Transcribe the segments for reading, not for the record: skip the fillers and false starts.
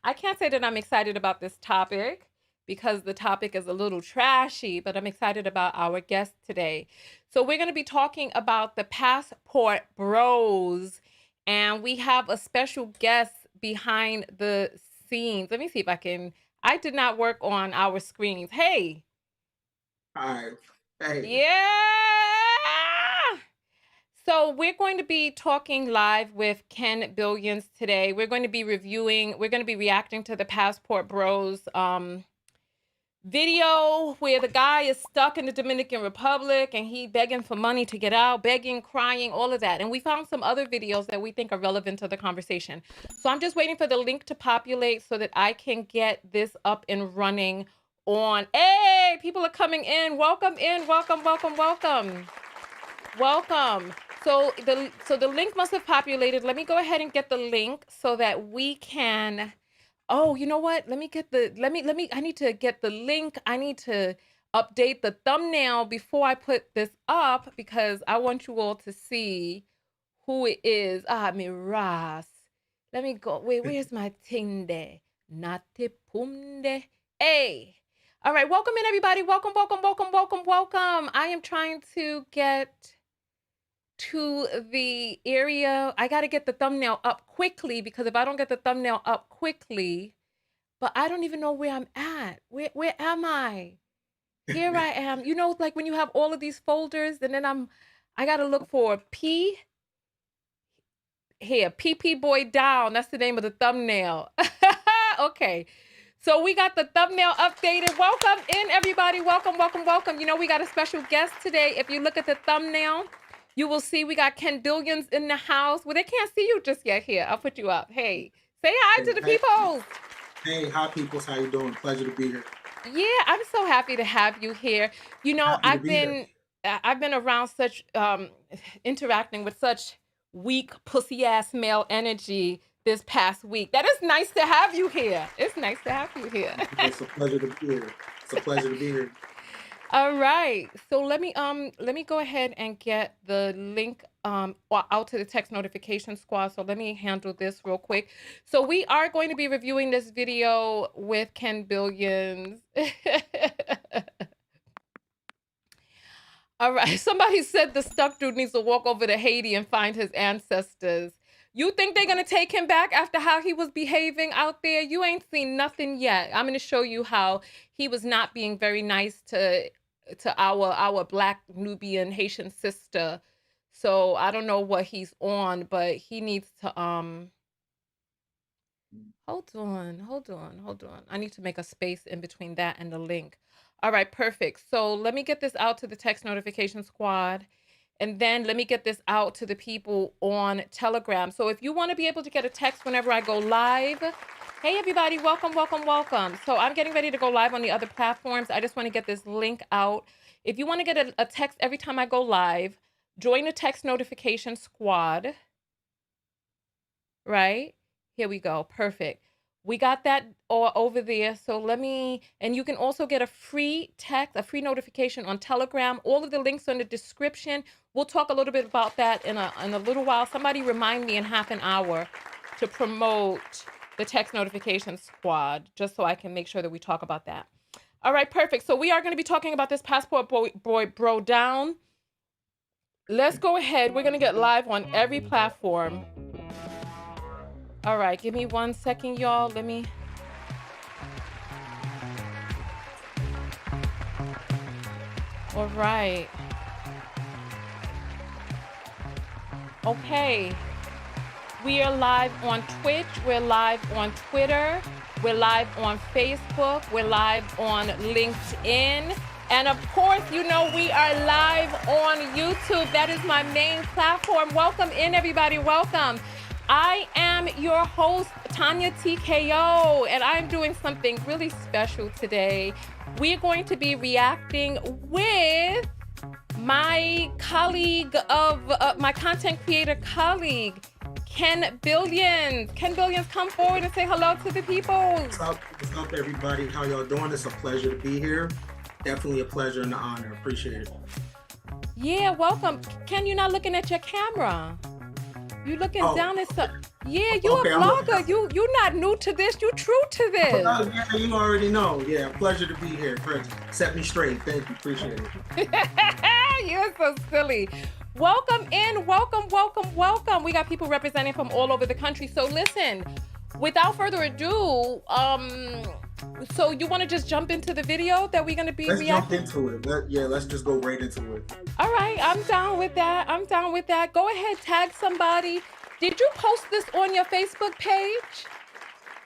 I can't say that I'm excited about this topic because the topic is a little trashy, but I'm excited about our guest today. So we're going to be talking about the passport bros, and we have a special guest behind the scenes. Let me see if I can. I did not work on our screens. Hey. Hi. Hey. Yeah. So we're going to be talking live with Ken Billions today. We're going to be reacting to the Passport Bros video where the guy is stuck in the Dominican Republic and he begging for money to get out, begging, crying, all of that. And we found some other videos that we think are relevant to the conversation. So I'm just waiting for the link to populate so that I can get this up and running on. Hey, people are coming in. Welcome in. Welcome, welcome, welcome. Welcome. So the link must have populated. Let me go ahead and get the link so that we can. Oh, you know what? Let me I need to get the link. I need to update the thumbnail before I put this up because I want you all to see who it is. Ah, Miras. Let me go. Wait, where's my thing there? Nate pumde. Hey. All right, welcome in everybody. Welcome, welcome, welcome, welcome, welcome. I am trying to get to the area. I got to get the thumbnail up quickly because if I don't get the thumbnail up quickly, but I don't even know where I'm at. Where am I? Here I am. You know, like when you have all of these folders and then I got to look for P here, PP Boy Down. That's the name of the thumbnail. Okay. So we got the thumbnail updated. Welcome in everybody. Welcome, welcome, welcome. You know, we got a special guest today. If you look at the thumbnail, you will see we got Ken Billions in the house. Well, they can't see you just yet here. I'll put you up. Hey, say hi to the people. Hey, hi peoples. How you doing? Pleasure to be here. Yeah, I'm so happy to have you here. You know, Happy to be here. I've been around such interacting with such weak pussy ass male energy this past week. That is nice to have you here. It's nice to have you here. It's a pleasure to be here. It's a pleasure to be here. All right. So let me go ahead and get the link out to the text notification squad. So let me handle this real quick. So we are going to be reviewing this video with Ken Billions. All right. Somebody said the stuck dude needs to walk over to Haiti and find his ancestors. You think they're going to take him back after how he was behaving out there? You ain't seen nothing yet. I'm going to show you how he was not being very nice to our Black Nubian Haitian sister. So I don't know what he's on, but he needs to hold on. I need to make a space in between that and the link. All right, perfect. So let me get this out to the text notification squad. And then let me get this out to the people on Telegram. So if you want to be able to get a text whenever I go live, hey everybody, welcome, welcome, welcome. So I'm getting ready to go live on the other platforms. I just want to get this link out. If you want to get a text every time I go live, join the text notification squad. Right? Here we go. Perfect. We got that all over there. So let me, and you can also get a free text, a free notification on Telegram. All of the links are in the description. We'll talk a little bit about that in a little while. Somebody remind me in half an hour to promote the text notification squad, just so I can make sure that we talk about that. All right, perfect. So we are going to be talking about this passport bro down. Let's go ahead. We're going to get live on every platform. All right, give me 1 second, y'all. Let me. All right. Okay. We are live on Twitch. We're live on Twitter. We're live on Facebook. We're live on LinkedIn. And of course, you know, we are live on YouTube. That is my main platform. Welcome in, everybody. Welcome. I am your host, Tonya TKO, and I'm doing something really special today. We are going to be reacting with my colleague my content creator colleague, Ken Billions. Ken Billions, come forward and say hello to the people. What's up, everybody? How y'all doing? It's a pleasure to be here. Definitely a pleasure and an honor. Appreciate it. Yeah, welcome. Ken, you're not looking at your camera. You looking Oh, down at some. Yeah, you a okay. vlogger. You not new to this. You true to this. Yeah, you already know. Yeah, pleasure to be here. Chris, set me straight. Thank you. Appreciate it. You're so silly. Welcome in. Welcome. We got people representing from all over the country. So listen, without further ado, so you want to just jump into the video that we're going to be reacting? Jump into it. Let's just go right into it. All right, I'm down with that. Go ahead, tag somebody. Did you post this on your Facebook page?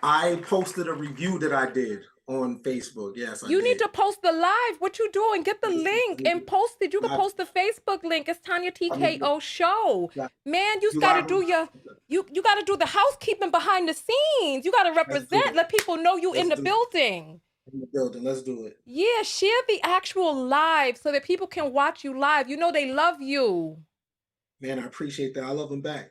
I posted a review that I did on Facebook. Yes, I did. You need to post the live. What you doing? Get the link and post it. You can post the Facebook link. It's Tonya TKO show. Man, you gotta do you gotta do the housekeeping behind the scenes. You gotta represent. Let people know you in the building. In the building. Let's do it. Yeah, share the actual live so that people can watch you live. You know they love you. Man, I appreciate that. I love them back.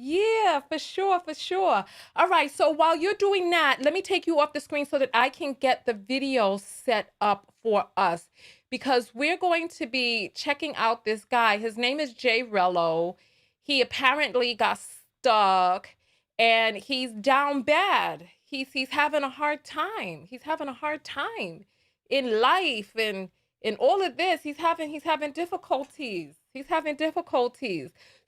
Yeah, for sure. All right, so while you're doing that, let me take you off the screen so that I can get the video set up for us because we're going to be checking out this guy. His name is Jay Rello. He apparently got stuck and he's down bad. He's having a hard time. He's having a hard time in life and in all of this. He's having difficulties.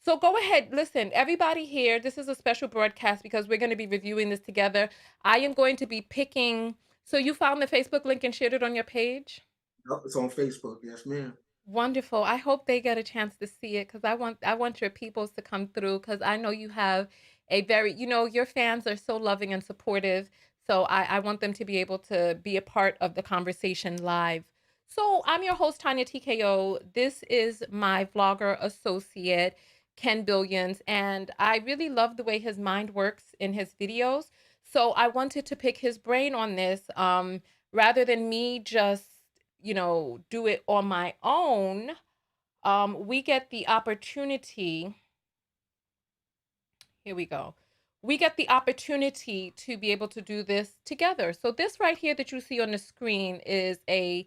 So go ahead, listen, everybody here, this is a special broadcast because we're going to be reviewing this together. I am going to be picking, so you found the Facebook link and shared it on your page? Yep, it's on Facebook, yes ma'am. Wonderful. I hope they get a chance to see it because I want your peoples to come through because I know you have a very, your fans are so loving and supportive. So I want them to be able to be a part of the conversation live. So I'm your host, Tonya TKO. This is my vlogger associate, Ken Billions, and I really love the way his mind works in his videos. So I wanted to pick his brain on this rather than me just, do it on my own. We get the opportunity. Here we go. We get the opportunity to be able to do this together. So this right here that you see on the screen is a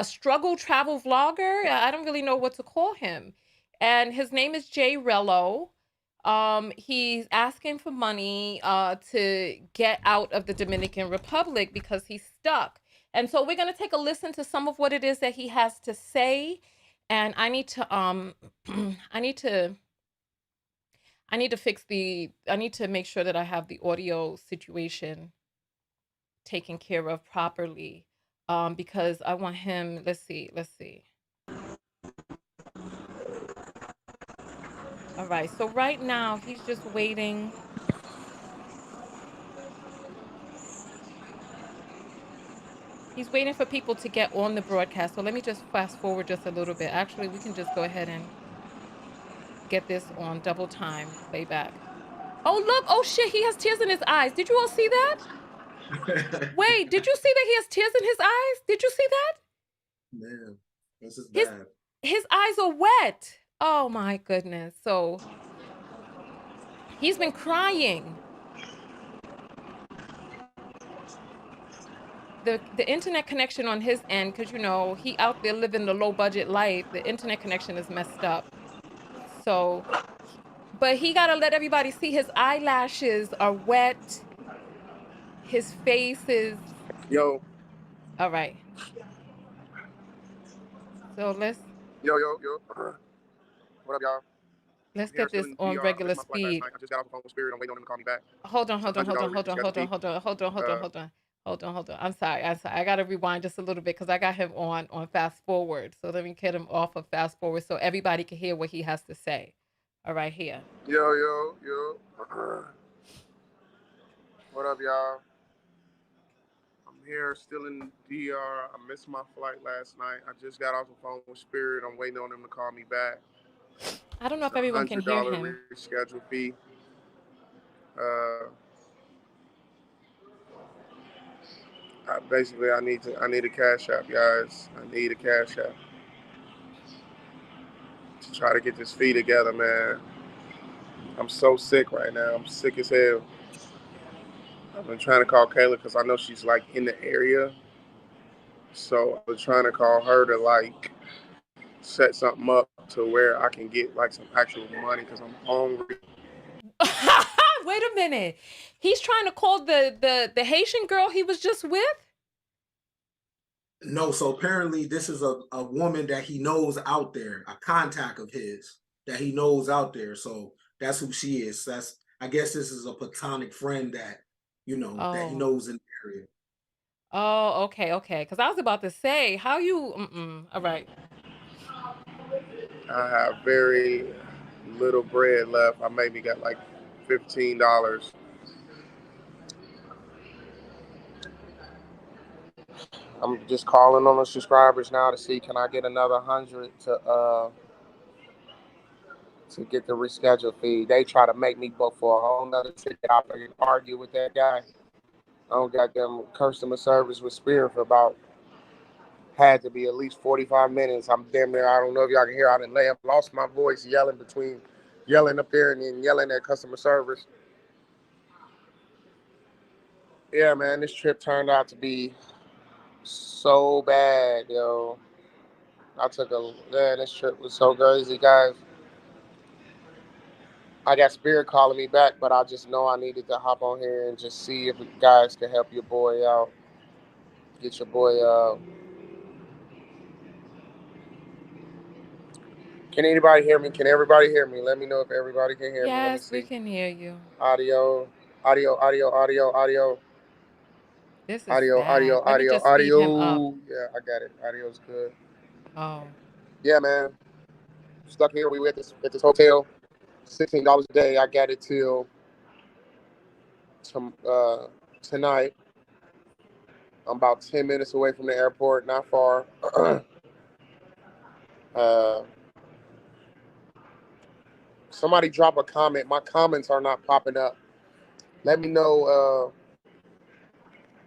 struggle travel vlogger. I don't really know what to call him. And his name is Jay Rello. He's asking for money to get out of the Dominican Republic because he's stuck. And so we're going to take a listen to some of what it is that he has to say. And I need to I need to make sure that I have the audio situation taken care of properly. Because I want him, let's see. All right, so right now he's just waiting. He's waiting for people to get on the broadcast. So let me just fast forward just a little bit. Actually, we can just go ahead and get this on double time playback. Oh, look. Oh, shit. He has tears in his eyes. Did you all see that? Wait, did you see that he has tears in his eyes? Did you see that? Man, this is bad. His eyes are wet. Oh, my goodness. So he's been crying. The internet connection on his end, because, he out there living the low budget life. The internet connection is messed up. So, but he got to let everybody see his eyelashes are wet. His face is. Yo. All right. So let's. Yo. What up, y'all? Let's get this on regular speed. I just got off the phone with Spirit. I'm waiting on him to call me back. Hold on. I'm sorry. I got to rewind just a little bit because I got him on fast forward. So let me get him off of fast forward so everybody can hear what he has to say. All right, here. Yo. What up, y'all? I'm here still in DR. I missed my flight last night. I just got off the phone with Spirit. I'm waiting on him to call me back. I don't know if everyone can hear him. $100 reschedule fee. Basically, I need a cash app, guys. I need a cash app to try to get this fee together, man. I'm so sick right now. I'm sick as hell. I've been trying to call Kayla because I know she's like in the area. So I've been trying to call her to like set something up to where I can get like some actual money because I'm hungry. Wait a minute. He's trying to call the Haitian girl he was just with? No, so apparently this is a woman that he knows out there, a contact of his that he knows out there. So that's who she is. That's I guess this is a platonic friend that that he Oh. knows in the area. Oh, okay, okay. Because I was about to say, how you all right. I have very little bread left. I maybe got like $15. I'm just calling on the subscribers now to see can I get another 100 to get the reschedule fee. They try to make me book for a whole nother ticket. I can argue with that guy. I don't got them customer service with Spirit for about had to be at least 45 minutes. I'm damn near, I don't know if y'all can hear, I didn't lost my voice yelling up there and then yelling at customer service. Yeah, man, this trip turned out to be so bad, yo. This trip was so crazy, guys. I got Spirit calling me back, but I just know I needed to hop on here and just see if you guys can help your boy out. Get your boy Can anybody hear me? Can everybody hear me? Let me know if everybody can hear me. Let me Yes, we see. can hear you. Audio, audio, audio, audio, audio, This is audio, sad. audio, Let me audio, just speed him up. audio. Yeah, I got it. Audio's good. Oh. Yeah, man. Stuck here. We were at this hotel. $16 a day. I got it till tonight. I'm about 10 minutes away from the airport, not far. uh, Somebody drop a comment. My comments are not popping up. Let me know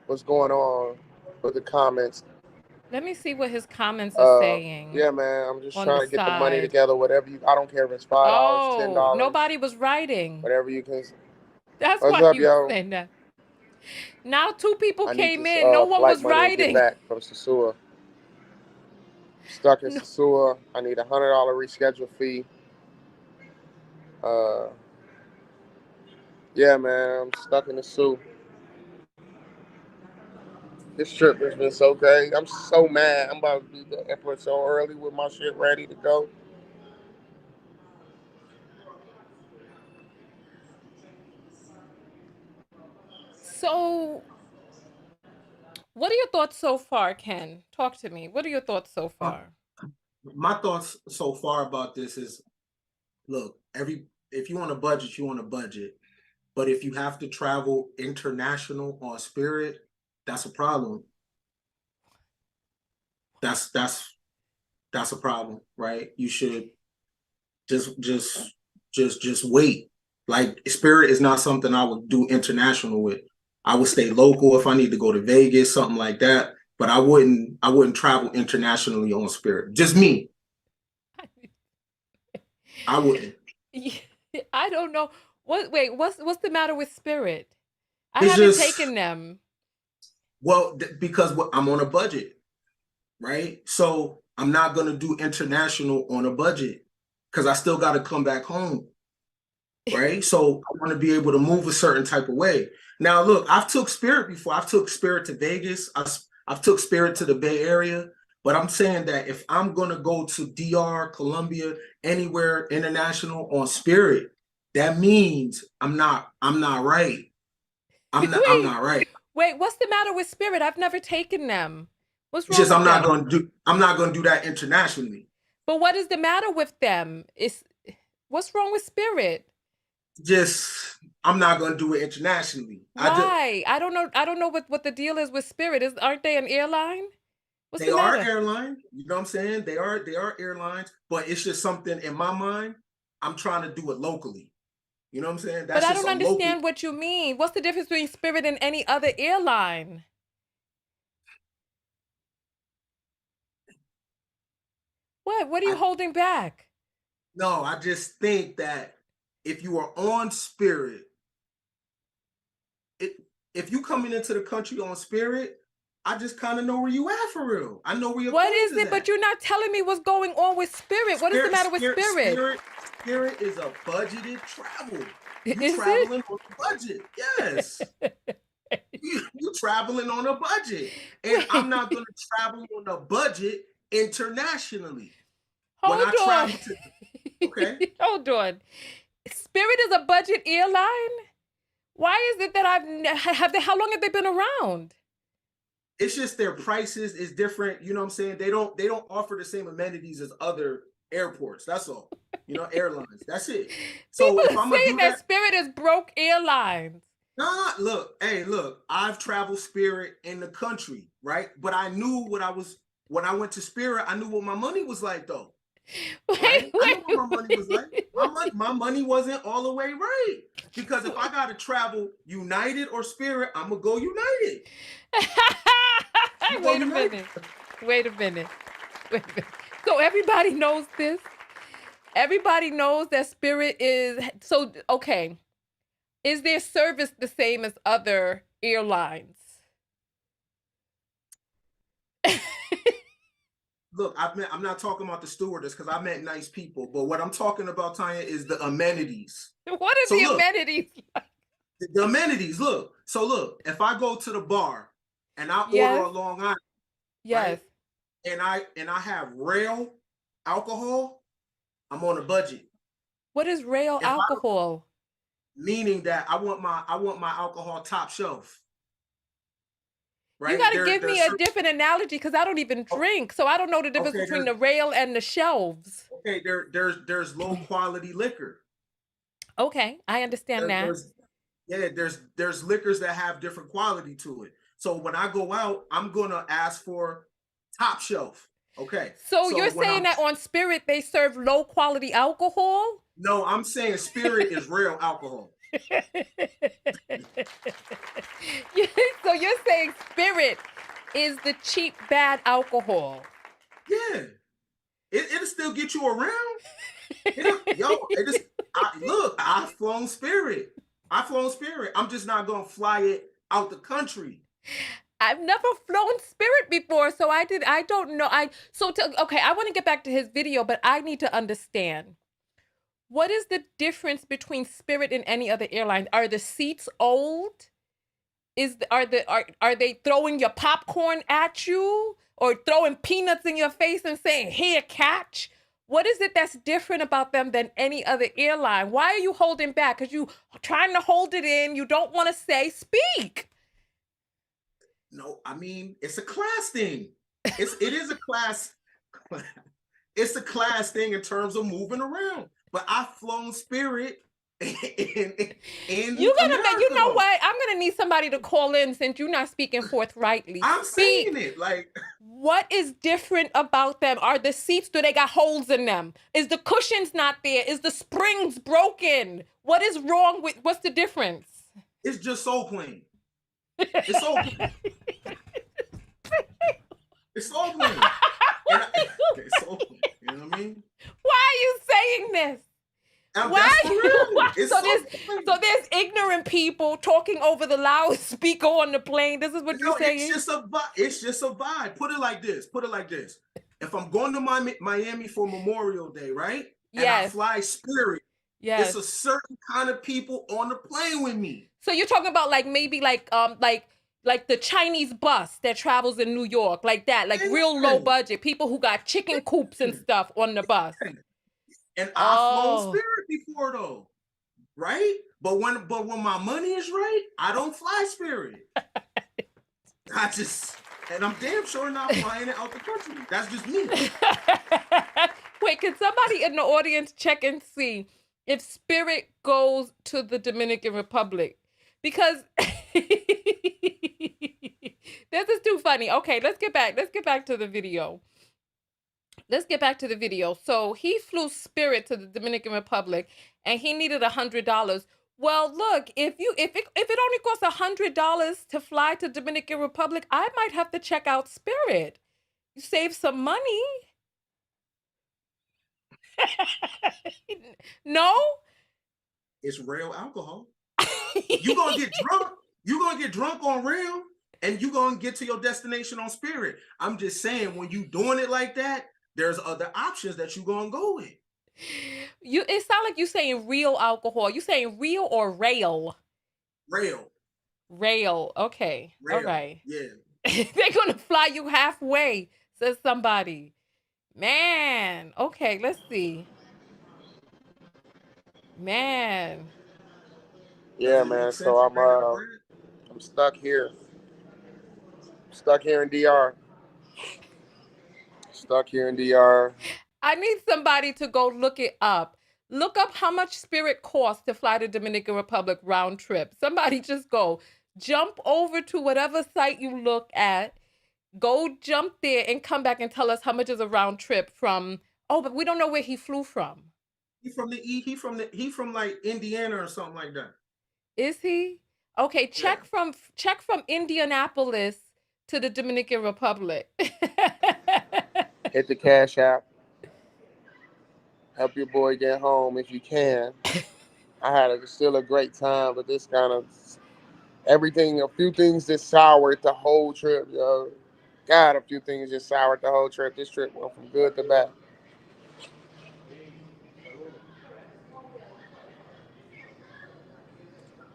what's going on with the comments. Let me see what his comments are saying Yeah, man. I'm just on the trying to get the money side. together. Whatever you, I don't care if it's $5, Oh, $10, nobody was writing. whatever you can. That's What's why up, he was yo? saying that. Now 2 people I need came this in. No one flight was money to get writing. back from Sasua. Stuck in No. Sasua. I need $100 reschedule fee. Yeah, man. I'm stuck in the Sioux. This trip has been so crazy. I'm so mad. I'm about to be the airport so early with my shit ready to go. So, what are your thoughts so far, Ken? Talk to me. What are your thoughts so far? My thoughts so far about this is, look, if you want a budget, you want a budget. But if you have to travel international on Spirit, that's a problem. That's a problem, right? You should just wait. Like Spirit is not something I would do international with. I would stay local if I need to go to Vegas, something like that. But I wouldn't travel internationally on Spirit. Just me. I wouldn't. I don't know. What's the matter with Spirit? I It's haven't just taken them. because I'm on a budget, right? So I'm not gonna do international on a budget because I still got to come back home, right? So I want to be able to move a certain type of way. Now, look, I've took Spirit before. I've took Spirit to Vegas. I've took Spirit to the Bay Area. But I'm saying that if I'm gonna go to DR, Colombia, anywhere international on Spirit, that means I'm not right. I'm Wait, not right. wait, what's the matter with Spirit? I've never taken them. What's It's wrong just with them? I'm not gonna do that internationally. But what is the matter with them? What's wrong with Spirit? Just I'm not gonna do it internationally. Why? I don't know. I don't know what the deal is with Spirit. Aren't they an airline? What's They the are matter? airline, you know what I'm saying? They are airlines, but it's just something in my mind. I'm trying to do it locally. You know what I'm saying? But That's I just don't a local. understand what you mean. What's the difference between Spirit and any other airline? What? What are you I holding back? No, I just think that if you are on Spirit, it if you coming into the country on Spirit, I just kind of know where you at for real. I know where your What coins is it? at. But you're not telling me what's going on with Spirit. What is the matter with Spirit? Spirit is a budgeted travel. You Is traveling on a budget. Yes. You traveling on a budget. And I'm not going to travel on a budget internationally. Hold on. Okay. Hold on. Spirit is a budget airline? Why is it that how long have they been around? It's just their prices is different. You know what I'm saying? They don't offer the same amenities as other airports. That's all. You know, airlines. That's it. So people if I'm saying gonna do that Spirit is broke airlines. Nah, look, I've traveled Spirit in the country, right? But I knew when I went to Spirit, I knew what my money was like though. Right? I knew what my money was like. My money wasn't all the way right. Because if I gotta travel United or Spirit, I'm gonna go United. Wait a minute. So everybody knows this. Everybody knows that Spirit is so okay. Is their service the same as other airlines? Look, I'm not talking about the stewardess because I met nice people, but what I'm talking about, Tonya, is the amenities. What are the amenities like? The amenities, look. So look, if I go to the bar and I order a Long Island, yes, right, and I have rail alcohol, I'm on a budget. What is rail alcohol? Meaning that I want my alcohol top shelf. Right? You got to give me a different analogy because I don't even drink, so I don't know the difference between the rail and the shelves. Okay, there's low quality liquor. Okay, I understand that. There's liquors that have different quality to it. So when I go out, I'm gonna ask for top shelf. Okay. So you're saying that on Spirit they serve low quality alcohol? No, I'm saying Spirit is real alcohol. So you're saying Spirit is the cheap bad alcohol? Yeah, it'll still get you around. I've flown Spirit. I'm just not gonna fly it out the country. I've never flown Spirit before, so I don't know. I want to get back to his video, but I need to understand. What is the difference between Spirit and any other airline? Are the seats old? Are they throwing your popcorn at you or throwing peanuts in your face and saying, "Here, catch"? What is it that's different about them than any other airline? Why are you holding back? Because you trying to hold it in. You don't want to say, speak. No, I mean, it's a class thing. It is a class. It's a class thing in terms of moving around. But I've flown Spirit in you know what? I'm gonna need somebody to call in since you're not speaking forthrightly. I'm saying it like. What is different about them? Are the seats, do they got holes in them? Is the cushions not there? Is the springs broken? What is wrong with, what's the difference? It's just so plain. It's so plain. It's so plain. It's so plain. You know what I mean? Why are you saying this? So there's ignorant people talking over the loudspeaker on the plane. This is what you're saying? It's just a vibe. Put it like this. If I'm going to Miami for Memorial Day, right? And I fly Spirit. It's a certain kind of people on the plane with me. So you're talking about maybe the Chinese bus that travels in New York, like that, like real low budget people who got chicken coops and stuff on the bus. And I've flown Spirit before though, right? But when my money is right, I don't fly Spirit. And I'm damn sure not flying it out the country. That's just me. Wait, can somebody in the audience check and see if Spirit goes to the Dominican Republic? Because this is too funny. Okay, let's get back to the video. So he flew Spirit to the Dominican Republic and he needed $100. Well, look, if it only costs $100 to fly to Dominican Republic, I might have to check out Spirit. You save some money. No? It's real alcohol. You gonna get drunk on real. and you gonna get to your destination on Spirit. I'm just saying, when you doing it like that, there's other options that you gonna go with. It sounds like you saying real alcohol. You saying real or rail? Rail. Rail. Okay. All Rail. right. Yeah. They're gonna fly you halfway, says somebody. Man. Okay, let's see. Man. Yeah, man. So I'm stuck here. Stuck here in DR. Stuck here in DR. I need somebody to go look it up. Look up how much Spirit costs to fly to Dominican Republic round trip. Somebody just go jump over to whatever site you look at. Go jump there and come back and tell us how much is a round trip from. Oh, but we don't know where he flew from. He from like Indiana or something like that. Is he? Okay, check from Indianapolis to the Dominican Republic. Hit the Cash App. Help your boy get home if you can. I had still a great time, but this kind of a few things just soured the whole trip, yo. God, a few things just soured the whole trip. This trip went from good to bad.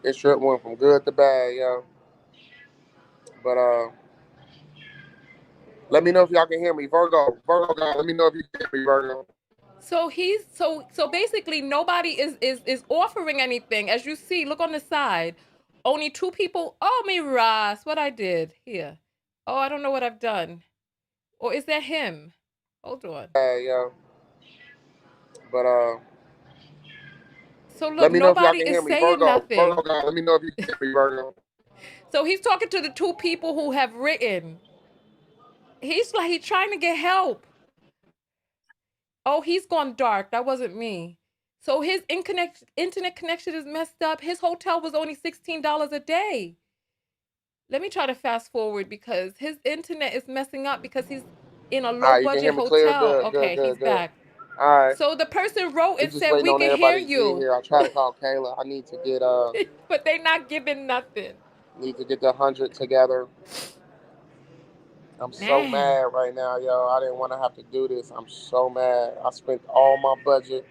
This trip went from good to bad, yo. But let me know if y'all can hear me, Virgo. Virgo, God, let me know if you can hear me, Virgo. So he's so basically nobody is offering anything. As you see, look on the side. Only 2 people. Oh, me Ross, what I did here. Oh, I don't know what I've done. Or is that him? Hold on. Yo. But So look, let me know if y'all nobody can is hear me, saying Virgo. nothing. Virgo, God, let me know if you can hear me, Virgo. So he's talking to the 2 people who have written. He's trying to get help. Oh, he's gone dark. That wasn't me. So his internet connection is messed up. His hotel was only $16 a day. Let me try to fast forward because his internet is messing up because he's in a All low right, you can hear budget me clear? hotel. Good, good, Okay, he's good, good. back. All right. So the person wrote We and just said, waiting we on can hear everybody to get you. here. I try to call Kayla. I need to get But they not giving nothing. the 100 together. I'm so Man. mad right now, yo. I didn't want to have to do this. I'm so mad. I spent all my budget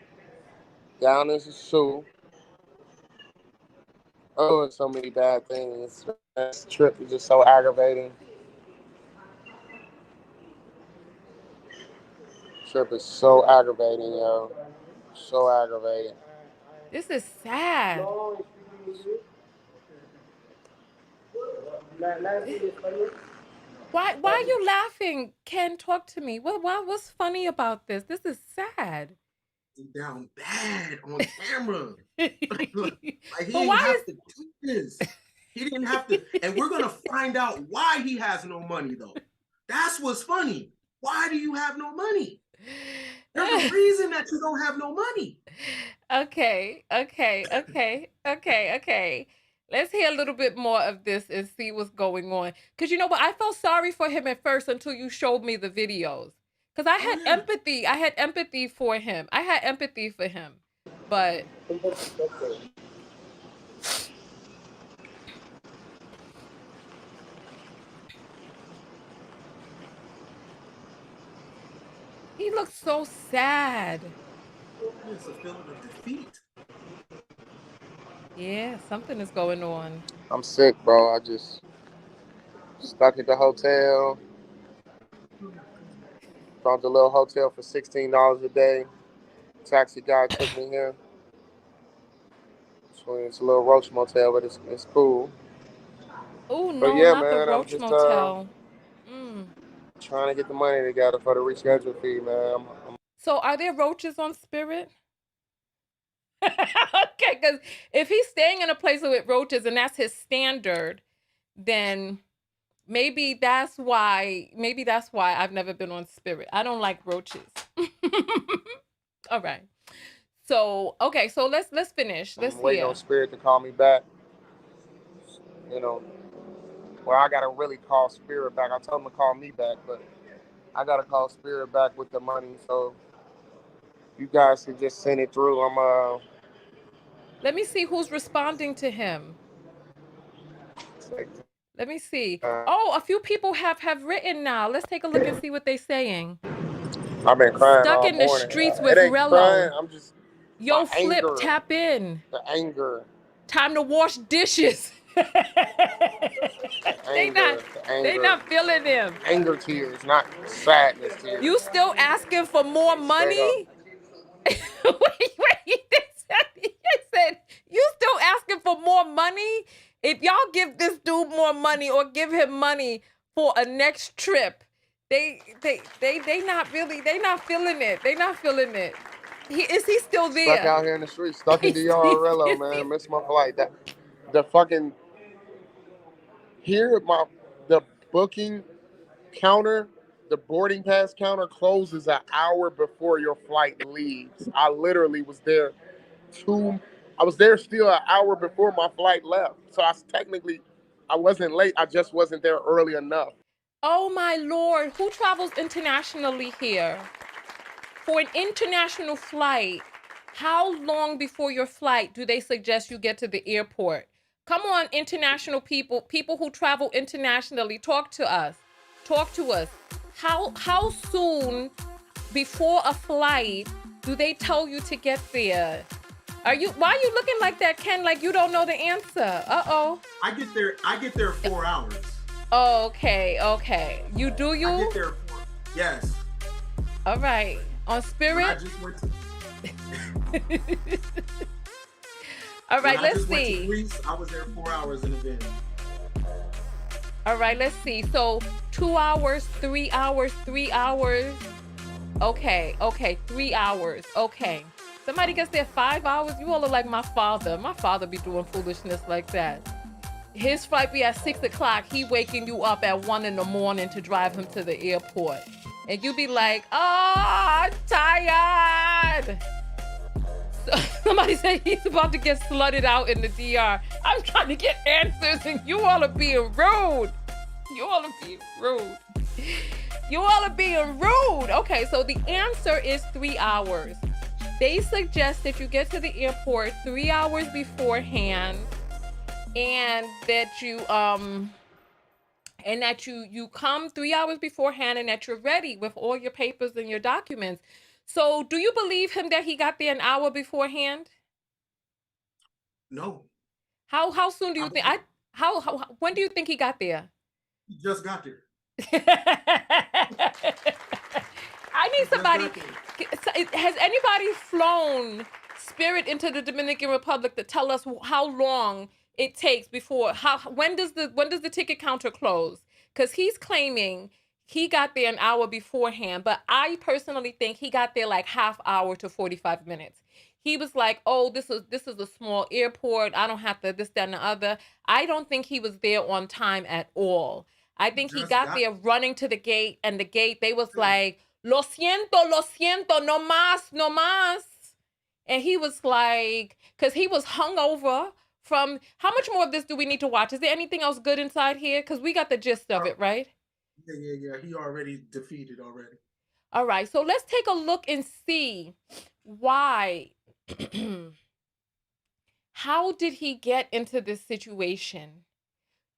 down in the shoe. Oh, and so many bad things. This trip is just so aggravating. Trip is so aggravating, yo. So aggravating. This is sad. Why are you laughing? Ken, talk to me. What's funny about this? This is sad. Down bad on camera. Like he But didn't why have to do this. He didn't have to, and we're gonna find out why he has no money though. That's what's funny. Why do you have no money? There's a reason that you don't have no money. Okay. Let's hear a little bit more of this and see what's going on. Because you know what? I felt sorry for him at first until you showed me the videos. Because I had empathy. I had empathy for him. But he looks so sad. It's a feeling of defeat. Yeah, something is going on. I'm sick, bro. I just stuck at the hotel. Found a little hotel for $16 a day. Taxi guy took me here. So it's a little roach motel, but it's cool. Oh, But no, yeah, not the man, I'm Roach just Motel. Mm. trying to get the money together for the reschedule fee, man. So are there roaches on Spirit? Okay, because if he's staying in a place with roaches and that's his standard, then maybe that's why I've never been on Spirit. I don't like roaches. All right. So okay, so let's finish. Let's I'm waiting on hear. Spirit to call me back. You know, well, I gotta really call Spirit back. I told him to call me back, but I gotta call Spirit back with the money. So you guys can just send it through. Let me see who's responding to him. Let me see. Oh, a few people have written now. Let's take a look and see what they're saying. I've been crying Stuck all in the morning. streets It with ain't crying. Rello. I'm just Yo, my Flip, anger. tap in. The anger. Time to wash dishes. They not feeling them. Anger tears, not sadness tears. You still asking for more money? wait, they said, you still asking for more money? If y'all give this dude more money or give him money for a next trip, they not feeling it. They not feeling it. Is he still there? Stuck out here in the street, stuck in Jay Rello, man. Missed my flight. The fucking the booking counter, the boarding pass counter closes an hour before your flight leaves. I literally was there I was there still an hour before my flight left. So I wasn't late. I just wasn't there early enough. Oh my Lord, who travels internationally here? For an international flight, how long before your flight do they suggest you get to the airport? Come on, international people who travel internationally, talk to us. Talk to us. How soon before a flight do they tell you to get there? Why are you looking like that, Ken? Like you don't know the answer. Uh-oh. I get there 4 hours. Okay. You do you? I get there yes. All right. On Spirit? I just went to all right, let's see. To Greece, I was there 4 hours in advance. All right, let's see. So 2 hours, 3 hours, 3 hours. Okay, 3 hours. Okay. Somebody gets there 5 hours. You all are like my father. My father be doing foolishness like that. His flight be at 6 o'clock. He waking you up at 1 in the morning to drive him to the airport. And you be like, oh, I'm tired. So, somebody said he's about to get slutted out in the DR. I'm trying to get answers and you all are being rude. You all are being rude. Okay, so the answer is 3 hours. They suggest that you get to the airport 3 hours beforehand and that you come 3 hours beforehand and that you're ready with all your papers and your documents. So do you believe him that he got there an hour beforehand? No. How soon do you think? When do you think he got there? He just got there. I need somebody. Has anybody flown Spirit into the Dominican Republic to tell us how long it takes before? When does the ticket counter close? Because he's claiming he got there an hour beforehand, but I personally think he got there like half hour to 45 minutes. He was like, oh, this is a small airport. I don't have to this, that, and the other. I don't think he was there on time at all. I think he got there running to the gate, and the gate, they was like, lo siento, no más. And he was like, because he was hungover from, how much more of this do we need to watch? Is there anything else good inside here? Because we got the gist of it, right? Yeah. He already defeated already. All right, so let's take a look and see why. How did he get into this situation?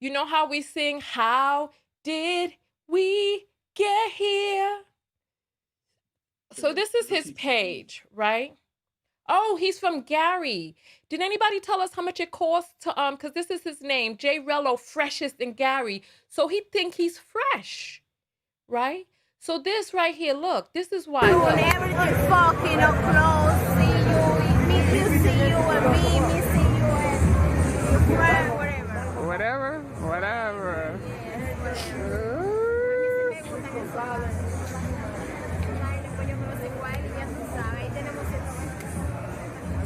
You know how we sing, how did we get here? So this is his page, right? Oh, he's from Gary. Did anybody tell us how much it costs to, because this is his name, Jay Rello, freshest in Gary. So he think he's fresh, right? So this right here, look, this is why. Everything's fucking up close. See you and me, missing you and your friend, whatever.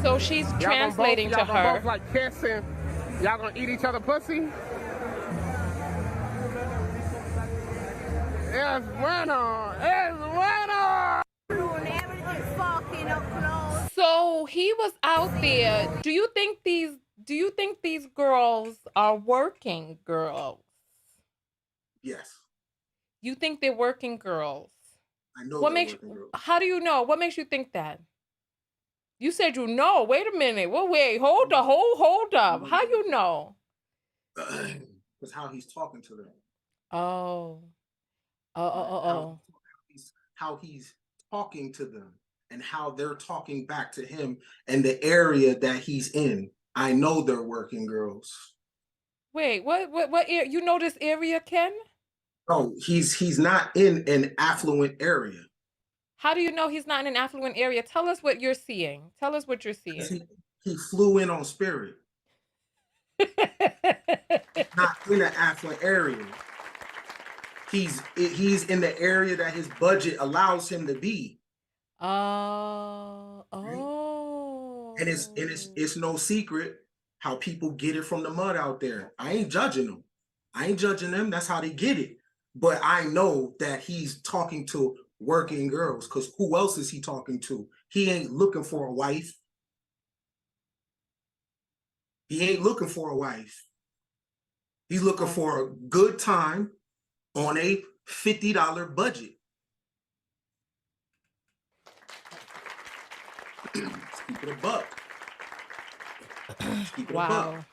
So she's translating to her. Both like kissing. Y'all gonna eat each other pussy? Es bueno. Everything's fucking up close. So he was out there. Do you think these girls are working girls? Yes. You think they're working girls? I know. How do you know? What makes you think that? You said you know. Wait a minute. Well, wait. Hold up. How you know? is how he's talking to them. Oh. How he's talking to them and how they're talking back to him and the area that he's in. I know they're working girls. Wait, what you know this area, Ken? No, he's not in an affluent area. How do you know he's not in an affluent area? Tell us what you're seeing. Tell us what you're seeing. He flew in on Spirit. Not in an affluent area. He's in the area that his budget allows him to be. Oh. And it's no secret how people get it from the mud out there. I ain't judging them. That's how they get it. But I know that he's talking to working girls, because who else is he talking to? He ain't looking for a wife. He's looking for a good time on a $50 budget. Let's keep it a buck. Wow.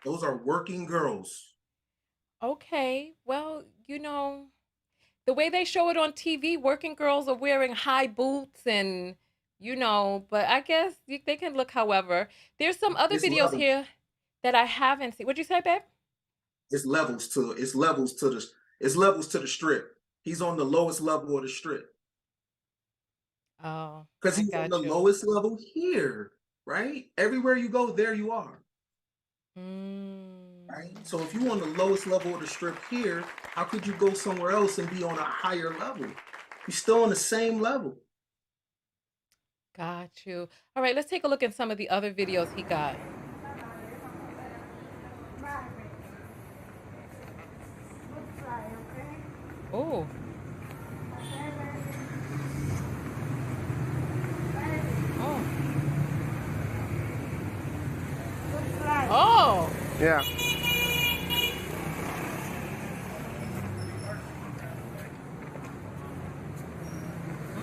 Those are working girls. Okay. Well, you know, the way they show it on TV, working girls are wearing high boots and, you know, but I guess they can look however. There's some other videos here that I haven't seen. What'd you say, babe? It's levels to the strip. He's on the lowest level of the strip. Oh. Because he's on the lowest level here, right? Everywhere you go, there you are. Right? So if you're on the lowest level of the strip here, how could you go somewhere else and be on a higher level? You're still on the same level. Got you. All right, let's take a look at some of the other videos he got. Oh. Oh. Yeah.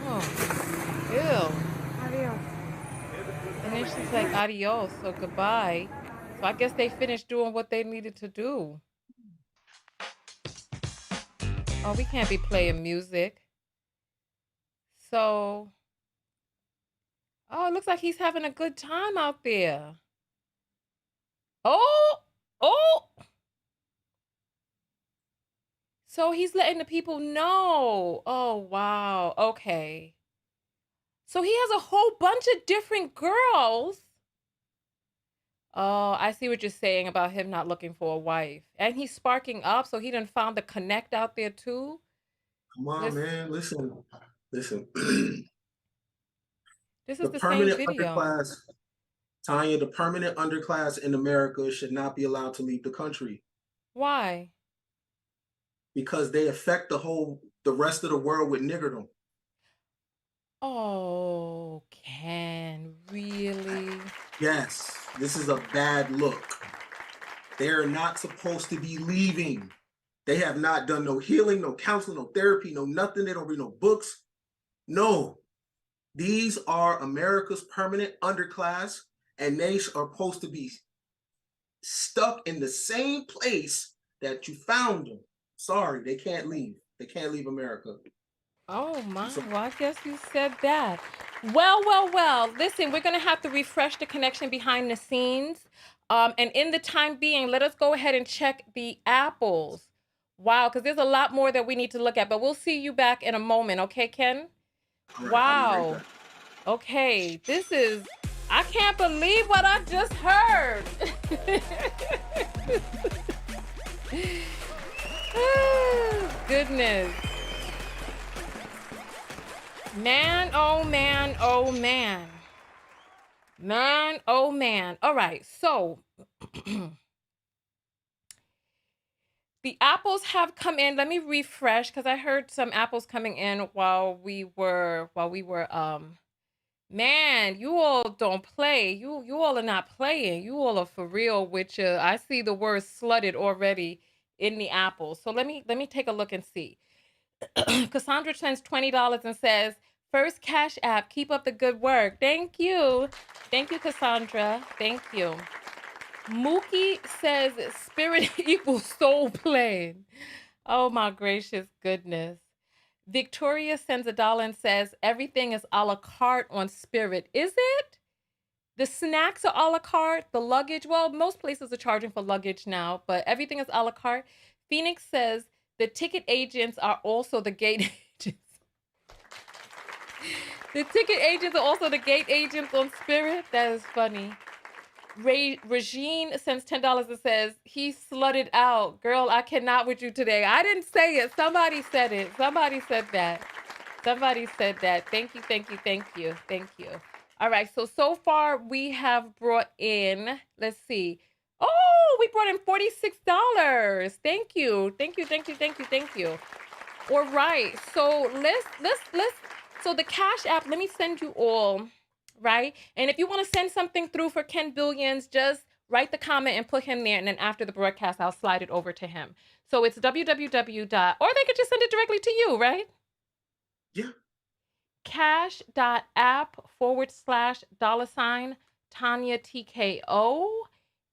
Oh. Ew. Adios. And then she's like, adios, so goodbye. So I guess they finished doing what they needed to do. Oh, we can't be playing music. So, oh, it looks like he's having a good time out there. Oh. So he's letting the people know. Oh, wow. Okay. So he has a whole bunch of different girls. Oh, I see what you're saying about him not looking for a wife. And he's sparking up, so he done found the connect out there too. Come on, man. Listen. This is the permanent same video. Underclass, Tonya, the permanent underclass in America should not be allowed to leave the country. Why? Because they affect the rest of the world with niggerdom. Oh, Ken, really? Yes, this is a bad look. They're not supposed to be leaving. They have not done no healing, no counseling, no therapy, no nothing. They don't read no books. No, these are America's permanent underclass, and they are supposed to be stuck in the same place that you found them. Sorry, they can't leave. They can't leave America. Oh my, well, I guess you said that. Well. Listen, we're going to have to refresh the connection behind the scenes. And in the time being, let us go ahead and check the apples. Wow, because there's a lot more that we need to look at, but we'll see you back in a moment. Okay, Ken? Right, wow. Right, okay, I can't believe what I just heard. Goodness. Man, oh man, oh man. Man, oh man. All right, so the apples have come in. Let me refresh because I heard some apples coming in while we were man, you all don't play. You all are not playing. You all are for real with you. I see the word slutted already in the apples. So let me take a look and see. Cassandra sends $20 and says, first Cash App, keep up the good work. Thank you. Thank you, Cassandra. Thank you. Mookie says spirit equals soul plane. Oh my gracious goodness. Victoria sends $1 and says everything is a la carte on Spirit. Is it? The snacks are a la carte, the luggage, well, most places are charging for luggage now, but everything is a la carte. Phoenix says the ticket agents are also the gate agents. The ticket agents are also the gate agents on Spirit. That is funny. Regine sends $10 and says, he slutted out. Girl, I cannot with you today. I didn't say it. Somebody said it. Somebody said that. Somebody said that. Thank you, thank you, thank you, thank you. All right, so far we have brought in, let's see. Oh, we brought in $46. Thank you, thank you, thank you, thank you, thank you. All right, so let's, so the Cash App, let me send you all, right? And if you want to send something through for Ken Billions, just write the comment and put him there, and then after the broadcast, I'll slide it over to him. So it's www. Or they could just send it directly to you, right? Yeah. cash.app/$ Tonya TKO.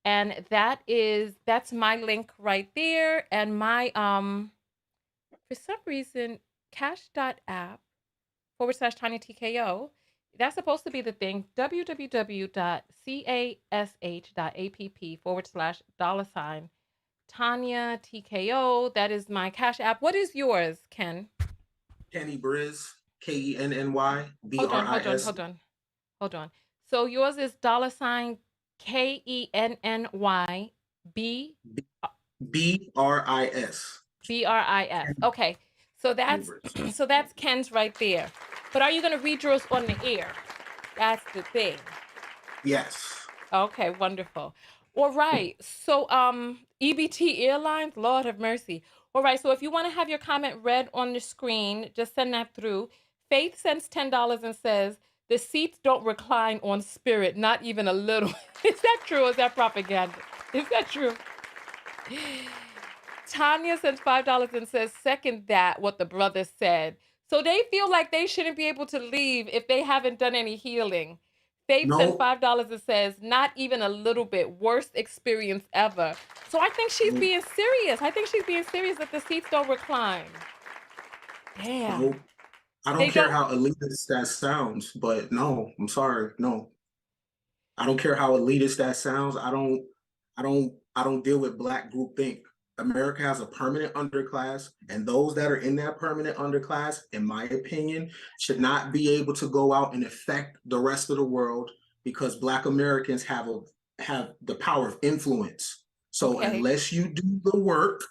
And that's my link right there. And my for some reason, cash.app/Tonya TKO. That's supposed to be the thing. www.cash.app/$ Tonya TKO. That is my Cash App. What is yours, Ken? Kenny Briz, KENNY Hold on. BRIS. So yours is $KENNY BRIS. BRIS. Okay. So that's so that's Ken's right there. But are you gonna read yours on the air? That's the thing. Yes. Okay, wonderful. All right. So EBT Airlines, Lord have mercy. All right, so if you want to have your comment read on the screen, just send that through. Faith sends $10 and says, the seats don't recline on Spirit, not even a little. Is that true? Or is that propaganda? Is that true? Tanya sends $5 and says, second that, what the brother said. So they feel like they shouldn't be able to leave if they haven't done any healing. Faith sent $5 and says, not even a little bit. Worst experience ever. So I think she's being serious. I think she's being serious that the seats don't recline. Damn. No. I don't care how elitist that sounds, but no, I'm sorry. No. I don't care how elitist that sounds. I don't deal with black groupthink. America has a permanent underclass, and those that are in that permanent underclass, in my opinion, should not be able to go out and affect the rest of the world because Black Americans have the power of influence. So unless you do the work,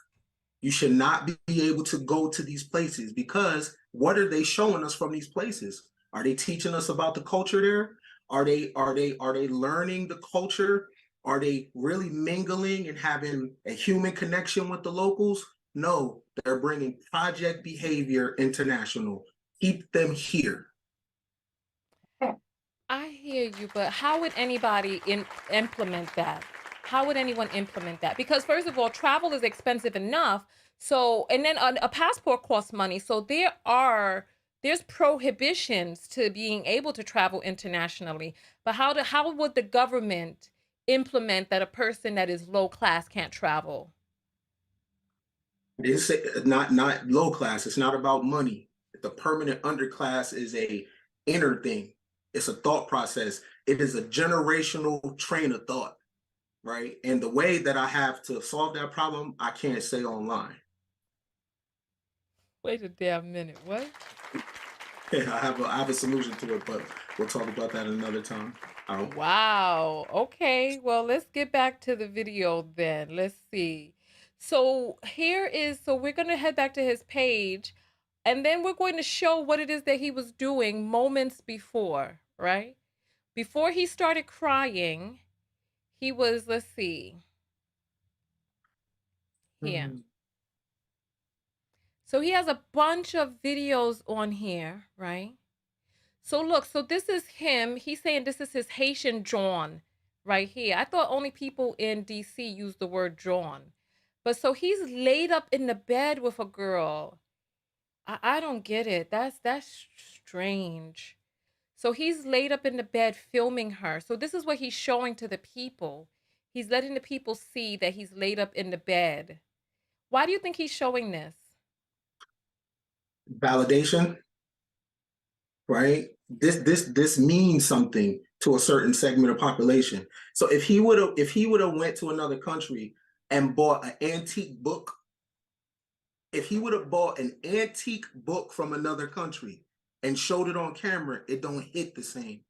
you should not be able to go to these places because what are they showing us from these places? Are they teaching us about the culture there? Are they learning the culture? Are they really mingling and having a human connection with the locals? No, they're bringing project behavior international. Keep them here. I hear you, but how would anybody implement that? How would anyone implement that? Because first of all, travel is expensive enough. So, and then a passport costs money. So there's prohibitions to being able to travel internationally. But how would the government implement that a person that is low class can't travel? It's not low class. It's not about money. The permanent underclass is a inner thing. It's a thought process. It is a generational train of thought, right? And the way that I have to solve that problem, I can't say online. Wait a damn minute. What? Yeah, I have a solution to it, but we'll talk about that another time. Wow. Okay. Well, let's get back to the video then. Let's see. So we're going to head back to his page, and then we're going to show what it is that he was doing moments before, right? Before he started crying, he was, let's see, here. So he has a bunch of videos on here, right? So look, so this is him. He's saying this is his Haitian John right here. I thought only people in DC use the word John. But so he's laid up in the bed with a girl. I don't get it. That's strange. So he's laid up in the bed filming her. So this is what he's showing to the people. He's letting the people see that he's laid up in the bed. Why do you think he's showing this? Validation, right? This means something to a certain segment of population. So if he would have went to another country and bought an antique book, if he would have bought an antique book from another country and showed it on camera, it don't hit the same,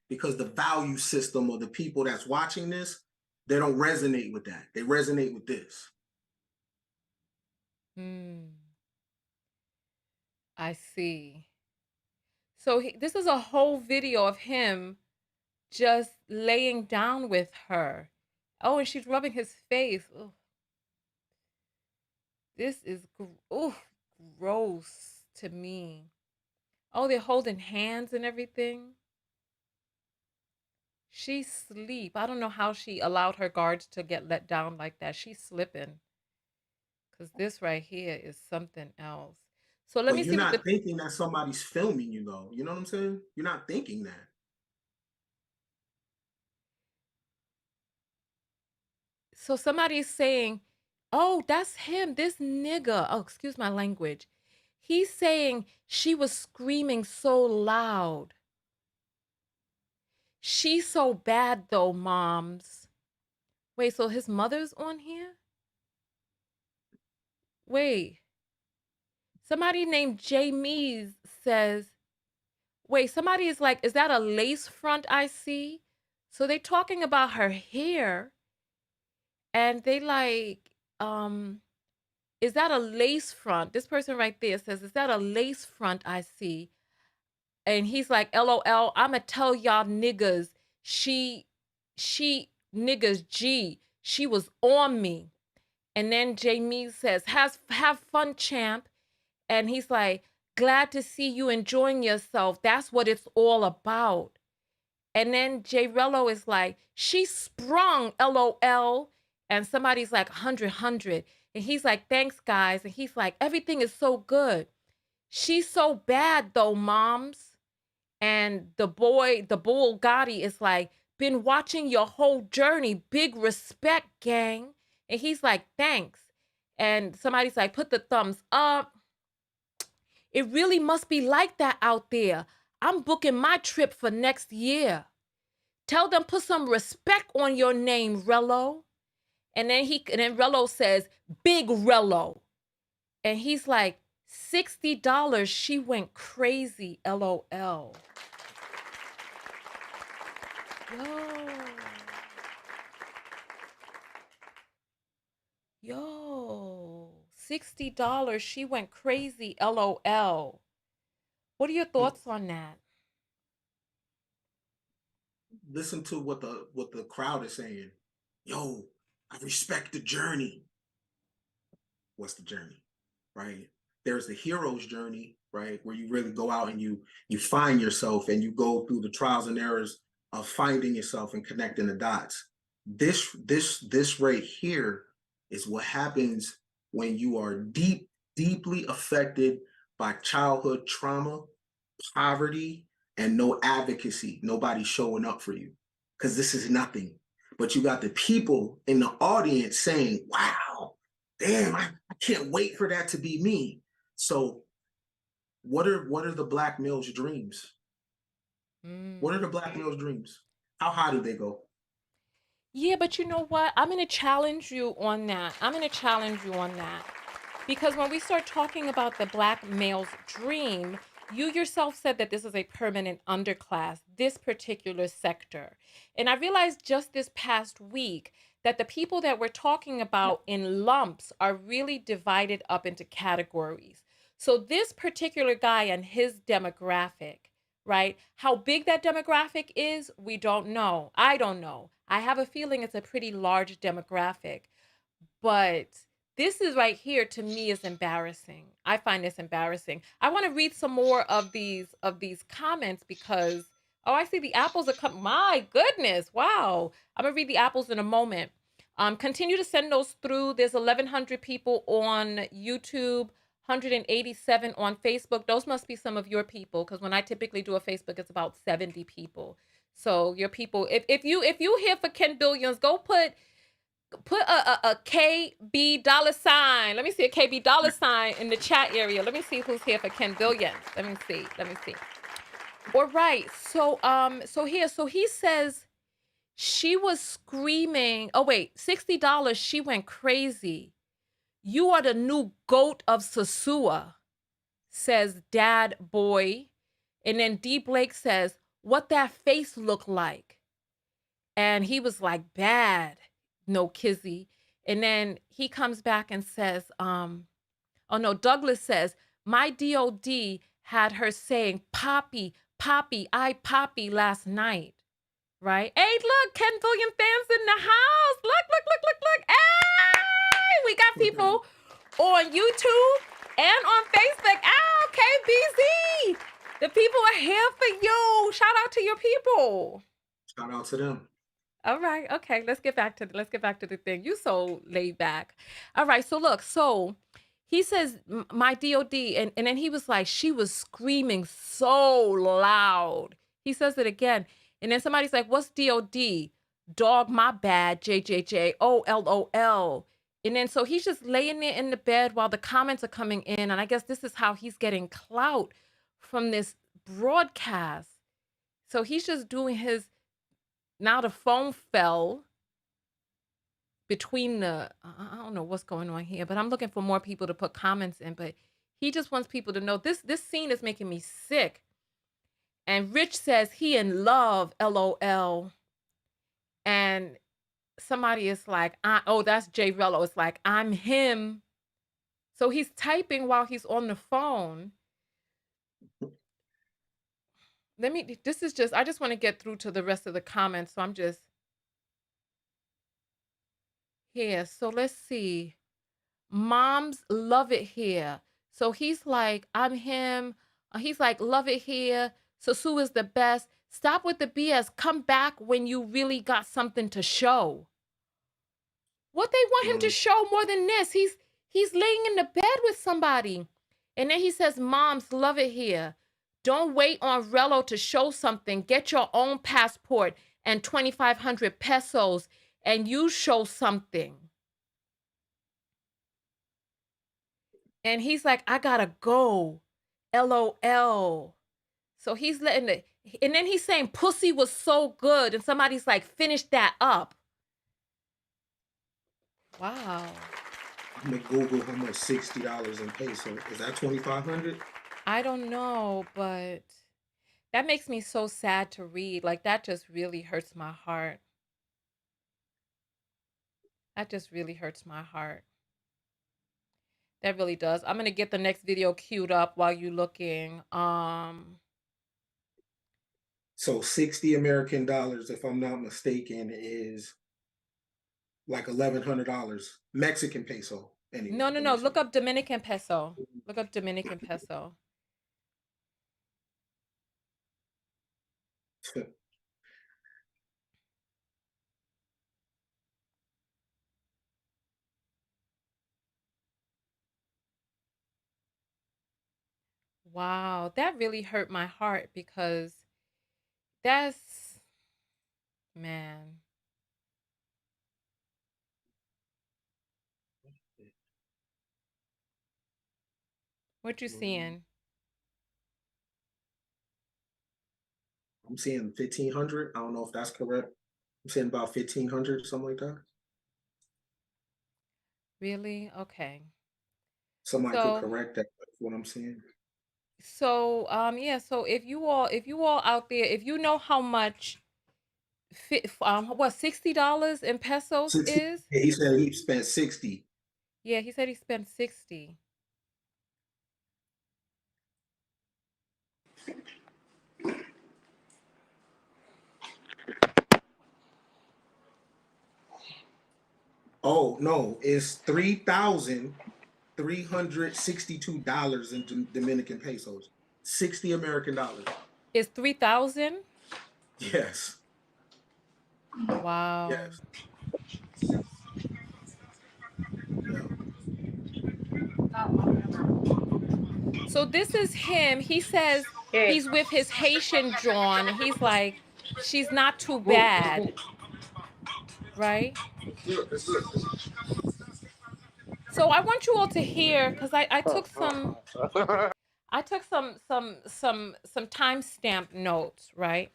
because the value system of the people that's watching this, they don't resonate with that. They resonate with this. I see. So this is a whole video of him just laying down with her. Oh, and she's rubbing his face. Ugh. This is gross to me. Oh, they're holding hands and everything. She's asleep. I don't know how she allowed her guards to get let down like that. She's slipping. Because this right here is something else. So let But me you're see what not thinking that somebody's filming you, though. You know what I'm saying? You're not thinking that. So somebody's saying, oh, that's him, this nigga. Oh, excuse my language. He's saying she was screaming so loud. She's so bad though, moms. Wait, so his mother's on here? Wait. Somebody named Jamie says, wait, somebody is like, is that a lace front I see? So they talking about her hair, and they like, is that a lace front? This person right there says, is that a lace front I see? And he's like, LOL, I'ma tell y'all niggas, she niggas G, she was on me. And then Jamie says, have fun, champ. And he's like, glad to see you enjoying yourself. That's what it's all about. And then Jay Rello is like, she sprung, LOL. And somebody's like, 100. And he's like, thanks, guys. And he's like, everything is so good. She's so bad, though, moms. And the bull Gotti is like, been watching your whole journey. Big respect, gang. And he's like, thanks. And somebody's like, put the thumbs up. It really must be like that out there. I'm booking my trip for next year. Tell them put some respect on your name, Rello. And then Rello says, Big Rello. And he's like, $60. She went crazy, LOL. Yo, $60. She went crazy, LOL. What are your thoughts on that? Listen to what the crowd is saying. Yo, I respect the journey. What's the journey, right? There's the hero's journey, right, where you really go out and you find yourself and you go through the trials and errors of finding yourself and connecting the dots. This right here is what happens when you are deeply affected by childhood trauma, poverty, and no advocacy, nobody showing up for you, because this is nothing. But you got the people in the audience saying, wow, damn, I can't wait for that to be me. So what are the black male's dreams? What are the black male's dreams? How high do they go? Yeah, but you know what? I'm going to challenge you on that. Because when we start talking about the black male's dream, you yourself said that this is a permanent underclass, this particular sector. And I realized just this past week that the people that we're talking about in lumps are really divided up into categories. So this particular guy and his demographic, right? How big that demographic is, we don't know. I don't know. I have a feeling it's a pretty large demographic. But this is right here, to me, is embarrassing. I find this embarrassing. I want to read some more of these comments because, oh, I see the apples are coming. My goodness. Wow. I'm going to read the apples in a moment. Continue to send those through. There's 1,100 people on YouTube, 187 on Facebook. Those must be some of your people, because when I typically do a Facebook, it's about 70 people. So your people, if you here for Ken Billions, go put Put a KB dollar sign. Let me see a KB dollar sign in the chat area. Let me see who's here for Ken Billions. Let me see. All right. So he says she was screaming. Oh wait, $60. She went crazy. You are the new goat of Sosua, says Dad Boy. And then D Blake says, what that face look like? And he was like, bad, no kizzy. And then he comes back and says, oh no, Douglas says, my DOD had her saying, Poppy, Poppy, I Poppy last night, right? Hey, look, 10 billion fans in the house. Look. Hey, we got people on YouTube and on Facebook. Oh, KBZ. The people are here for you. Shout out to your people. Shout out to them. All right. Okay. Let's get back to the thing. You so laid back. All right. So look. So he says my DOD, and then he was like, she was screaming so loud. He says it again, and then somebody's like, what's DOD? Dog, my bad. JJJ. Oh, LOL. And then so he's just laying there in the bed while the comments are coming in, and I guess this is how he's getting clout from this broadcast. So he's just doing his. Now the phone fell between I don't know what's going on here, but I'm looking for more people to put comments in. But he just wants people to know this scene is making me sick. And Rich says he in love, LOL. And somebody is like, oh, that's Jay Rello. It's like, I'm him. So he's typing while he's on the phone. I just want to get through to the rest of the comments. So I'm just here. So let's see. Moms love it here. So he's like, I'm him. He's like, love it here. Sosu is the best. Stop with the BS. Come back when you really got something to show. What they want him to show more than this? He's laying in the bed with somebody. And then he says, moms love it here. Don't wait on Rello to show something. Get your own passport and 2,500 pesos and you show something. And he's like, I gotta go. LOL. So he's letting it. And then he's saying pussy was so good. And somebody's like, finish that up. Wow. I'm gonna Google how much $60 in peso. Is that 2,500? I don't know, but that makes me so sad to read. Like, that just really hurts my heart. That just really hurts my heart. That really does. I'm going to get the next video queued up while you're looking. So 60 American dollars, if I'm not mistaken, is like $1,100 Mexican peso. Anyway, no. Look up Dominican peso. Look up Dominican peso. Wow, that really hurt my heart because that's, man. What you seeing? I'm seeing 1,500. I don't know if that's correct. I'm saying about 1,500, something like that. Really? Okay. Somebody could correct that. That's what I'm saying. So, yeah. So if you all out there, if you know how much, what $60 in pesos 60, is? yeah, he said he spent 60. Yeah, he said he spent 60. Oh no, it's $3,362 in Dominican pesos. 60 American dollars. It's 3,000? Yes. Wow. Yes. So this is him. He says he's with his Haitian John. He's like, she's not too bad. Right? So I want you all to hear, because I took some timestamp notes, right?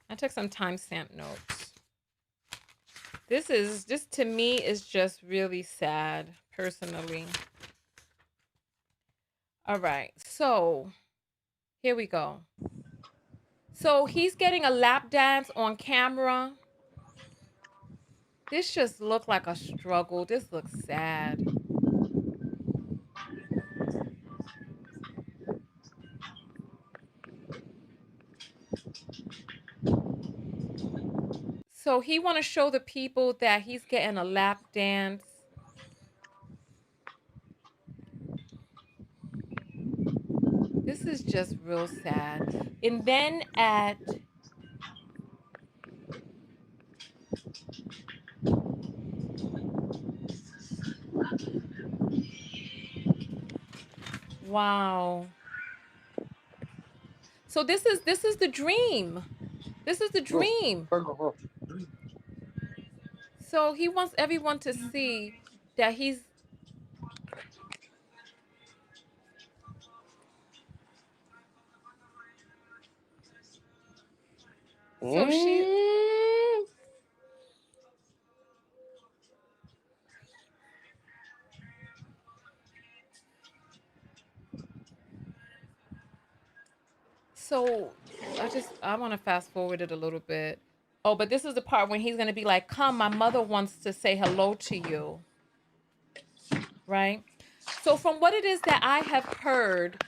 I took some timestamp notes. This to me is just really sad, personally. All right, so here we go. So he's getting a lap dance on camera. This just looked like a struggle. This looks sad. So he want to show the people that he's getting a lap dance. This is just real sad. And then wow. So this is the dream. This is the dream. So he wants everyone to see that he's. So she. So I want to fast forward it a little bit. Oh, but this is the part when he's going to be like, "Come, my mother wants to say hello to you." Right? So from what it is that I have heard,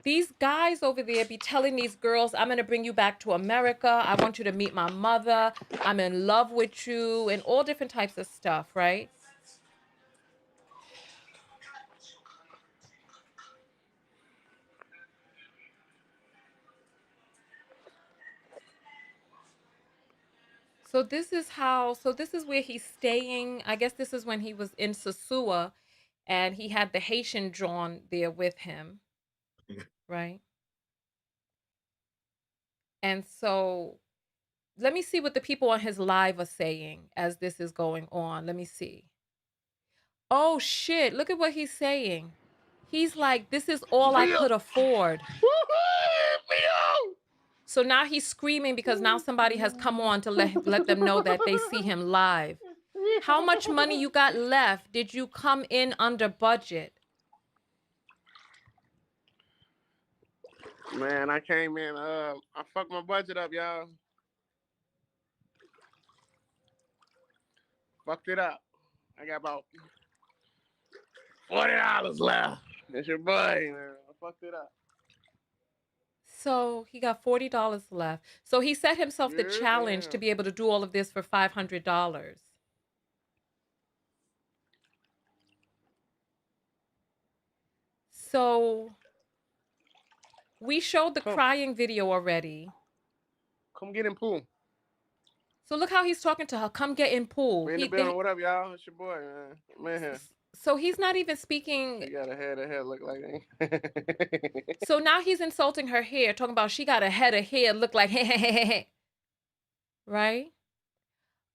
these guys over there be telling these girls, "I'm going to bring you back to America. I want you to meet my mother. I'm in love with you," and all different types of stuff, right? So this is where he's staying. I guess this is when he was in Sosua and he had the Haitian drawn there with him, right? And so let me see what the people on his live are saying as this is going on. Let me see. Oh shit, look at what he's saying. He's like, "This is all I could afford." So now he's screaming because now somebody has come on to let them know that they see him live. How much money you got left? Did you come in under budget? Man, I came in. I fucked my budget up, y'all. Fucked it up. I got about $40 left. It's your boy, man. I fucked it up. So he got $40 left. So he set himself the challenge to be able to do all of this for $500. So we showed the crying video already. Come get in pool. So look how he's talking to her. Come get in pool. We in the building. What up, y'all? It's your boy, man. Man here. So he's not even speaking. She got a head of hair look like So now he's insulting her hair, talking about she got a head of hair look like right?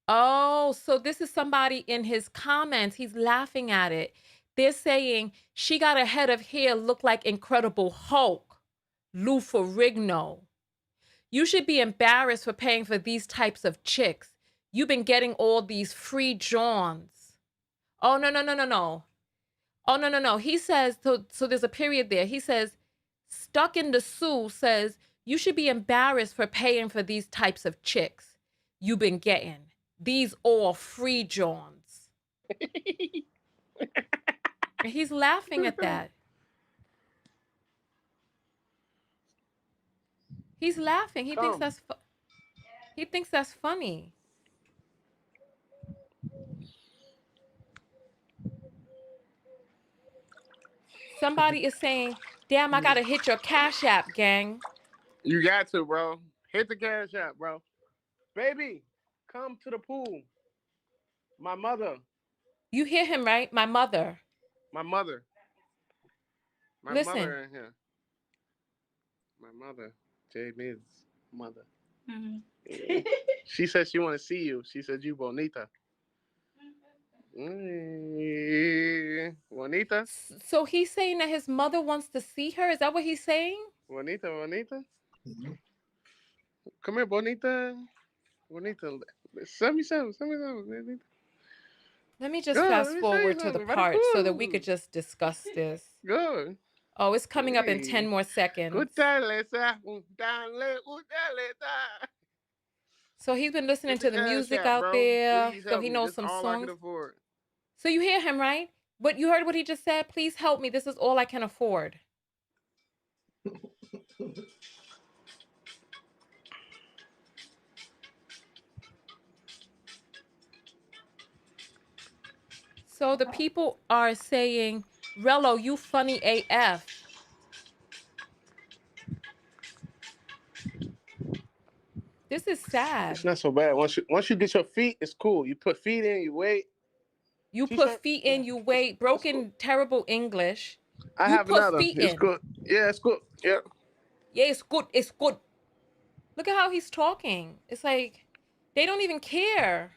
Oh, so this is somebody in his comments. He's laughing at it. They're saying she got a head of hair look like Incredible Hulk, Lou Ferrigno. You should be embarrassed for paying for these types of chicks. You've been getting all these free Johns. Oh, no. Oh, no. He says, so there's a period there. He says, Stuck in the Sioux says, you should be embarrassed for paying for these types of chicks you've been getting. These all free Johns. And he's laughing at that. He's laughing. He thinks that's funny. Somebody is saying, "Damn, I gotta hit your Cash App, gang." You got to, bro. Hit the Cash App, bro. Baby, come to the pool. My mother. You hear him, right? My mother. My mother. Listen. Mother in here. My mother. Jay Miz mother. Mm-hmm. She said she want to see you. She said you bonita. Juanita. So he's saying that his mother wants to see her. Is that what he's saying? Juanita. Mm-hmm. Come here, Bonita. Bonita. Send me something. Bonita. Let me just Good. Let fast me show you forward to the something. Very part so that we cool. could just discuss this. Good. Oh, it's coming up in Hey. 10 more seconds. So he's been listening to the music out there. So he knows some songs. So you hear him, right? But you heard what he just said? Please help me. This is all I can afford. So the people are saying, Rello, you funny AF. This is sad. It's not so bad. Once you get your feet, it's cool. You put feet in, you wait. You put feet in, you wait. Broken, terrible English. I You have put another. feet It's in. good. Yeah, it's good. Yeah. Yeah, it's good. It's good. Look at how he's talking. It's like they don't even care.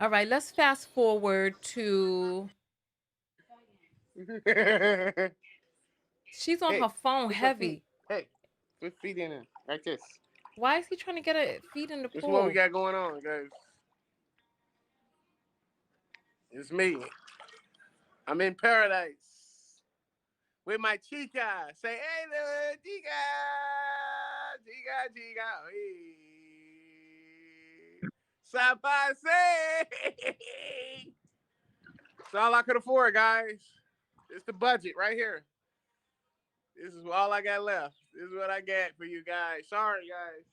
All right, let's fast forward to. She's on her phone heavy. Hey, put feet in it. Like this. Why is he trying to get her feet in the pool? This is what we got going on, guys. It's me. I'm in paradise with my chica. Say, hey, little chica. Chica. Hey. Sapase. It's all I could afford, guys. It's the budget right here. This is all I got left. This is what I got for you guys. Sorry, guys.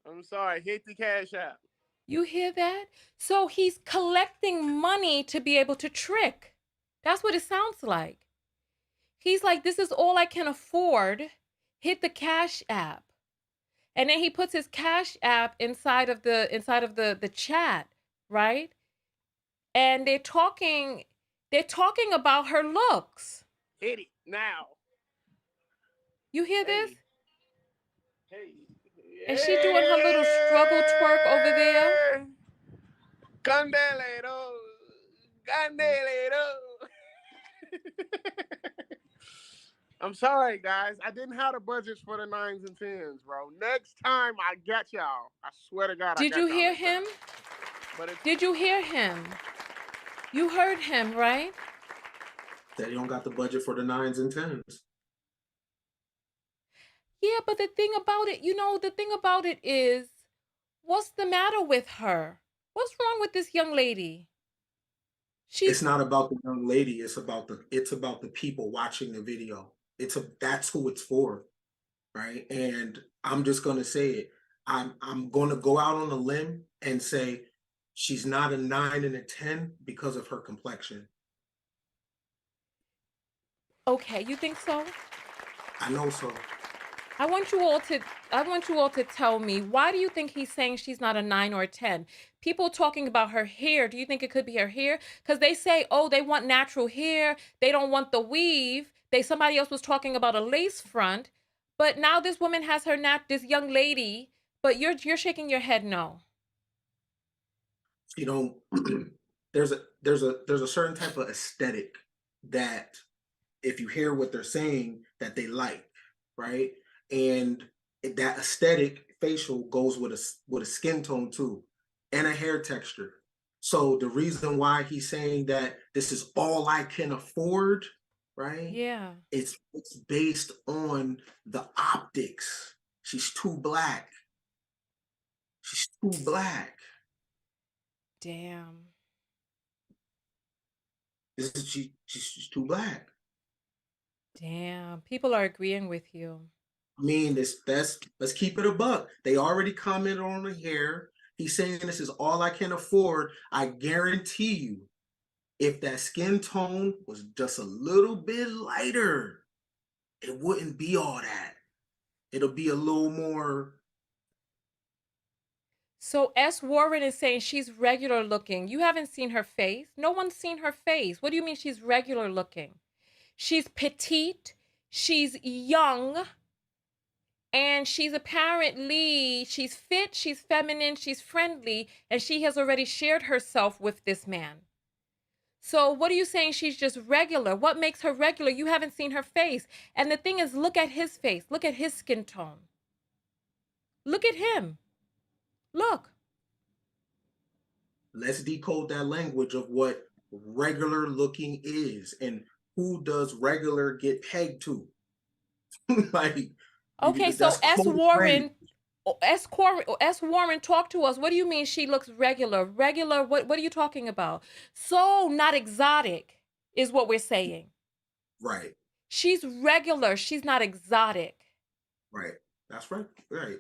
I'm sorry. Hit the cash app. You hear that? So he's collecting money to be able to trick. That's what it sounds like. He's like, this is all I can afford. Hit the cash app. And then he puts his cash app inside of the chat, right? And they're talking about her looks. Hit it now. You hear this? Hey. And she doing her little struggle twerk over there. Candelero. I'm sorry, guys. I didn't have the budgets for the 9s and 10s, bro. Next time, I got y'all. I swear to God, Did you hear him? Did you hear him? You heard him, right? That he don't got the budget for the 9s and 10s. Yeah, but the thing about it is, what's the matter with her? What's wrong with this young lady? It's not about the young lady. It's about the people watching the video. That's who it's for, right? And I'm just gonna say it. I'm gonna go out on a limb and say she's not a 9 and a 10 because of her complexion. Okay, you think so? I know so. I want you all to tell me, why do you think he's saying she's not a 9 or a 10? People talking about her hair. Do you think it could be her hair? Because they say, oh, they want natural hair. They don't want the weave. Somebody else was talking about a lace front. But now this woman has this young lady, but you're shaking your head no. You know, there's a certain type of aesthetic that if you hear what they're saying that they like, right? And that aesthetic facial goes with a skin tone too, and a hair texture. So the reason why he's saying that this is all I can afford, right? Yeah. It's based on the optics. She's too black. She's too black. Damn. She's too black. Damn. People are agreeing with you. I mean, let's keep it a buck. They already commented on the hair. He's saying this is all I can afford. I guarantee you, if that skin tone was just a little bit lighter, it wouldn't be all that. It'll be a little more. So S. Warren is saying she's regular looking. You haven't seen her face. No one's seen her face. What do you mean she's regular looking? She's petite. She's young. And she's fit, she's feminine, she's friendly, and she has already shared herself with this man. So what are you saying? She's just regular. What makes her regular? You haven't seen her face. And the thing is, look at his face. Look at his skin tone. Look at him. Look. Let's decode that language of what regular looking is and who does regular get pegged to. Like, Okay, so that's code red. S. Warren, talk to us. What do you mean she looks regular? Regular, what are you talking about? So not exotic is what we're saying. Right. She's regular. She's not exotic. Right. That's right. Right.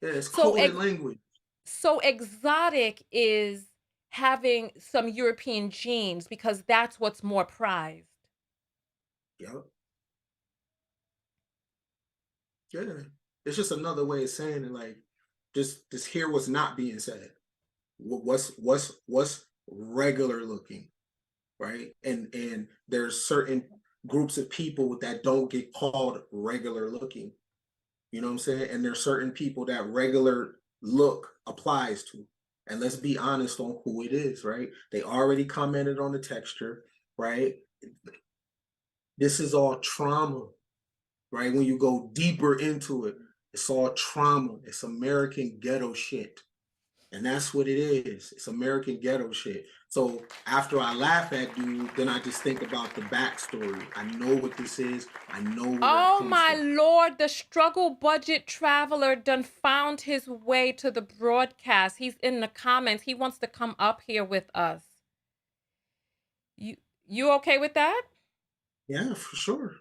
Yeah, it's So coded language. So exotic is having some European genes because that's what's more prized. Yep. Yeah. It's just another way of saying it, like, just hear what's not being said. What's regular looking, right? And there's certain groups of people that don't get called regular looking. You know what I'm saying? And there's certain people that regular look applies to. And let's be honest on who it is, right? They already commented on the texture, right? This is all trauma, right? When you go deeper into it, it's all trauma. It's American ghetto shit. And that's what it is. It's American ghetto shit. So after I laugh at you, then I just think about the backstory. I know what this is. I know where it Oh comes my from. Lord, the struggle budget traveler done found his way to the broadcast. He's in the comments. He wants to come up here with us. You okay with that? Yeah, for sure.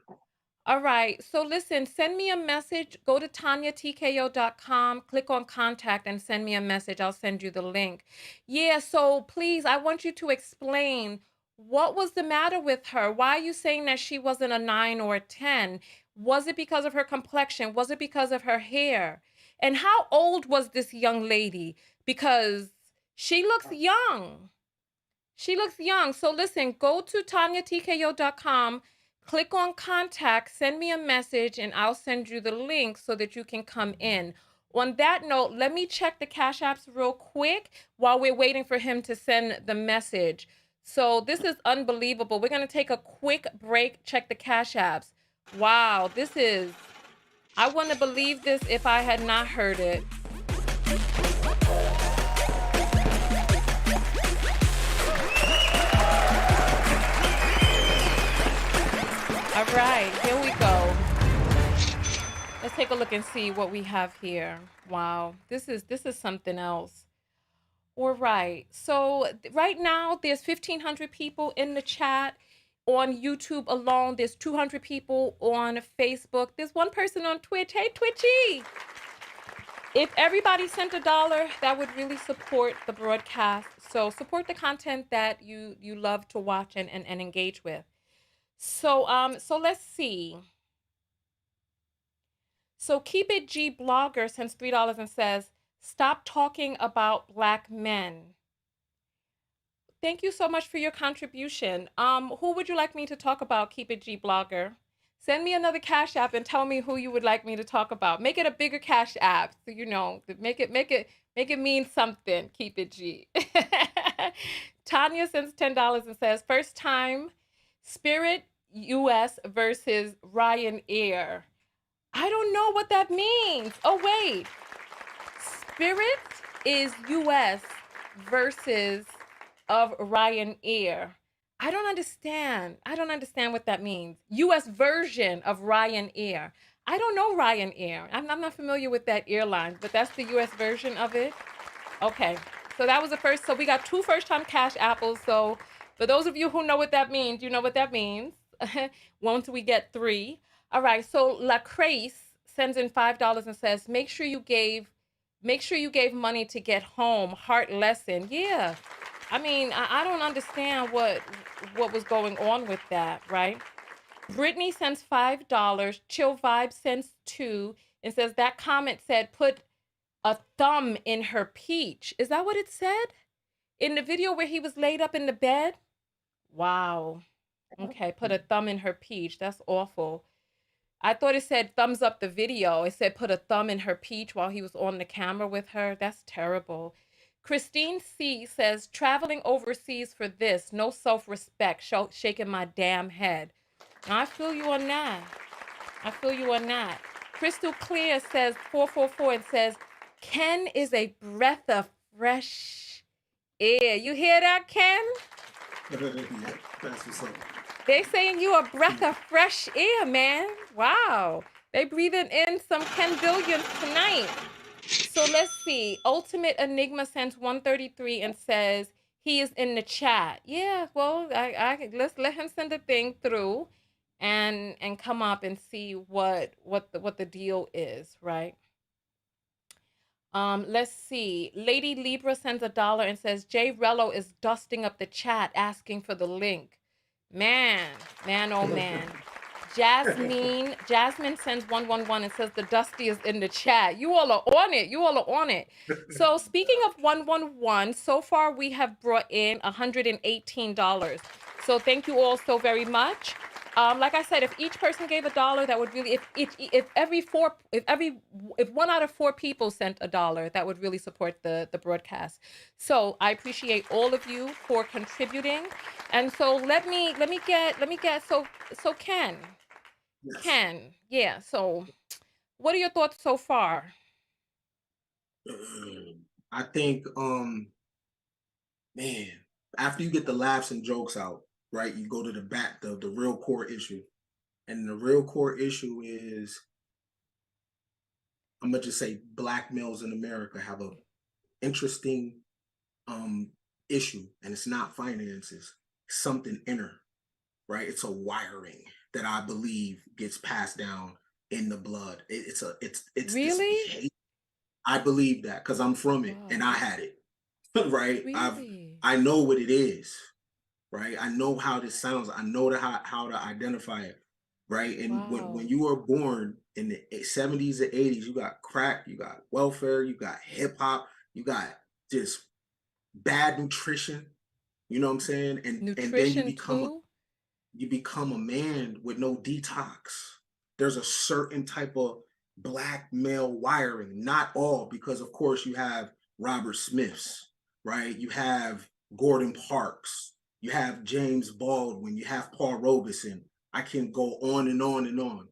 All right. So listen, send me a message. Go to TonyaTKO.com, click on contact and send me a message. I'll send you the link. Yeah, so please, I want you to explain what was the matter with her? Why are you saying that she wasn't a 9 or a 10? Was it because of her complexion? Was it because of her hair? And how old was this young lady? Because she looks young. She looks young. So listen, go to TonyaTKO.com, click on contact, send me a message, and I'll send you the link so that you can come in. On that note, let me check the Cash Apps real quick while we're waiting for him to send the message. So this is unbelievable. We're going to take a quick break, check the Cash Apps. Wow, I wouldn't believe this if I had not heard it. All right, here we go. Let's take a look and see what we have here. Wow, this is something else. All right, so right now there's 1,500 people in the chat on YouTube alone. There's 200 people on Facebook. There's one person on Twitch. Hey, Twitchy! If everybody sent $1, that would really support the broadcast. So support the content that you love to watch and engage with. So let's see. So Keep It G Blogger sends $3 and says, "Stop talking about Black men." Thank you so much for your contribution. Who would you like me to talk about, Keep It G Blogger? Send me another Cash App and tell me who you would like me to talk about. Make it a bigger Cash App, so make it mean something. Keep It G. Tonya sends $10 and says, "First time Spirit US versus Ryanair." I don't know what that means. Oh, wait. Spirit is US versus of Ryanair. I don't understand. I don't understand what that means. US version of Ryanair. I don't know Ryanair. I'm not familiar with that airline, but that's the US version of it. Okay. So that was the first. So we got 2 first-time Cash Apples. So for those of you who know what that means, you know what that means. Once we get 3. All right, so Lacrace sends in $5 and says, make sure you gave money to get home. Heart lesson. Yeah. I mean, I don't understand what was going on with that, right? Brittany sends $5. Chill Vibe sends 2 and says that comment said put a thumb in her peach. Is that what it said? In the video where he was laid up in the bed? Wow. Okay, put a thumb in her peach. That's awful. I thought it said thumbs up the video. It said put a thumb in her peach while he was on the camera with her. That's terrible. Christine C says, traveling overseas for this, no self-respect, shaking my damn head. Now, I feel you on that. I feel you on that. Crystal Clear says 444 and says, Ken is a breath of fresh air. You hear that, Ken? Yeah, that's what's up. They saying you a breath of fresh air, man. Wow. They breathing in some Ken Billions tonight. So let's see. Ultimate Enigma sends 133 and says he is in the chat. Yeah, well, let's let him send a thing through and come up and see what the deal is, right? Let's see. Lady Libra sends $1 and says Jay Rello is dusting up the chat asking for the link. Man, oh man. Jasmine sends 111 and says the Dusty is in the chat. You all are on it. You all are on it. So speaking of 111, so far we have brought in $118. So thank you all so very much. Like I said, if each person gave $1, that would really, if 1 out of 4 people sent $1, that would really support the broadcast. So I appreciate all of you for contributing. And so let me get so Ken. Yes. Ken, yeah. So what are your thoughts so far? I think, man, after you get the laughs and jokes out, right, you go to the real core issue. And the real core issue is, I'm gonna just say Black males in America have a interesting issue, and it's not finances, it's something inner, right? It's a wiring that I believe gets passed down in the blood. It's Really? I believe that because I'm from it and I had it, right? Really? I know what it is, right? I know how this sounds. I know how to identify it, right? And when you were born in the 70s and 80s, you got crack, you got welfare, you got hip hop, you got just bad nutrition. You know what I'm saying? And then you become a man with no detox. There's a certain type of Black male wiring, not all, because of course you have Robert Smiths, right? You have Gordon Parks, you have James Baldwin, you have Paul Robeson. I can go on and on and on.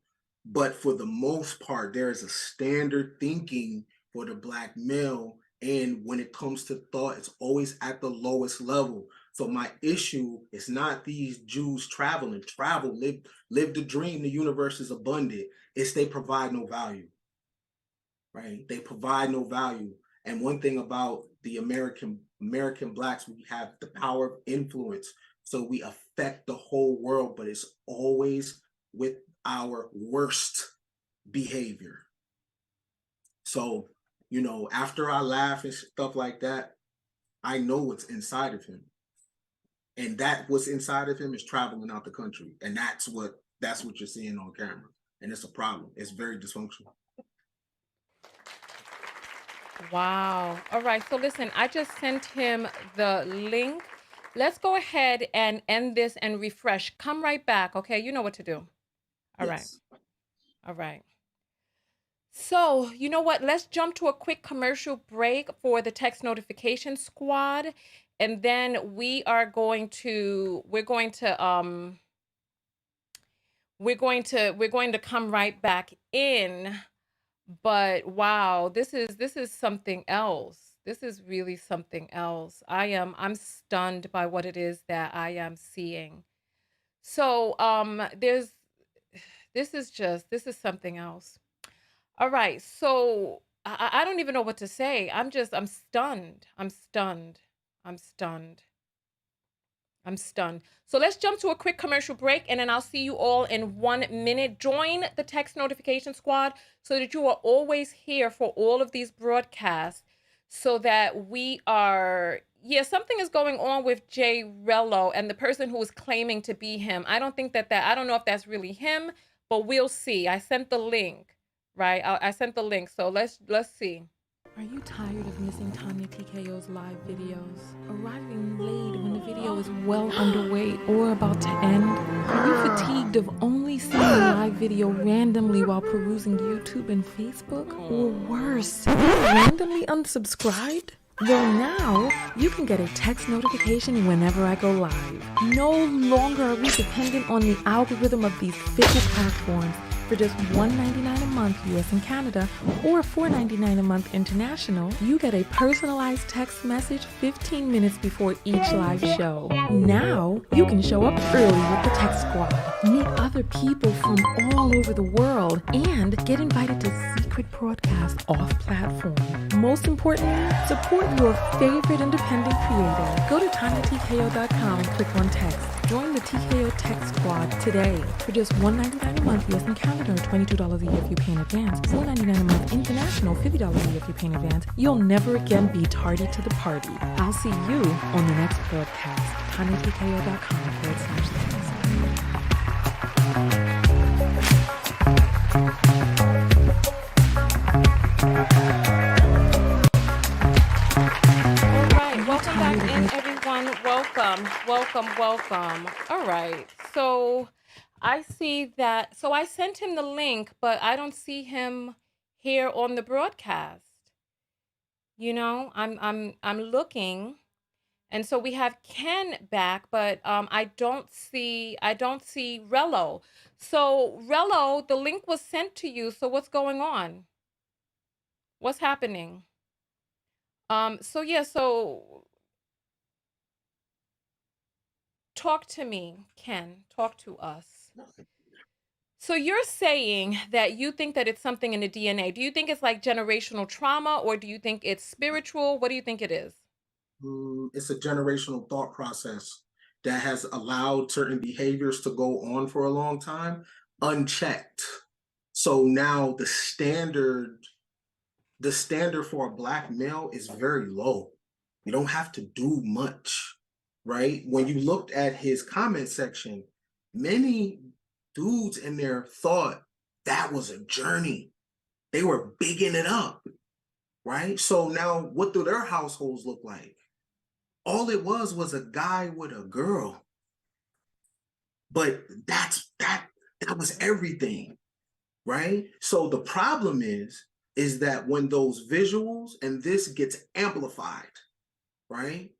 But for the most part, there is a standard thinking for the Black male. And when it comes to thought, it's always at the lowest level. So my issue is not these Jews travel, live the dream, the universe is abundant. It's they provide no value, right? They provide no value. And one thing about the American Blacks, we have the power of influence. So we affect the whole world, but it's always with our worst behavior. So, you know, after I laugh and stuff like that, I know what's inside of him. And that what's inside of him is traveling out the country. And that's what you're seeing on camera. And it's a problem. It's very dysfunctional. Wow. All right. So listen, I just sent him the link. Let's go ahead and end this and refresh. Come right back. Okay. You know what to do. All right. All right. So, you know what? Let's jump to a quick commercial break for the text notification squad. And then we're going to come right back in. But wow, this is something else. This is really something else. I'm stunned by what it is that I am seeing. So, this is something else. All right. So I don't even know what to say. I'm stunned. I'm stunned. I'm stunned. I'm stunned. So let's jump to a quick commercial break, and then I'll see you all in 1 minute. Join the text notification squad so that you are always here for all of these broadcasts, so that we are, something is going on with Jay Rello and the person who is claiming to be him. I don't think I don't know if that's really him, but we'll see. I sent the link, right? I sent the link. So let's see. Are you tired of missing Tonya TK TKO's live videos, arriving late when the video is well underway or about to end? Are you fatigued of only seeing a live video randomly while perusing YouTube and Facebook? Or worse, have you randomly unsubscribed? Well, now you can get a text notification whenever I go live. No longer are we dependent on the algorithm of these fickle platforms. For just $1.99 a month US and Canada, or $4.99 a month international, you get a personalized text message 15 minutes before each live show. Now, you can show up early with the Tech Squad, meet other people from all over the world, and get invited to secret broadcasts off-platform. Most importantly, support your favorite independent creator. Go to TonyaTKO.com and click on text. Join the TKO Tech Squad today. For just $1.99 a month US and Canada, or $22 a year if you pay in advance, $4.99 a month international, $50 a year if you pay in advance, you'll never again be tardy to the party. I'll see you on the next broadcast. TonyaTKO.com/text. Welcome back in, everyone. Welcome. All right. So I see that. So I sent him the link, but I don't see him here on the broadcast. You know, I'm looking, and so we have Ken back, but I don't see Rello. So Rello, the link was sent to you. So what's going on? What's happening? So talk to me, Ken. Talk to us. So you're saying that you think that it's something in the DNA. Do you think it's like generational trauma, or do you think it's spiritual? What do you think it is? It's a generational thought process that has allowed certain behaviors to go on for a long time unchecked. So now the standard for a Black male is very low. You don't have to do much, right? When you looked at his comment section, many dudes in there thought that was a journey. They were bigging it up, right? So now what do their households look like? All it was a guy with a girl. But that was everything, right? So the problem is that when those visuals and this gets amplified, right?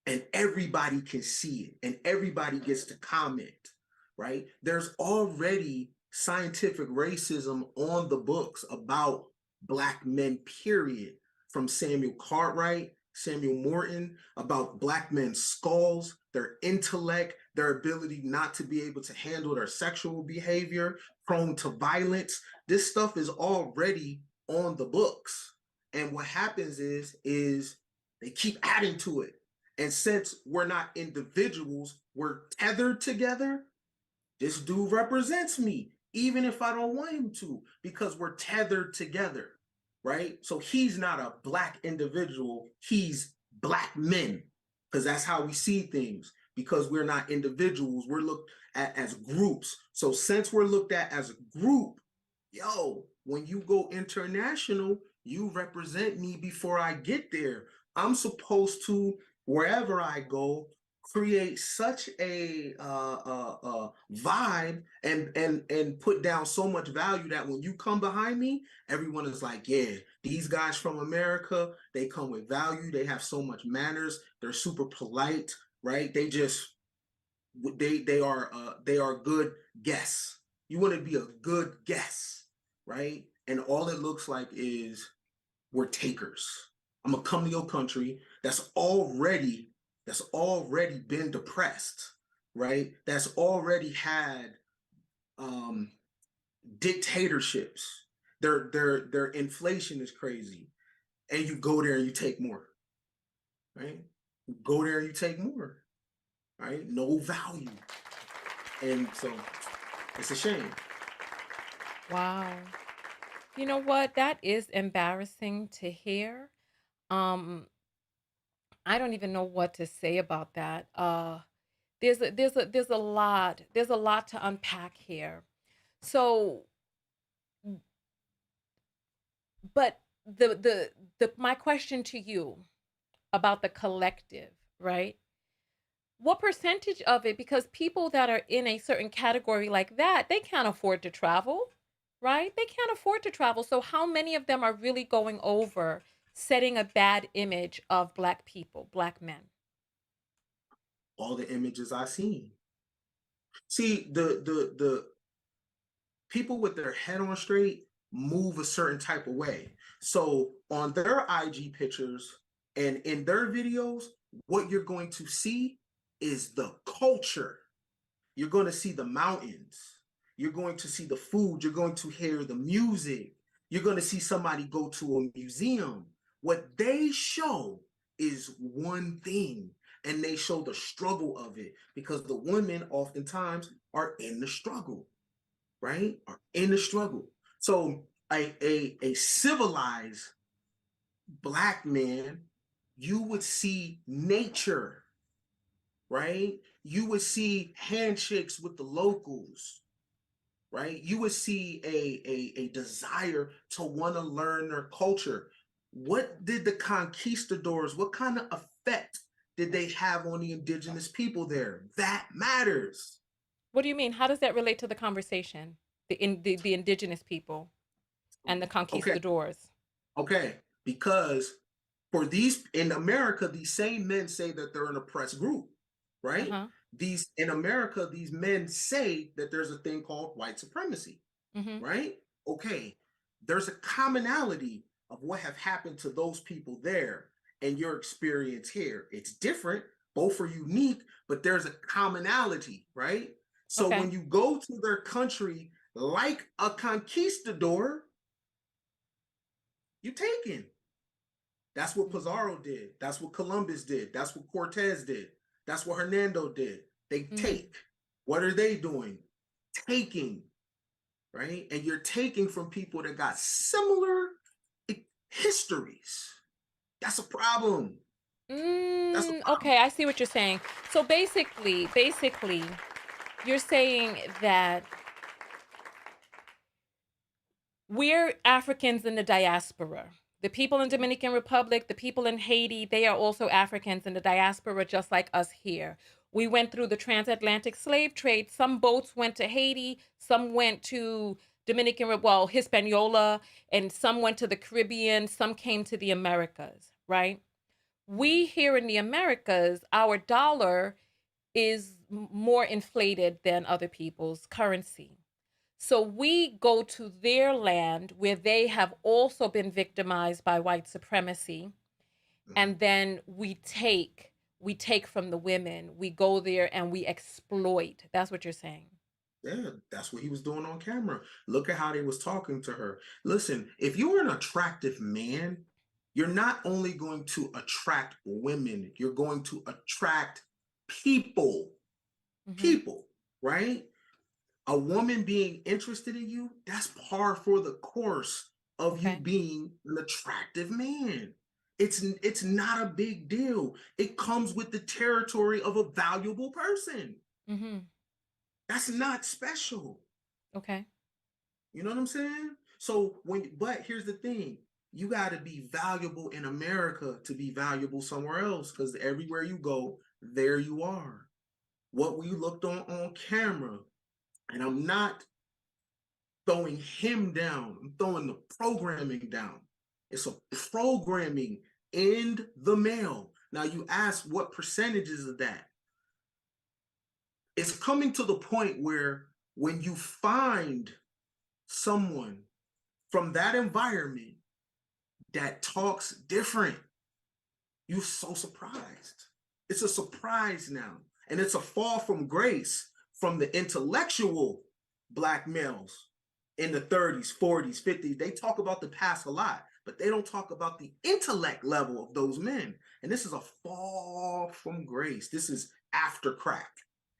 And everybody can see it and everybody gets to comment, right? There's already scientific racism on the books about Black men, period, from Samuel Cartwright, Samuel Morton, about Black men's skulls, their intellect, their ability not to be able to handle their sexual behavior, prone to violence. This stuff is already on the books. And what happens is they keep adding to it. And since we're not individuals, we're tethered together. This dude represents me, even if I don't want him to, because we're tethered together, right? So he's not a Black individual, he's Black men, because that's how we see things. Because we're not individuals, we're looked at as groups. So since we're looked at as a group, when you go international, you represent me before I get there. I'm supposed to, wherever I go, create such a vibe and put down so much value that when you come behind me, everyone is like, yeah, these guys from America, they come with value. They have so much manners. They're super polite, right? They are good guests. You want to be a good guest, right? And all it looks like is we're takers. I'm gonna come to your country that's already been depressed, right? That's already had dictatorships. Their inflation is crazy, and you go there and you take more, right? You go there and you take more, right? No value, and so it's a shame. Wow. You know what? That is embarrassing to hear. I don't even know what to say about that. There's a lot to unpack here. So, but my question to you, about the collective, right? What percentage of it, because people that are in a certain category like that, they can't afford to travel, right? They can't afford to travel. So how many of them are really going over setting a bad image of Black people, Black men? All the images I seen. See, the people with their head on straight move a certain type of way. So on their IG pictures and in their videos, what you're going to see is the culture. You're going to see the mountains. You're going to see the food. You're going to hear the music. You're going to see somebody go to a museum. What they show is one thing, and they show the struggle of it because the women oftentimes are in the struggle, right? Are in the struggle. So a civilized Black man, you would see nature, right? You would see handshakes with the locals, right? You would see a desire to want to learn their culture. What did the conquistadors, what kind of effect did they have on the indigenous people there? That matters. What do you mean? How does that relate to the conversation? The indigenous people and the Okay, conquistadors. okay. Because for these in America, these same men say that they're an oppressed group, right? Uh-huh. These in America, these men say that there's a thing called white supremacy, Mm-hmm. right? Okay, there's a commonality of what have happened to those people there and your experience here. It's different, both are unique, but there's a commonality, right? So Okay. when you go to their country like a conquistador, you're taken. That's what Pizarro did. That's what Columbus did. That's what Cortez did. That's what Hernando did. They Mm-hmm. take. What are they doing? Taking, right? And you're taking from people that got similar histories. That's a problem. That's a problem. Okay, I see what you're saying. So basically, you're saying that we're Africans in the diaspora. The people in Dominican Republic, the people in Haiti, they are also Africans in the diaspora, just like us here. We went through the transatlantic slave trade. Some boats went to Haiti, some went to Hispaniola, and some went to the Caribbean, some came to the Americas, right? We here in the Americas, our dollar is more inflated than other people's currency. So we go to their land where they have also been victimized by white supremacy, and then we take from the women. We go there and we exploit. That's what you're saying. Yeah, that's what he was doing on camera. Look at how they was talking to her. Listen, if you're an attractive man, you're not only going to attract women, you're going to attract people. Mm-hmm. People, right? A woman being interested in you, that's par for the course of you Okay. being an attractive man. It's not a big deal. It comes with the territory of a valuable person. Mm-hmm. That's not special. Okay. You know what I'm saying? But here's the thing. You got to be valuable in America to be valuable somewhere else because everywhere you go, there you are. What we looked on camera, and I'm not throwing him down. I'm throwing the programming down. It's a programming in the male. Now you ask what percentages of that? It's coming to the point where when you find someone from that environment that talks different, you're so surprised. It's a surprise now. And it's a fall from grace from the intellectual Black males in the 30s, 40s, 50s. They talk about the past a lot, but they don't talk about the intellect level of those men. And this is a fall from grace. This is after crack.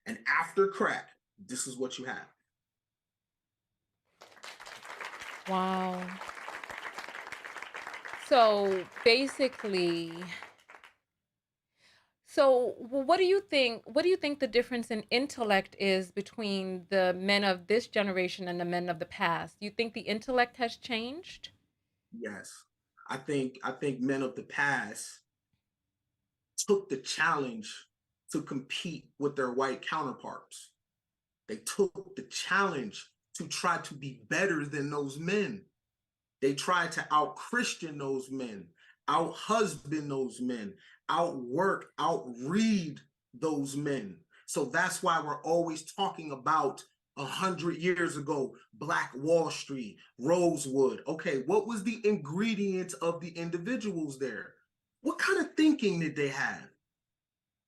And after crack, this is what you have. Wow. So basically, what do you think? What do you think the difference in intellect is between the men of this generation and the men of the past? Do you think the intellect has changed? Yes. I think men of the past took the challenge to compete with their white counterparts. They took the challenge to try to be better than those men. They tried to out-Christian those men, out-husband those men, outwork, outread those men. So that's why we're always talking about 100 years ago, Black Wall Street, Rosewood. Okay, what was the ingredient of the individuals there? What kind of thinking did they have?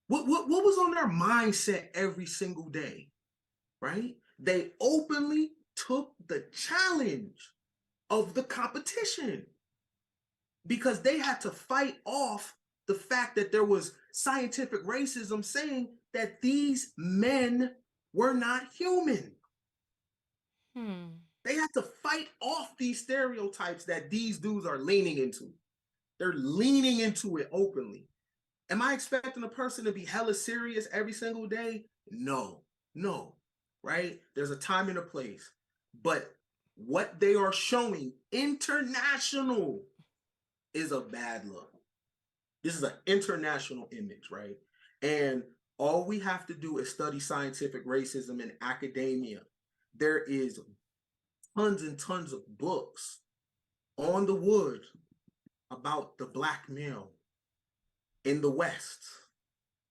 What was on their mindset every single day, right? They openly took the challenge of the competition because they had to fight off the fact that there was scientific racism saying that these men were not human. They had to fight off these stereotypes that these dudes are leaning into. They're leaning into it openly. Am I expecting a person to be hella serious every single day? No, right? There's a time and a place. But what they are showing international is a bad look. This is an international image, right? And all we have to do is study scientific racism in academia. There is tons and tons of books on the wood about the Black male in the West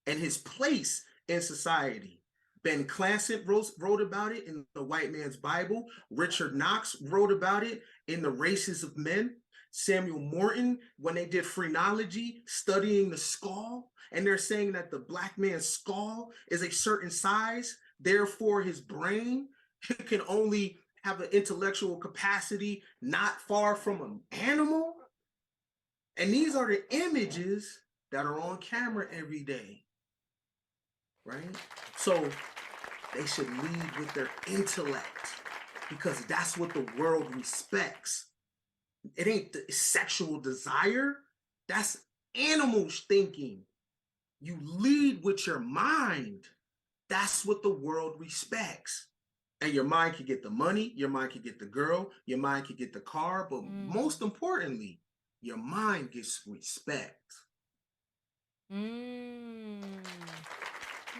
and his place in society. Ben Classett wrote about it in The White Man's Bible. Richard Knox wrote about it in The Races of Men. Samuel Morton, when they did phrenology, studying the skull, and they're saying that the Black man's skull is a certain size, therefore his brain can only have an intellectual capacity not far from an animal. And these are the images that are on camera every day, right? So they should lead with their intellect because that's what the world respects. It ain't the sexual desire. That's animals thinking. You lead with your mind. That's what the world respects. And your mind can get the money, your mind can get the girl, your mind can get the car, but most importantly, your mind gets respect.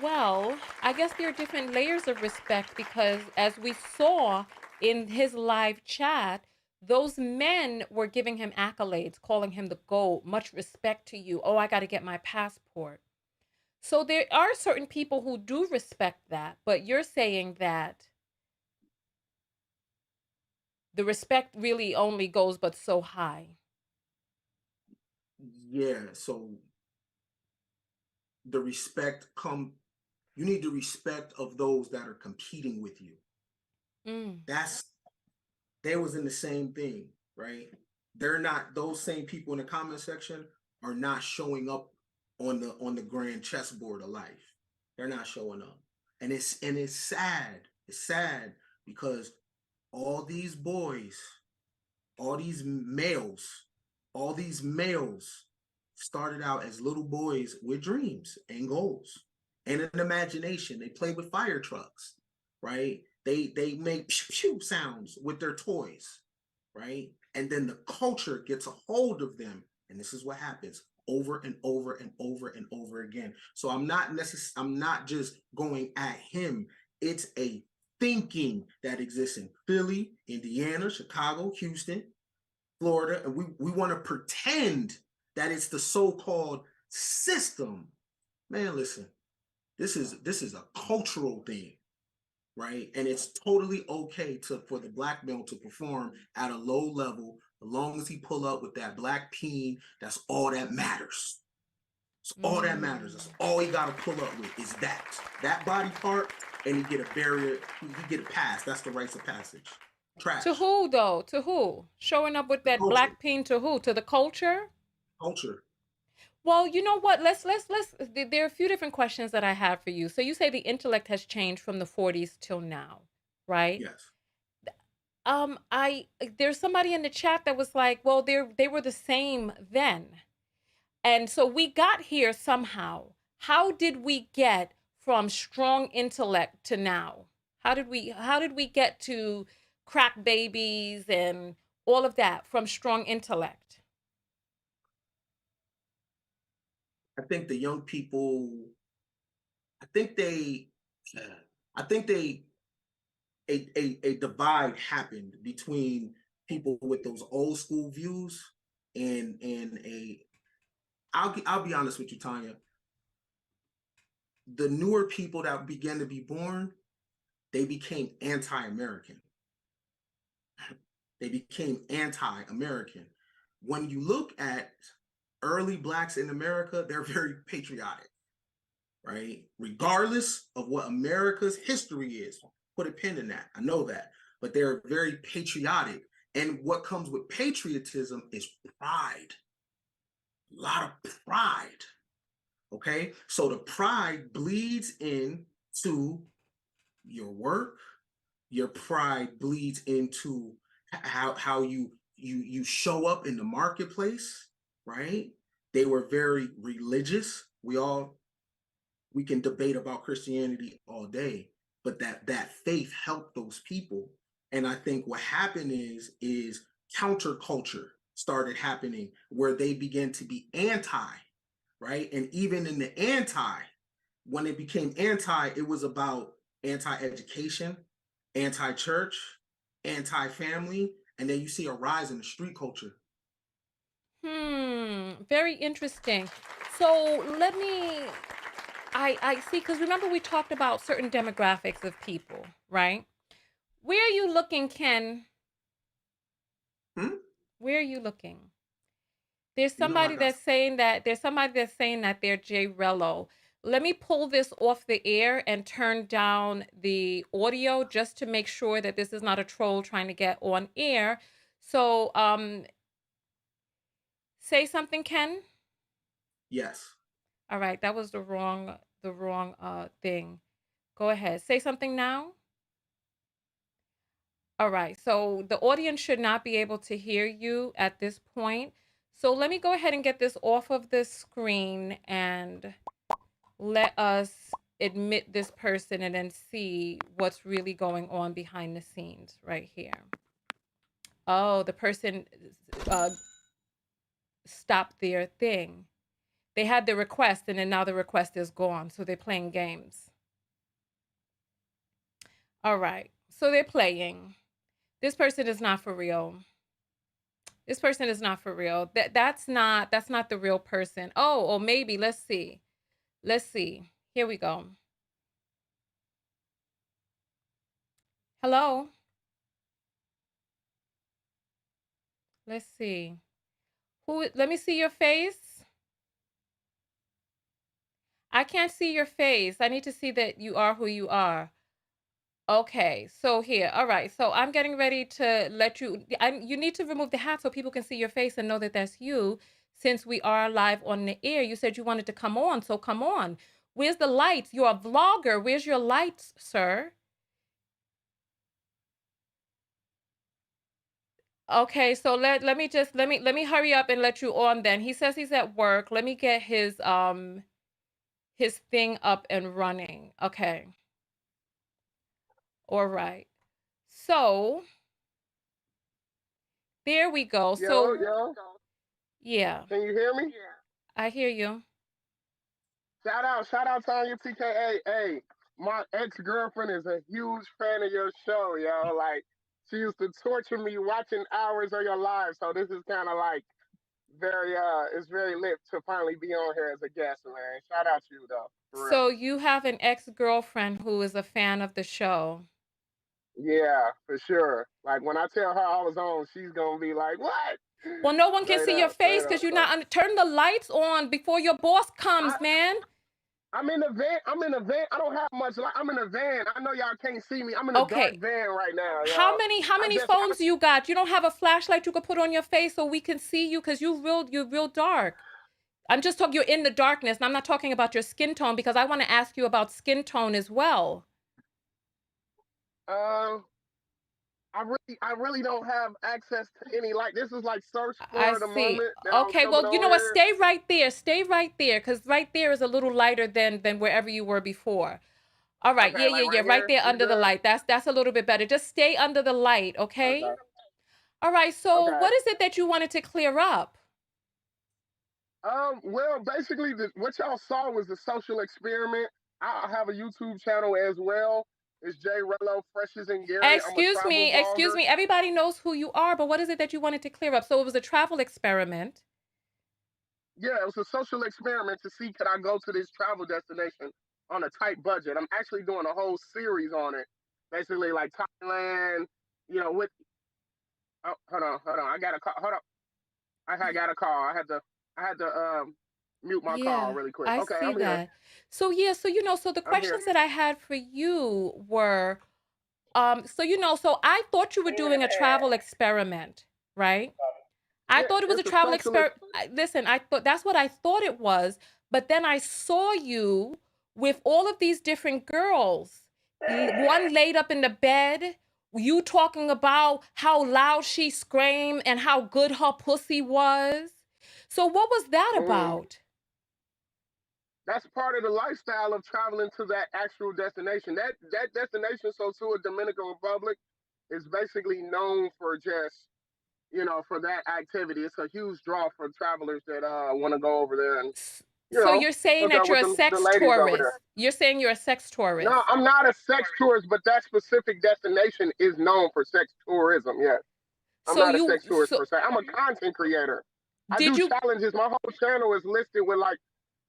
Well, I guess there are different layers of respect because as we saw in his live chat, those men were giving him accolades, calling him the GOAT, much respect to you. Oh, I got to get my passport. So there are certain people who do respect that, but you're saying that the respect really only goes but so high. Yeah, so the respect you need the respect of those that are competing with you. They was in the same thing, right? They're not, those same people in the comment section are not showing up on the grand chessboard of life. They're not showing up. And it's sad. It's sad because all these boys, all these males started out as little boys with dreams and goals and an imagination. They play with fire trucks, right? They make pew pew sounds with their toys, right? And then the culture gets a hold of them, and this is what happens over and over and over and over again. So I'm not just going at him. It's a thinking that exists in Philly, Indiana, Chicago, Houston, Florida, and we want to pretend that it's the so-called system. Man, listen, this is a cultural thing, right? And it's totally okay for the Black male to perform at a low level, as long as he pull up with that black peen. That's all that matters. It's all that matters. That's all he got to pull up with is that body part, and he get a barrier. He get a pass. That's the rites of passage. Trash. To who though? To who? Showing up with that black peen to who? To the culture? Culture. Well, you know what? Let's. There are a few different questions that I have for you. So you say the intellect has changed from the 40s till now, right? Yes. There's somebody in the chat that was like, well, they were the same then, and so we got here somehow. How did we get from strong intellect to now? How did we get to crack babies and all of that from strong intellect? I think the young people, I think a divide happened between people with those old school views and I'll be honest with you, Tonya. The newer people that began to be born, they became anti-American. They became anti-American. When you look at early Blacks in America, they're very patriotic, right? Regardless of what America's history is, put a pin in that. I know that, but they're very patriotic. And what comes with patriotism is pride. A lot of pride. Okay, so the pride bleeds into your work. Your pride bleeds into how you show up in the marketplace, right? They were very religious. We can debate about Christianity all day, but that faith helped those people. And I think what happened is counterculture started happening where they began to be anti, right? And even in the anti, when it became anti, it was about anti-education, anti-church, anti-family, and then you see a rise in the street culture. Very interesting. So let me, I see, because remember we talked about certain demographics of people, right? Where are you looking, Ken? Where are you looking? There's somebody that's saying that they're Jay Rello. Let me pull this off the air and turn down the audio just to make sure that this is not a troll trying to get on air. So, say something, Ken. Yes. All right, that was the wrong thing. Go ahead. Say something now. All right, so the audience should not be able to hear you at this point. So let me go ahead and get this off of the screen and let us admit this person and then see what's really going on behind the scenes right here. Oh, the person stopped their thing. They had the request and then now the request is gone. So they're playing games. All right, so they're playing. This person is not for real. This person is not for real. That's not the real person. Oh, or maybe, let's see. Let's see. Here we go. Hello. Let's see. Let me see your face. I can't see your face. I need to see that you are who you are. Okay, so here. All right. So I'm getting ready to let you, you need to remove the hat so people can see your face and know that that's you. Since we are live on the air, you said you wanted to come on, so come on. Where's the lights? You're a vlogger. Where's your lights, sir? Okay, so let me hurry up and let you on then. He says he's at work. Let me get his thing up and running. Okay. All right. So there we go. So yeah. Can you hear me? I hear you. Shout out Tonya TKA. Hey, my ex-girlfriend is a huge fan of your show, yo. Like, she used to torture me watching hours of your live. So this is kind of like it's very lit to finally be on here as a guest, man. Shout out to you though. So you have an ex-girlfriend who is a fan of the show. Yeah, for sure. Like when I tell her I was on, she's gonna be like, "What?" Well, no one can see your face because you're not. Turn the lights on before your boss comes, man. I'm in a van. I don't have much light. I'm in a van. I know y'all can't see me. I'm in a dark van right now. How many phones you got? You don't have a flashlight you could put on your face so we can see you because you're real dark. I'm just talking, you're in the darkness, and I'm not talking about your skin tone because I want to ask you about skin tone as well. I really don't have access to any light. This is like search for the moment. Okay, well, you know what? Stay right there. Stay right there, because right there is a little lighter than wherever you were before. All right, okay, yeah. Right there under the light. That's a little bit better. Just stay under the light, okay? All right, so what is it that you wanted to clear up? Well, basically, what y'all saw was the social experiment. I have a YouTube channel as well. It's Jay Rello, Freshes and Gary. I'm a travel Excuse vlogger. me. Everybody knows who you are, but what is it that you wanted to clear up? So it was a travel experiment. Yeah, it was a social experiment to see could I go to this travel destination on a tight budget. I'm actually doing a whole series on it, basically like Thailand. You know, with hold on, I got a call. Hold on, I got a call. I had to mute my call Yeah, really quick. I Okay, see I'm here. that. So yeah, so so the I'm here. questions that I had for you were, so I thought you were doing a travel experiment, right? I Yeah, thought it was a it's a travel social. experiment. Listen, I thought that's what I thought it was, but then I saw you with all of these different girls. One laid up in the bed, you talking about how loud she screamed and how good her pussy was. So what was that about? That's part of the lifestyle of traveling to that actual destination. That destination, so to a Dominican Republic, is basically known for just for that activity. It's a huge draw for travelers that want to go over there and you So know you're saying hook that up you're with a the sex ladies over tourist. there. You're saying you're a sex No, tourist. I'm not a sex tourist, but that specific destination is known for sex tourism. Yes, I'm So not a you sex tourist so per se. I'm a content creator. I did do you challenges. My whole channel is listed with like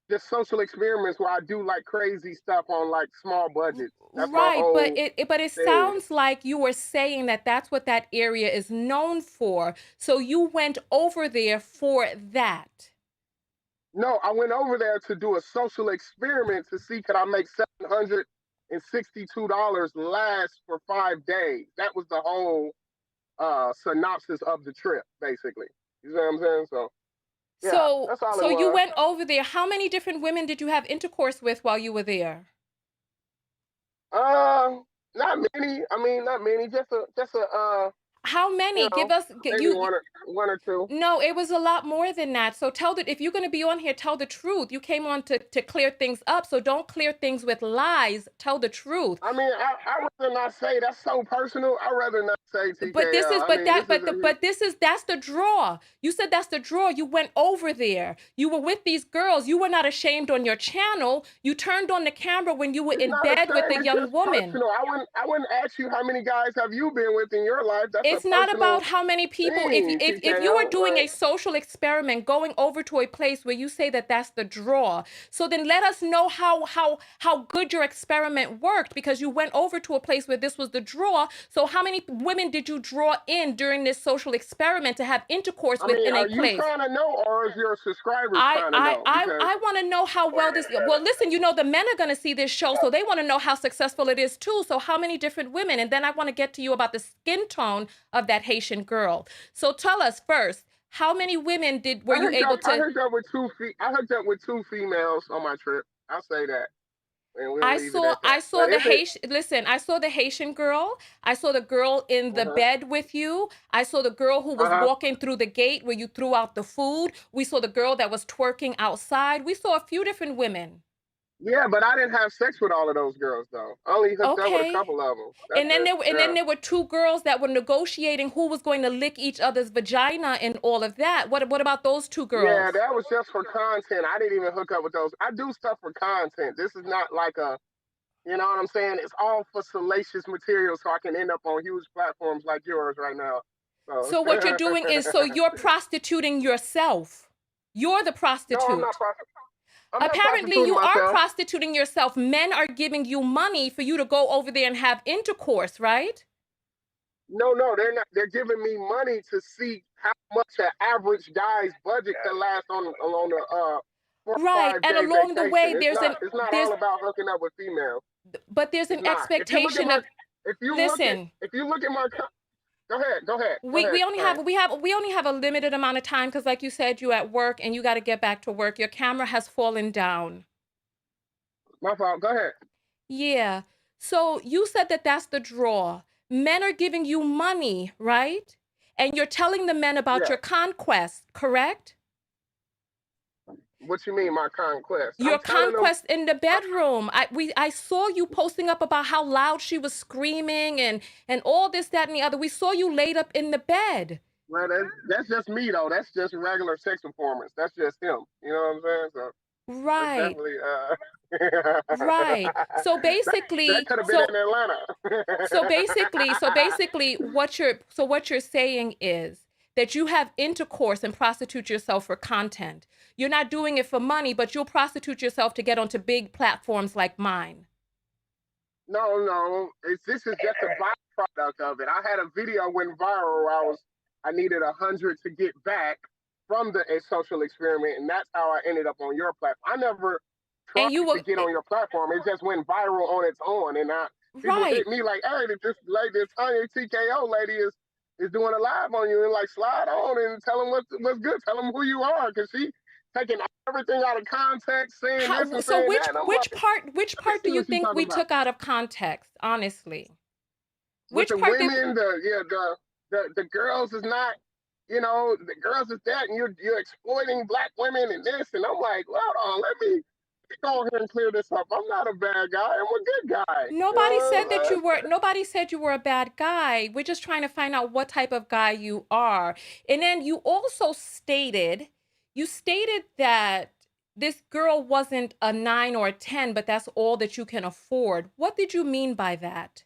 just social experiments where I do like crazy stuff on like small budgets. That's my right, but whole it thing. sounds like you were saying that that's what that area is known for. So you went over there for that. No, I went over there to do a social experiment to see could I make $762 last for 5 days. That was the whole synopsis of the trip, basically. You see what I'm saying? So yeah, So that's all it so you was. went over there. How many different women did you have intercourse with while you were there? Uh, not many. I mean, not many. Just a How many? Give us maybe one or two. No, it was a lot more than that. So if you're going to be on here, tell the truth. You came on to clear things up. So don't clear things with lies. Tell the truth. I mean, I rather not say. That's so personal. I rather not say But this is, TKL. I but mean, that, this is that's the draw. You said that's the draw. You went over there. You were with these girls. You were not ashamed on your channel. You turned on the camera when you were it's in not a bed with shame. a It's young just woman. personal. I wouldn't ask you how many guys have you been with in your life. That's a It's not about personal how many people. thing, If you are TKL. doing a Like, social experiment, going over to a place where you say that that's the draw, so then let us know how good your experiment worked, because you went over to a place where this was the draw. So how many women did you draw in during this social experiment to have intercourse I with mean, in a are you place? trying to know, or is your subscribers trying to know? Because I want to know how well this. Well, listen, the men are going to see this show, so they want to know how successful it is too. So how many different women, and then I want to get to you about the skin tone of that Haitian girl. So tell us first, how many women were you able I to? hooked up with I hooked up with two females on my trip. I'll say that, and we'll leave it at I that. saw But the if it, Haitian. Listen, I saw the Haitian girl. I saw the girl in the uh bed with you. I saw the girl who was huh. walking through the gate where you threw out the food. We saw the girl that was twerking outside. We saw a few different women. Yeah, but I didn't have sex with all of those girls though. I only hooked up with a Okay. couple of them. That's And then it. Yeah. there were two girls that were negotiating who was going to lick each other's vagina and all of that. What about those two girls? Yeah, that was just for content. I didn't even hook up with those. I do stuff for content. This is not like you know what I'm saying? It's all for salacious material so I can end up on huge platforms like yours right now. So, So what you're doing is, so you're prostituting yourself. You're the no, prostitute. I'm not Apparently prostituting you are myself. prostituting yourself. Men are giving you money for you to go over there and have intercourse, right? No, they're not. They're giving me money to see how much an average guy's budget can last on a 4 or Right. 5 And day along the vacation. way It's not there's all about hooking up with females. but there's It's an not. expectation of, listen, If you look at my go ahead. we only Sorry. have a limited amount of time, because like you said, you're at work and you got to get back to work. Your camera has fallen down. My fault. Go ahead. Yeah. So you said that that's the draw. Men are giving you money, right? And you're telling the men about Yeah. your conquest, correct? What you mean, my conquest? Your I'm telling them. conquest in the bedroom. I saw you posting up about how loud she was screaming and all this, that, and the other. We saw you laid up in the bed. Well, that's just me though. That's just regular sex performance. That's just him. You know what I'm saying? So it's Right. definitely Right. So that basically, could have been in Atlanta. what you're saying is that you have intercourse and prostitute yourself for content. You're not doing it for money, but you'll prostitute yourself to get onto big platforms like mine. No, this is just a byproduct of it. I had a video went viral. I needed 100 to get back from a social experiment, and that's how I ended up on your platform. I never tried to get on your platform. It just went viral on its own, and people hit me like, "Hey, this Tonya TKO lady is doing a live on you," and like slide on and tell them what's good, tell them who you are, because she taking everything out of context, saying this and saying that. Which part do you think we took out of context? Honestly, which part? The women, the girls is not. The girls is that, and you're exploiting black women and this, and I'm like, well, hold on, let me go ahead and clear this up. I'm not a bad guy. I'm a good guy. Nobody said you were a bad guy. We're just trying to find out what type of guy you are. And then you also stated that this girl wasn't a 9 or a 10, but that's all that you can afford. What did you mean by that?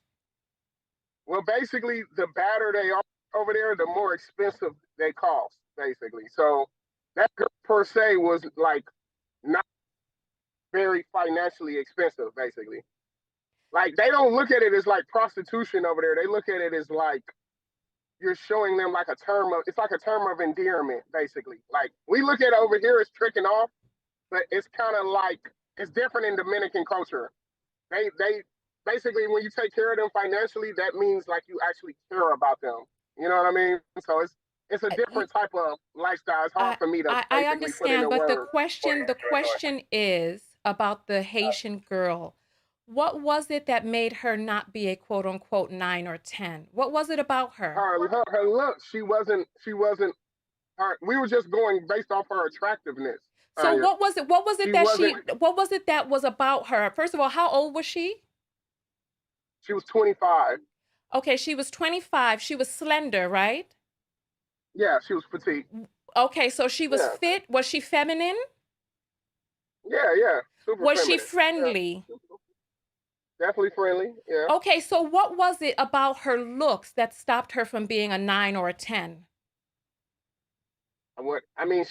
Well, basically, the badder they are over there, the more expensive they cost, basically. So that girl per se was like not very financially expensive, basically. Like, they don't look at it as like prostitution over there. They look at it as like you're showing them like it's like a term of endearment, basically. Like, we look at it over here as tricking off, but it's kind of like, it's different in Dominican culture. They basically, when you take care of them financially, that means like you actually care about them. You know what I mean? So it's a different type of lifestyle. It's hard for me to. I understand, but the question is about the Haitian girl. What was it that made her not be a quote unquote 9 or 10? What was it about her? Her look. She wasn't. We were just going based off her attractiveness. So what was it? What was it that was about her? First of all, how old was she? She was 25. Okay, she was 25. She was slender, right? Yeah, she was petite. Okay, so she was fit. Was she feminine? Yeah. Super was feminine. she friendly? Yeah. Definitely friendly, yeah. Okay, so what was it about her looks that stopped her from being a 9 or a 10?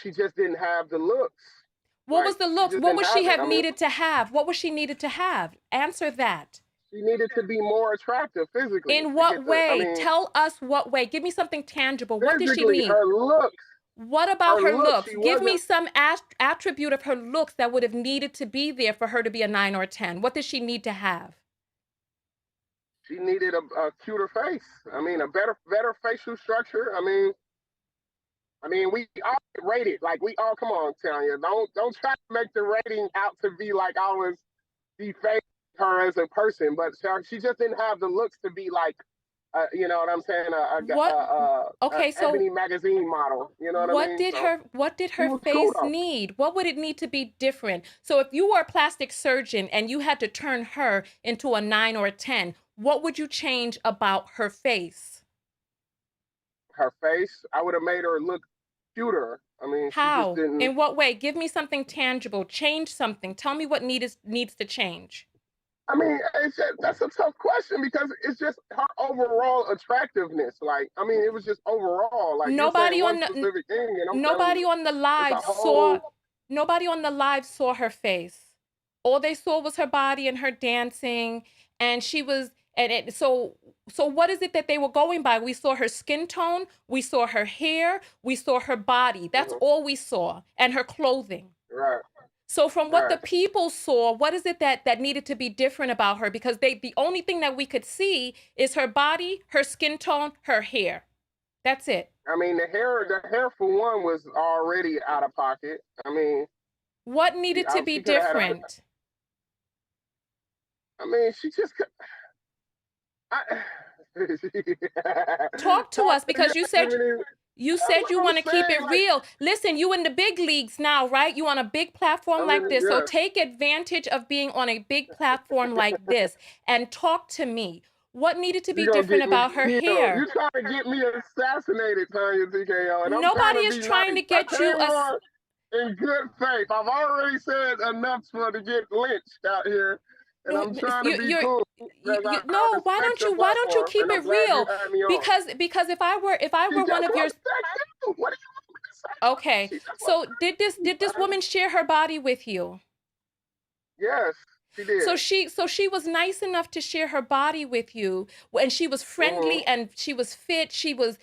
She just didn't have the looks. What was the looks? What would she have needed to have? What was she needed to have? Answer that. She needed to be more attractive physically. In what way? Tell us what way. Give me something tangible. What did she need? Her looks. What about her looks? Give me some attribute of her looks that would have needed to be there for her to be a 9 or a 10. What does she need to have? She needed a cuter face. A better facial structure. We all rated. Like, we all, come on, Tonya. Don't try to make the rating out to be like I was defaming her as a person, but she just didn't have the looks to be like, you know what I'm saying? Ebony magazine model. You know what I mean? What did her face need? What would it need to be different? So if you were a plastic surgeon and you had to turn her into a 9 or a 10, what would you change about her face? Her face? I would have made her look cuter. How? In what way? Give me something tangible. Change something. Tell me what needs to change. That's a tough question because it's just her overall attractiveness. Like, it was just overall. Like, nobody on the live saw her face. All they saw was her body and her dancing, and she was. So what is it that they were going by? We saw her skin tone, we saw her hair, we saw her body. That's all we saw, and her clothing. Right. So from what the people saw, what is it that needed to be different about her? Because the only thing that we could see is her body, her skin tone, her hair. That's it. The hair for one was already out of pocket. What needed to be different? She just could. Talk to us, because you said you want to keep it real. Listen, you in the big leagues now, right? You on a big platform like this. So take advantage of being on a big platform like this and talk to me. What needed to You be gonna different get me about her killed. hair? You trying to get me assassinated, Tonya TKO, and I'm Nobody trying to is be trying nice. to get I you came on in good faith. I've already said enough for to get lynched out here, and I'm trying to be cool because I no, respect your why don't you platform, keep and I'm it glad you real? had me on. Because if I She were one just of your wants sex too. What do you want me to say? okay, She just wants so did this woman share her body with you? Yes, she did. So she was nice enough to share her body with you, and she was friendly and she was fit, she was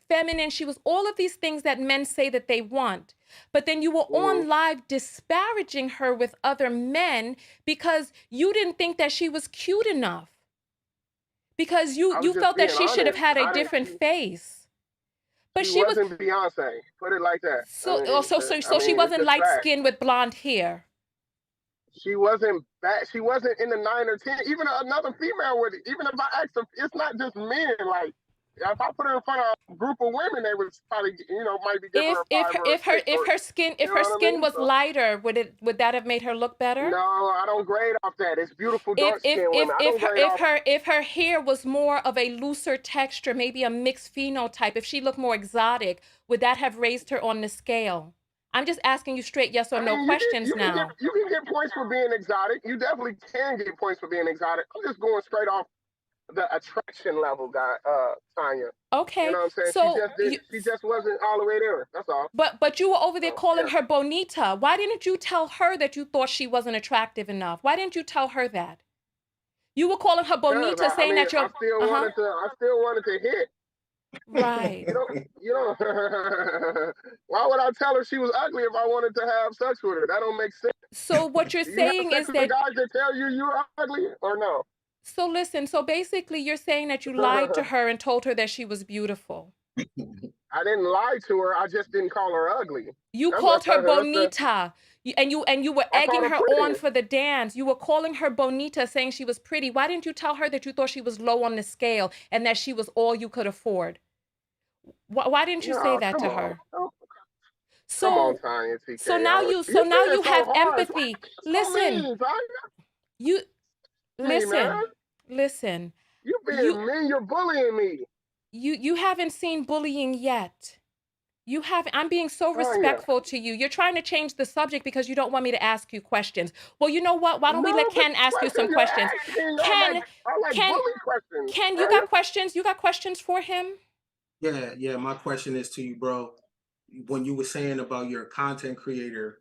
feminine, she was all of these things that men say that they want. But then you were on live disparaging her with other men because you didn't think that she was cute enough. Because I was you just felt that being she should have honest. had a different face. But She she was wasn't Beyonce. Put it like that. so she It's wasn't just light fact. skinned with blonde hair. She wasn't bad. She wasn't in the 9 or 10. Even another female would. Even if I asked them, it's not just men. Like if I put her in front of a group of women, they would probably, might be giving her a 5 or a 6. If her skin was lighter, would that have made her look better? No, I don't grade off that. It's beautiful dark skinned women. I don't grade off. If her hair was more of a looser texture, maybe a mixed phenotype, if she looked more exotic, would that have raised her on the scale? I'm just asking you straight yes or no questions now. You can get points for being exotic. You definitely can get points for being exotic. I'm just going straight off the attraction level, Tonya. Okay. You know what I'm saying? So she just wasn't all the way there. That's all. But you were over there calling her bonita. Why didn't you tell her that you thought she wasn't attractive enough? Why didn't you tell her that? You were calling her bonita, saying that you're. I still wanted to hit. Right. You know. Why would I tell her she was ugly if I wanted to have sex with her? That don't make sense. So what you're saying is that guys that tell you you're ugly or no? So listen, so basically you're saying that you lied to her and told her that she was beautiful. I didn't lie to her. I just didn't call her ugly. You called her bonita. And you were egging her on for the dance. You were calling her bonita, saying she was pretty. Why didn't you tell her that you thought she was low on the scale and that she was all you could afford? Why didn't you say that to her? So now you have empathy. Listen. Listen. You being mean, you're bullying me. You haven't seen bullying yet. You haven't. I'm being so respectful to you. You're trying to change the subject because you don't want me to ask you questions. Well, you know what? Why don't we let Ken ask you some questions? Ken, you got questions? You got questions for him? Yeah. My question is to you, bro. When you were saying about your content creator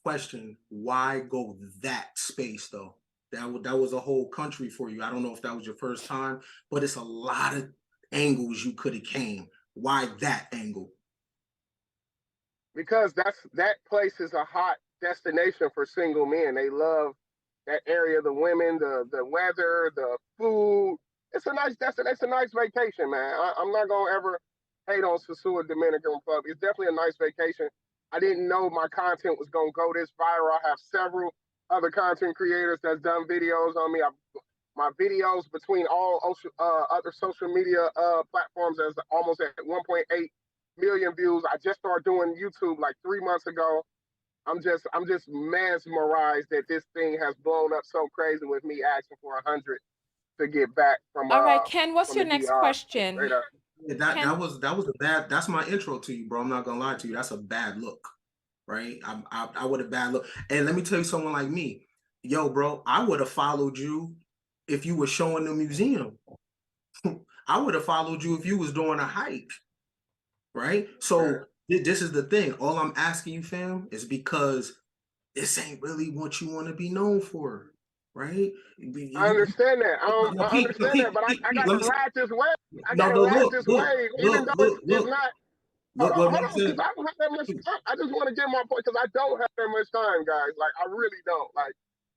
question, why go that space though? That was a whole country for you. I don't know if that was your first time, but it's a lot of angles you could have came. Why that angle? Because that place is a hot destination for single men. They love that area, the women, the weather, the food. It's a nice destination. It's a nice vacation, man. I'm not gonna ever hate on Sosua, Dominican Republic. It's definitely a nice vacation. I didn't know my content was gonna go this viral. I have several other content creators that's done videos on me. My videos between all other social media platforms is almost at 1.8 million views. I just started doing YouTube like 3 months ago. I'm just mesmerized that this thing has blown up so crazy with me asking for 100 to get back from. All right, Ken, what's your next question? That was a bad. That's my intro to you, bro. I'm not gonna lie to you. That's a bad look, right? I would have bad look. And let me tell you, someone like me, yo, bro, I would have followed you if you were showing the museum. I would have followed you if you was doing a hike, right? So this is the thing. All I'm asking you, fam, is because this ain't really what you want to be known for, right? I understand that. I understand that, but I got to ride this wave. I got to ride this wave, even though it's not. Hold on, because I don't have that much time. I just want to get my point because I don't have that much time, guys. Like, I really don't. Like,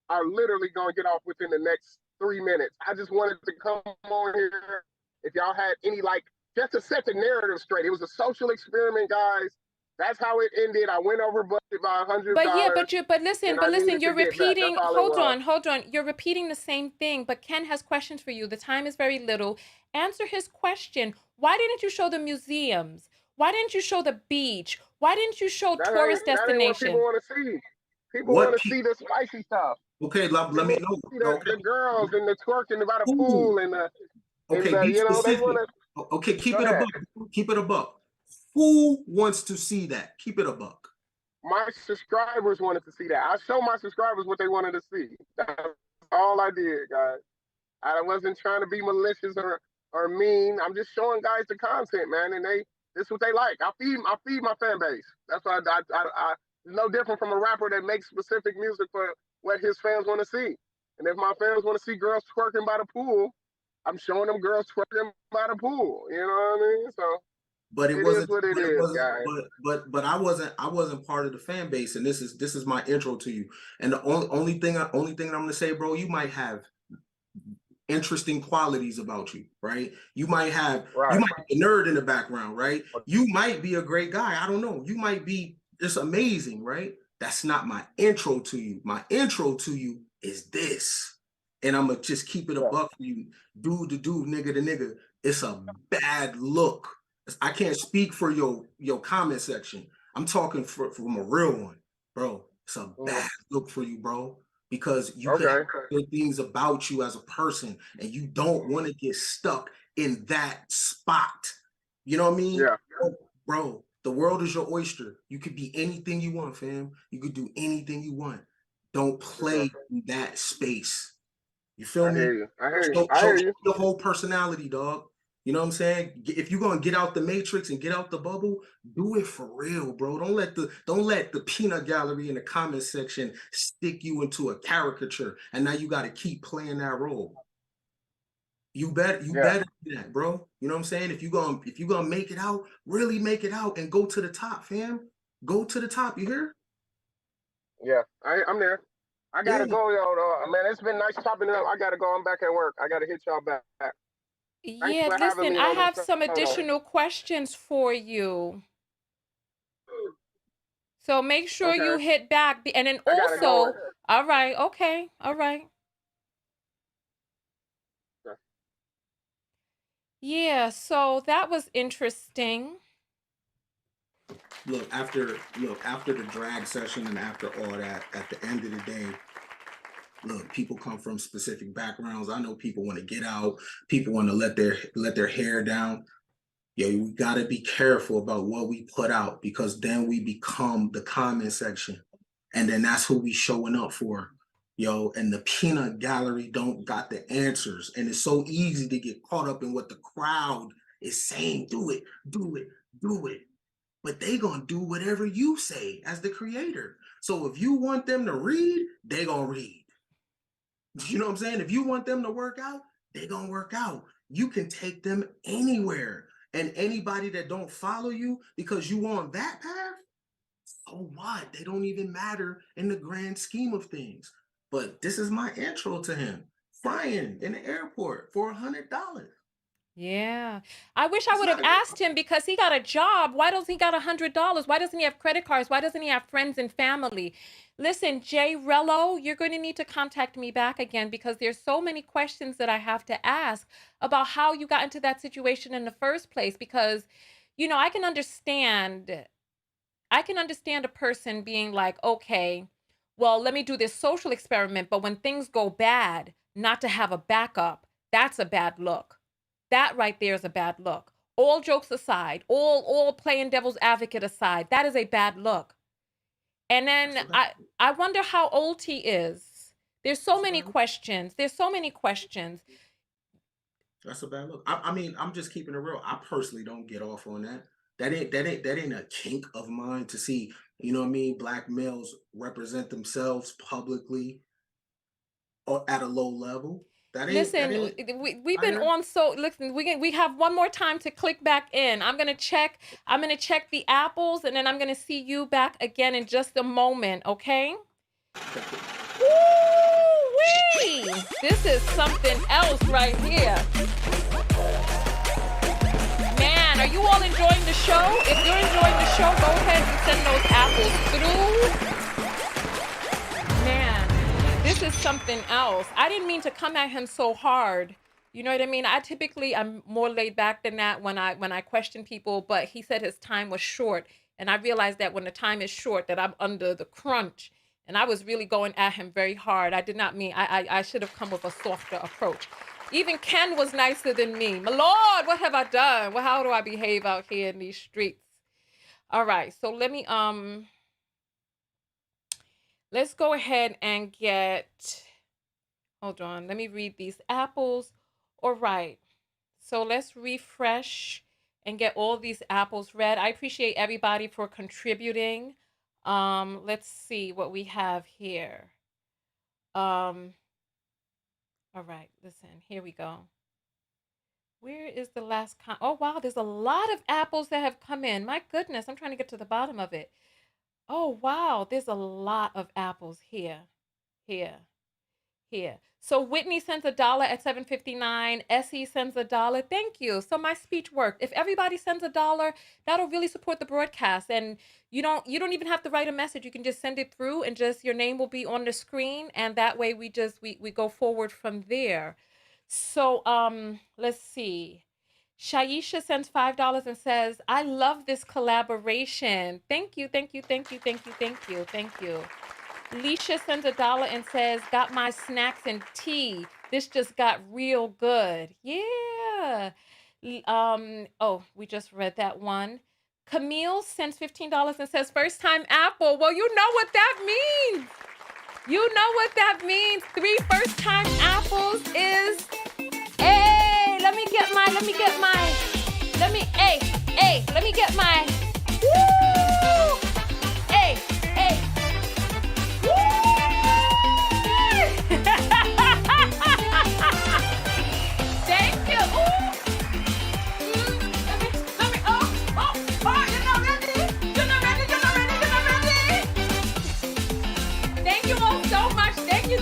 I'm literally going to get off within the next 3 minutes. I just wanted to come on here. If y'all had any, like, just to set the narrative straight. It was a social experiment, guys. That's how it ended. I went over budget by $100. But listen, you're repeating. Hold on. You're repeating the same thing. But Ken has questions for you. The time is very little. Answer his question. Why didn't you show the museums? Why didn't you show the beach? Why didn't you show tourist destinations? People want to see. People want to see the spicy stuff. Okay, let They me want know. to see the Okay. girls and the twerking by the Who? pool and Okay, be you know, they specific. want to. Okay, keep Go it a ahead. buck. Keep it a buck. Who wants to see that? Keep it a buck. My subscribers wanted to see that. I showed my subscribers what they wanted to see. That's all I did, guys. I wasn't trying to be malicious or mean. I'm just showing guys the content, man, and this is what they like. I feed my fan base. That's why I it's no different from a rapper that makes specific music for what his fans want to see. And if my fans want to see girls twerking by the pool, I'm showing them girls twerking by the pool. You know what I mean? So But it it is wasn't. what it But it is, wasn't. guys. But I wasn't. I wasn't part of the fan base, and this is my intro to you. And the only thing I'm gonna say, bro, you might have interesting qualities about you, right? You might Right. be a nerd in the background, right? You might be a great guy. I don't know. You might be just amazing, right? That's not my intro to you. My intro to you is this. And I'm gonna just keep it a Yeah. buck for you, dude to dude, nigga to nigga. It's a bad look. I can't speak for your comment section. I'm talking from a real one, bro. It's a bad look for you, bro, because you could have good things about you as a person, and you don't want to get stuck in that spot. You know what I mean? Yeah. Bro, the world is your oyster. You could be anything you want, fam. You could do anything you want. Don't play in that space. You feel I me? hear you. I hear you. Show, I show hear you. your whole personality, dog. You know what I'm saying? If you're gonna get out the matrix and get out the bubble, do it for real, bro. Don't let the peanut gallery in the comment section stick you into a caricature, and now you got to keep playing that role. You better do that, bro. You know what I'm saying? If you're gonna make it out, really make it out and go to the top, fam. Go to the top. You hear? Yeah, I'm there. I gotta go, yo. Man, it's been nice chopping it up. I gotta go. I'm back at work. I gotta hit y'all back. Thanks Yeah, for having listen, me I on have the some show. additional questions for you. So make sure you hit back. And then I gotta go. also, all right, okay, all right. Yeah, so that was interesting. Look, after the drag session and after all that, at the end of the day, look, people come from specific backgrounds. I know people want to get out, people want to let their hair down. Yeah, we gotta be careful about what we put out, because then we become the comment section. And then that's who we showing up for. Yo, and the peanut gallery don't got the answers. And it's so easy to get caught up in what the crowd is saying. Do it, do it, do it. But they gonna do whatever you say as the creator. So if you want them to read, they gonna read. You know what I'm saying? If you want them to work out, they gonna work out. You can take them anywhere. And anybody that don't follow you because you on that path, so what? They don't even matter in the grand scheme of things. But this is my intro to him. Flying in the airport for $100. Yeah. I wish I would have asked him, because he got a job. Why doesn't he got $100? Why doesn't he have credit cards? Why doesn't he have friends and family? Listen, Jay Rello, you're going to need to contact me back again, because there's so many questions that I have to ask about how you got into that situation in the first place. Because, I can understand a person being like, okay, well, let me do this social experiment. But when things go bad, not to have a backup, that's a bad look. That right there is a bad look. All jokes aside, all playing devil's advocate aside, that is a bad look. And then I wonder how old he is. There's so many questions. There's so many questions. That's a bad look. I mean, I'm just keeping it real. I personally don't get off on that. That ain't a kink of mine to see, you know what I mean, black males represent themselves publicly or at a low level. Listen, we've been on, so listen, we have one more time to click back in. I'm gonna check the apples, and then I'm gonna see you back again in just a moment, okay? Woo-wee! This is something else right here. Man, are you all enjoying the show? If you're enjoying the show, go ahead and send those apples through. Man, this is something else. I didn't mean to come at him so hard. You know what I mean? I'm more laid back than that when I question people, but he said his time was short. And I realized that when the time is short, that I'm under the crunch. And I was really going at him very hard. I did not mean, I should have come with a softer approach. Even Ken was nicer than me. My Lord, what have I done? Well, how do I behave out here in these streets? All right, so let me, let's go ahead and get, hold on, let me read these apples. All right, so let's refresh and get all these apples read. I appreciate everybody for contributing. Let's see what we have here. All right, listen, here we go. Where is the last oh wow, there's a lot of apples that have come in. My goodness, I'm trying to get to the bottom of it. Oh wow, there's a lot of apples here. So Whitney sends $1 at 7:59. Essie sends $1. Thank you. So my speech worked. If everybody sends $1, that'll really support the broadcast. And you don't even have to write a message. You can just send it through, and just your name will be on the screen, and that way we go forward from there. So let's see. Shaisha sends $5 and says, I love this collaboration. Thank you. Leisha sends $1 and says, got my snacks and tea. This just got real good. Yeah. Oh, we just read that one. Camille sends $15 and says, first time Apple. Well, you know what that means. You know what that means. 3 first time apples is, hey, let me get my, woo! Hey, woo! Thank you. Ooh. Let me, oh, you're not ready. Thank you all so much. Thank you.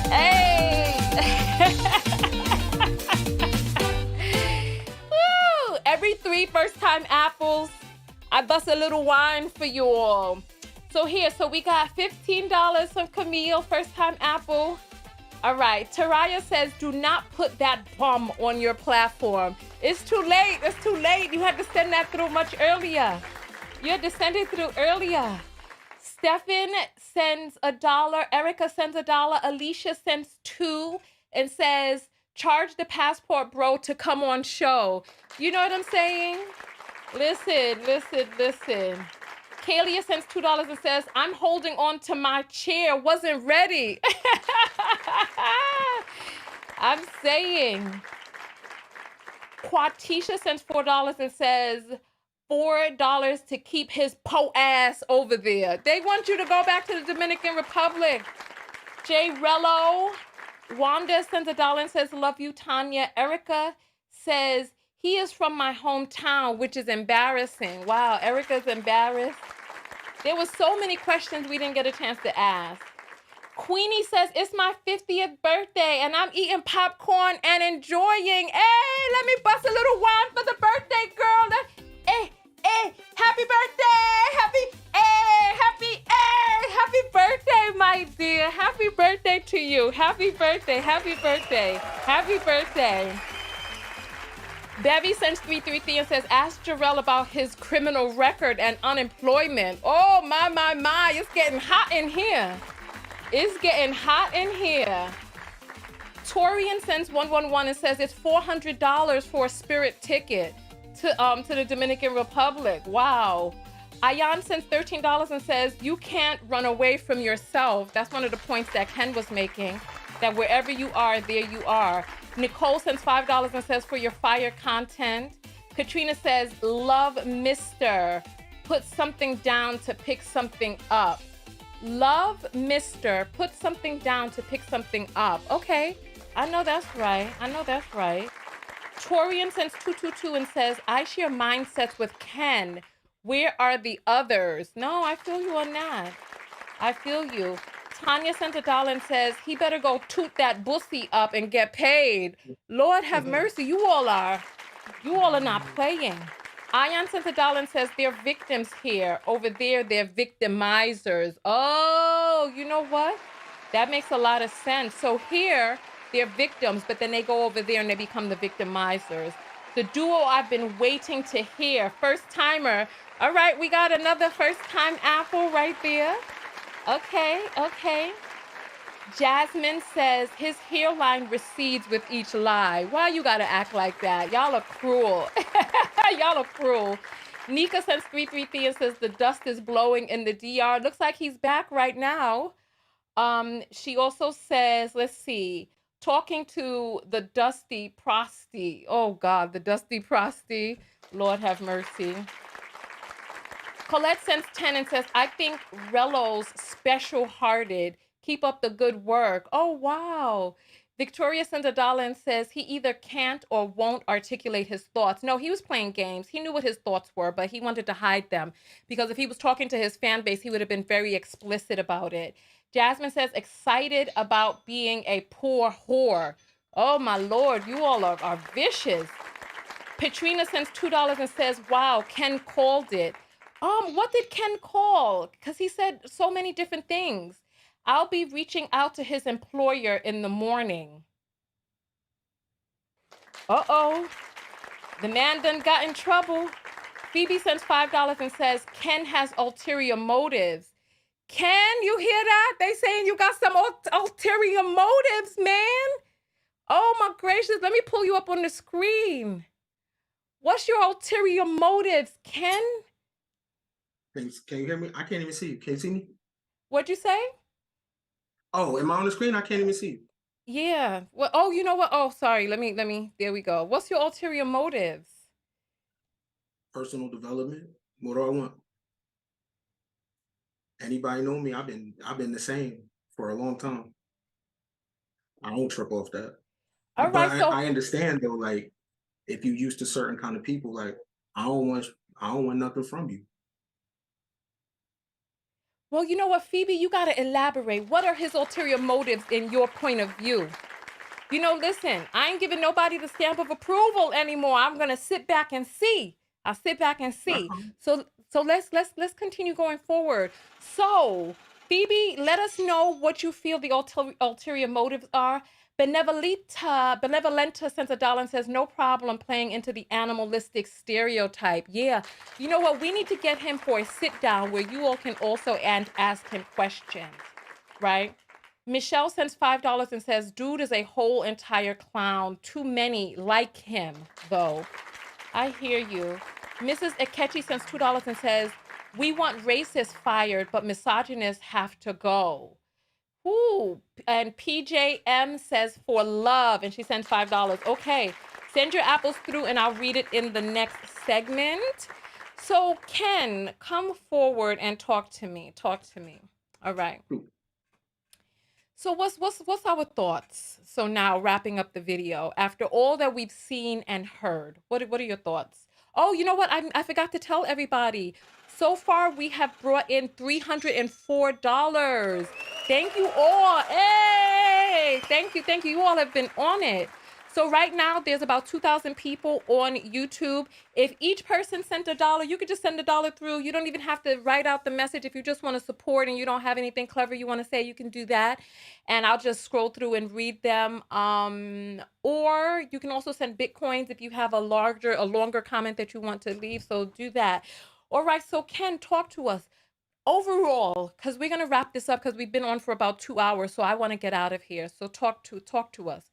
Hey. Woo! Every 3 first time apples, I bust a little wine for you all. So we got $15 from Camille, first time apple. All right, Taraya says, do not put that bum on your platform. It's too late. You had to send that through much earlier. Stefan sends $1. Erica sends $1. Alicia sends $2 and says, charge the passport bro to come on show. You know what I'm saying? Listen. Kalia sends $2 and says, I'm holding on to my chair. Wasn't ready. I'm saying. Quatisha sends $4 and says, $4 to keep his po ass over there. They want you to go back to the Dominican Republic. Jay Rello. Wanda sends $1 and says, love you, Tonya. Erica says, he is from my hometown, which is embarrassing. Wow, Erica's embarrassed. There were so many questions we didn't get a chance to ask. Queenie says, it's my 50th birthday and I'm eating popcorn and enjoying. Hey, let me bust a little wine for the birthday girl. Hey, happy birthday. Happy birthday, my dear. Happy birthday to you. Happy birthday. Bevy sends 333 and says, ask Jarrell about his criminal record and unemployment. Oh, my. It's getting hot in here. Torian sends 111 and says it's $400 for a Spirit ticket to the Dominican Republic. Wow. Ayan sends $13 and says, you can't run away from yourself. That's one of the points that Ken was making, that wherever you are, there you are. Nicole sends $5 and says, for your fire content. Katrina says, love Mr. Put something down to pick something up. Love Mr. Put something down to pick something up. Okay, I know that's right. Torian sends 222 and says, I share mindsets with Ken. Where are the others? No, I feel you on that. I feel you. Tanya sent $1 and says, he better go toot that bussy up and get paid. Lord have mercy, you all are not playing. Ayan sent $1 and says, they're victims here. Over there, they're victimizers. Oh, you know what? That makes a lot of sense. So here, they're victims, but then they go over there and they become the victimizers. The duo I've been waiting to hear. First timer. All right, we got another first time Apple right there. Okay, okay. Jasmine says his hairline recedes with each lie. Why you gotta act like that? Y'all are cruel. Y'all are cruel. Nika sends 333 and says the dust is blowing in the DR. Looks like he's back right now. She also says, let's see, talking to the Dusty Prosty. Oh God, the Dusty Prosty. Lord have mercy. Colette sends 10 and says, I think Rello's special-hearted. Keep up the good work. Oh, wow. Victoria sends $1 and says he either can't or won't articulate his thoughts. No, he was playing games. He knew what his thoughts were, but he wanted to hide them because if he was talking to his fan base, he would have been very explicit about it. Jasmine says, excited about being a poor whore. Oh, my Lord, you all are vicious. Petrina sends $2 and says, wow, Ken called it. What did Ken call? Because he said so many different things. I'll be reaching out to his employer in the morning. Uh-oh. The man done got in trouble. Phoebe sends $5 and says, Ken has ulterior motives. Ken, you hear that? They saying you got some ulterior motives, man. Oh, my gracious. Let me pull you up on the screen. What's your ulterior motives, Ken? Can you hear me? I can't even see you. Can you see me? What'd you say? Oh, am I on the screen? I can't even see you. Yeah. Well, oh, you know what? Oh, sorry. Let me, there we go. What's your ulterior motives? Personal development. What do I want? Anybody know me? I've been the same for a long time. I don't trip off that. All But right. So I understand though, like if you used to certain kind of people, like I don't want nothing from you. well, you know what, Phoebe, you got to elaborate. What are his ulterior motives in your point of view? You know, listen, I ain't giving nobody the stamp of approval anymore. I'm going to sit back and see. I'll sit back and see. So let's continue going forward. So, Phoebe, let us know what you feel the ulterior motives are. Benevolenta sends $1 and says, no problem playing into the animalistic stereotype. Yeah. You know what? We need to get him for a sit down where you all can also ask him questions, right? Michelle sends $5 and says, dude is a whole entire clown. Too many like him, though. I hear you. Mrs. Akechi sends $2 and says, we want racists fired, but misogynists have to go. Ooh, and PJM says for love, and she sends $5. Okay, send your apples through and I'll read it in the next segment. So Ken, come forward and talk to me. Talk to me. All right. So what's our thoughts? So now wrapping up the video, after all that we've seen and heard, what are your thoughts? Oh, you know what? I forgot to tell everybody. So far, we have brought in $304. Thank you all. Hey, thank you. You all have been on it. So right now, there's about 2,000 people on YouTube. If each person sent $1, you could just send $1 through. You don't even have to write out the message. If you just want to support and you don't have anything clever you want to say, you can do that. And I'll just scroll through and read them. Or you can also send Bitcoins if you have a longer comment that you want to leave. So do that. All right. So Ken, talk to us. Overall, because we're going to wrap this up because we've been on for about 2 hours. So I want to get out of here. So talk to us.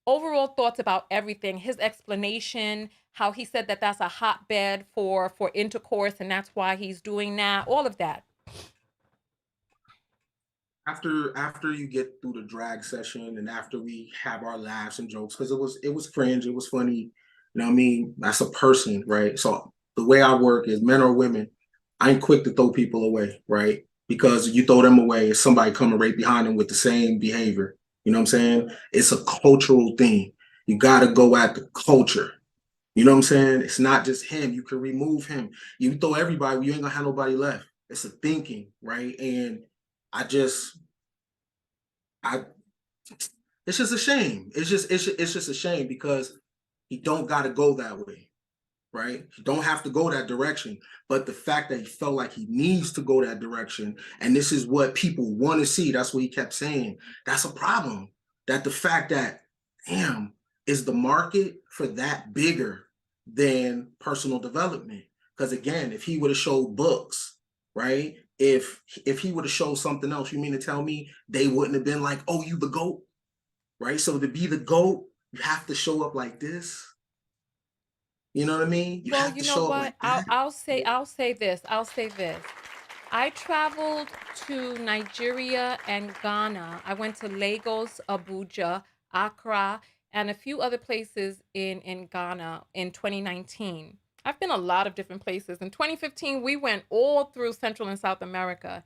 Overall thoughts about everything, his explanation, how he said that that's a hotbed for intercourse and that's why he's doing that, all of that. After you get through the drag session and after we have our laughs and jokes, because it was cringe, it was funny, you know what I mean? That's a person, right? So the way I work is men or women, I ain't quick to throw people away, right? Because you throw them away, it's somebody coming right behind them with the same behavior. You know what I'm saying? It's a cultural thing. You got to go at the culture. You know what I'm saying? It's not just him. You can remove him. You throw everybody, you ain't gonna have nobody left. It's a thinking, right? And it's just a shame. It's just a shame because he don't got to go that way, right? You don't have to go that direction. But the fact that he felt like he needs to go that direction, and this is what people want to see, that's what he kept saying. That's a problem. That the fact that, damn, is the market for that bigger than personal development. Because again, if he would have showed books, right? If he would have showed something else, you mean to tell me they wouldn't have been like, oh, you the GOAT, right? So to be the GOAT, you have to show up like this. You know what I mean? You Well, have you to know show up what? like that. I'll say this. I'll say this. I traveled to Nigeria and Ghana. I went to Lagos, Abuja, Accra, and a few other places in Ghana in 2019. I've been a lot of different places. In 2015, we went all through Central and South America.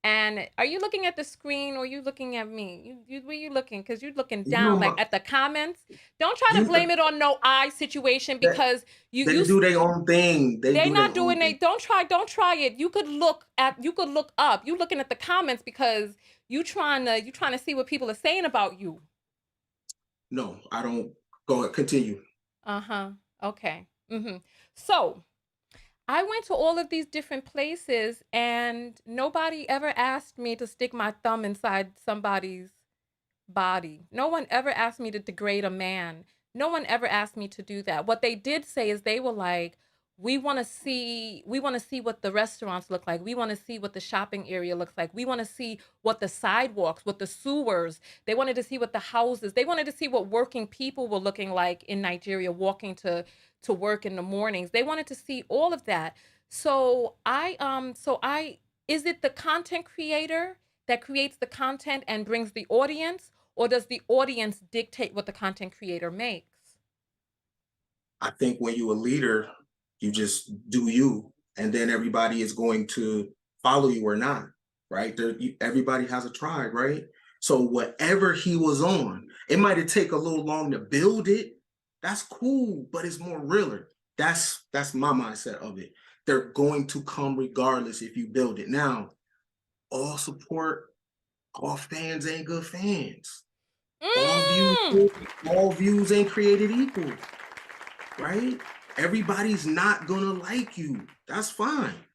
And are you looking at the screen or are you looking at me? Where you looking? Because you're looking You know, down, like at the comments. Don't try to you blame it on no eye situation that because they do their own thing. They they're do their not doing own they thing. don't try it. You could look up. You looking at the comments because you trying to see what people are saying about you. No, I don't. Go ahead, continue. Uh-huh. Okay. So I went to all of these different places and nobody ever asked me to stick my thumb inside somebody's body. No one ever asked me to degrade a man. No one ever asked me to do that. What they did say is they were like, we want to see what the restaurants look like. We want to see what the shopping area looks like. We want to see what the sidewalks, what the sewers. They wanted to see what the houses. They wanted to see what working people were looking like in Nigeria walking to work in the mornings. They wanted to see all of that. So I is it the content creator that creates the content and brings the audience, or does the audience dictate what the content creator makes? I think when you're a leader, you just do you, and then everybody is going to follow you or not, right? Everybody has a tribe, right? So whatever he was on, it might have taken a little long to build it. That's cool, but it's more realer. That's my mindset of it. They're going to come regardless if you build it. Now, all support, all fans ain't good fans. Mm. All views ain't created equal, right? Everybody's not gonna like you. That's fine.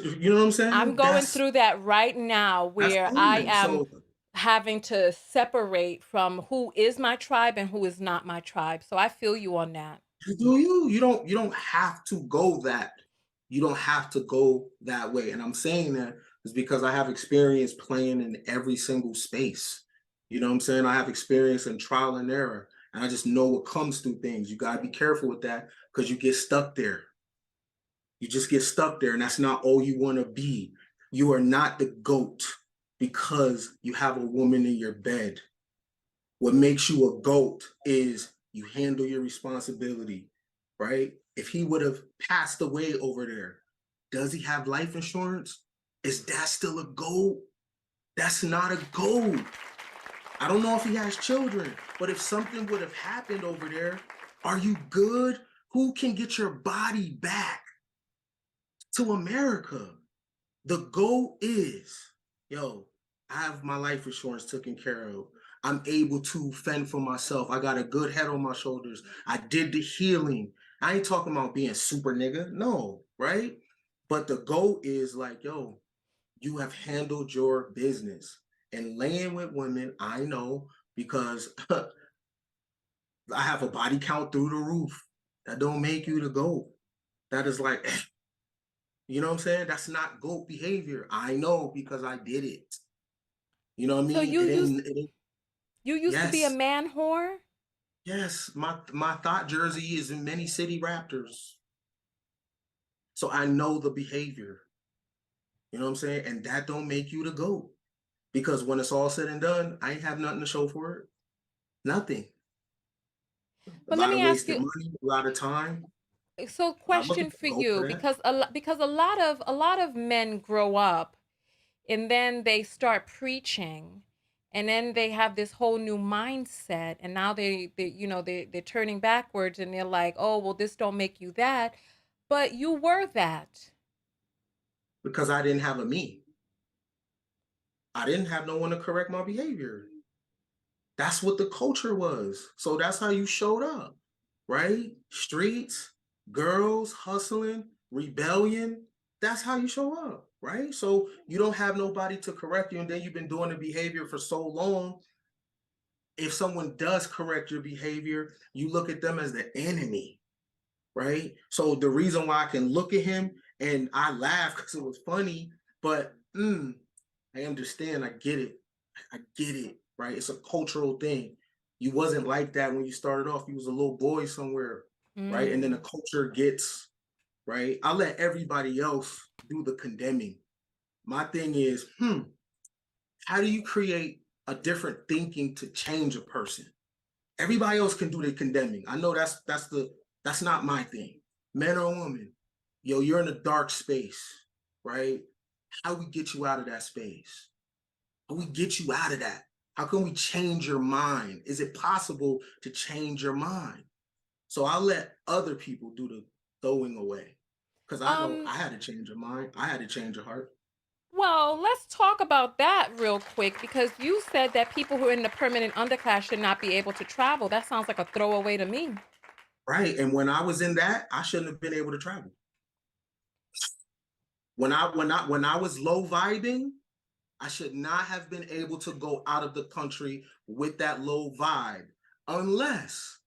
You know what I'm saying? I'm going through that right now That's where I fine. am So having to separate from who is my tribe and who is not my tribe. So I feel you on that. you do you. You don't have to go that. You don't have to go that way. And I'm saying that is because I have experience playing in every single space. You know what I'm saying? I have experience in trial and error. And I just know what comes through things. You gotta be careful with that because you get stuck there. You just get stuck there, and that's not all you want to be. You are not the GOAT because you have a woman in your bed. What makes you a GOAT is you handle your responsibility, right? If he would have passed away over there, does he have life insurance? Is that still a GOAT? That's not a GOAT. I don't know if he has children, but if something would have happened over there, are you good? Who can get your body back to America? The goal is, yo, I have my life insurance taken care of. I'm able to fend for myself. I got a good head on my shoulders. I did the healing. I ain't talking about being super nigga. No, right? But the goal is like, yo, you have handled your business. And laying with women, I know because I have a body count through the roof. That don't make you the GOAT. That is like, you know what I'm saying? That's not GOAT behavior. I know because I did it. You know what I So mean? you used to be a Yes, man whore? yes. My thought jersey is in many city Raptors. So I know the behavior. You know what I'm saying? And that don't make you the GOAT. Because when it's all said and done, I ain't have nothing to show for it. Nothing. A But let lot me of ask wasted you, money, a lot of time. so I'm looking question for for the GOAT for you, that. because a lot of men grow up and then they start preaching and then they have this whole new mindset and now they're turning backwards and they're like, oh well, this don't make you that, but you were that. Because I didn't have a me. I didn't have no one to correct my behavior. That's what the culture was. So that's how you showed up, right? Streets, girls, hustling, rebellion. That's how you show up, right? So you don't have nobody to correct you, and then you've been doing the behavior for so long. If someone does correct your behavior, you look at them as the enemy. right? So the reason why I can look at him and I laugh because it was funny, but I understand, I get it, right? It's a cultural thing. You wasn't like that when you started off. You was a little boy somewhere, right? And then the culture gets, right? I let everybody else do the condemning. My thing is, how do you create a different thinking to change a person? Everybody else can do the condemning. I know that's not my thing. Man or woman, yo, you're in a dark space, right? How do we get you out of that space? How do we get you out of that? How can we change your mind? Is it possible to change your mind? So I'll let other people do the throwing away. Because I know I had to change a mind. I had to change a heart. Well, let's talk about that real quick because you said that people who are in the permanent underclass should not be able to travel. That sounds like a throwaway to me. Right. And when I was in that, I shouldn't have been able to travel. When I was low vibing, I should not have been able to go out of the country with that low vibe unless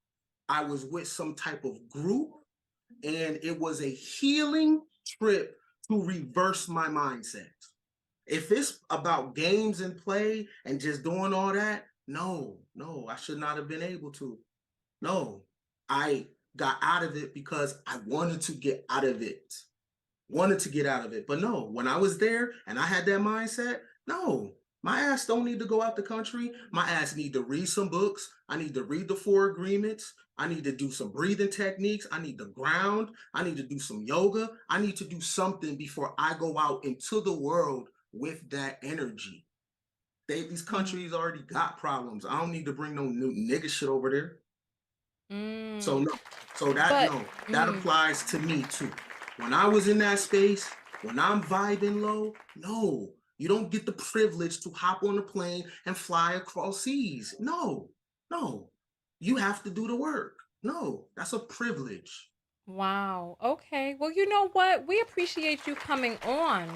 I was with some type of group and it was a healing trip to reverse my mindset. If it's about games and play and just doing all that, no, I should not have been able to. No, I got out of it because I wanted to get out of it. But no, when I was there and I had that mindset, no, my ass don't need to go out the country. My ass need to read some books. I need to read the 4 agreements. I need to do some breathing techniques. I need to ground. I need to do some yoga. I need to do something before I go out into the world with that energy. These countries already got problems. I don't need to bring no new nigga shit over there. So no, that applies to me too. When I was in that space, when I'm vibing low, no, you don't get the privilege to hop on a plane and fly across seas. No, you have to do the work. No, that's a privilege. Wow. Okay. Well, you know what? We appreciate you coming on.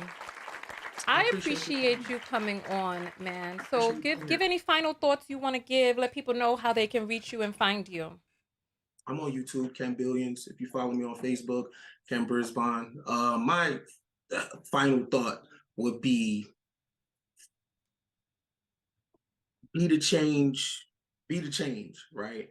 I appreciate you coming on, man. So give any final thoughts you want to give. Let people know how they can reach you and find you. I'm on YouTube, Ken Billions. If you follow me on Facebook, Ken Brisbane. My final thought would be the change, right?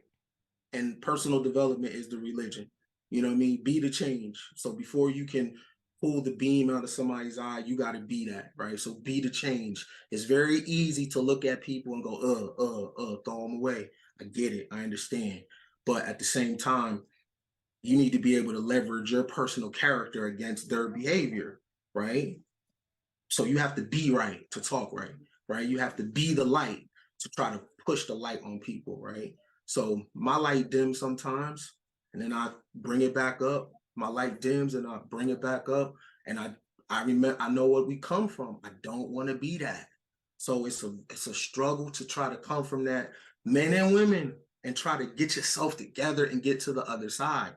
And personal development is the religion. You know what I mean? Be the change. So before you can pull the beam out of somebody's eye, you got to be that, right? So be the change. It's very easy to look at people and go, throw them away. I get it. I understand. But at the same time, you need to be able to leverage your personal character against their behavior, right? So you have to be right to talk right? You have to be the light to try to push the light on people, right? So my light dims sometimes, and then I bring it back up. My light dims, and I bring it back up, and I remember, I know what we come from. I don't want to be that. So it's a struggle to try to come from that, men and women, and try to get yourself together and get to the other side.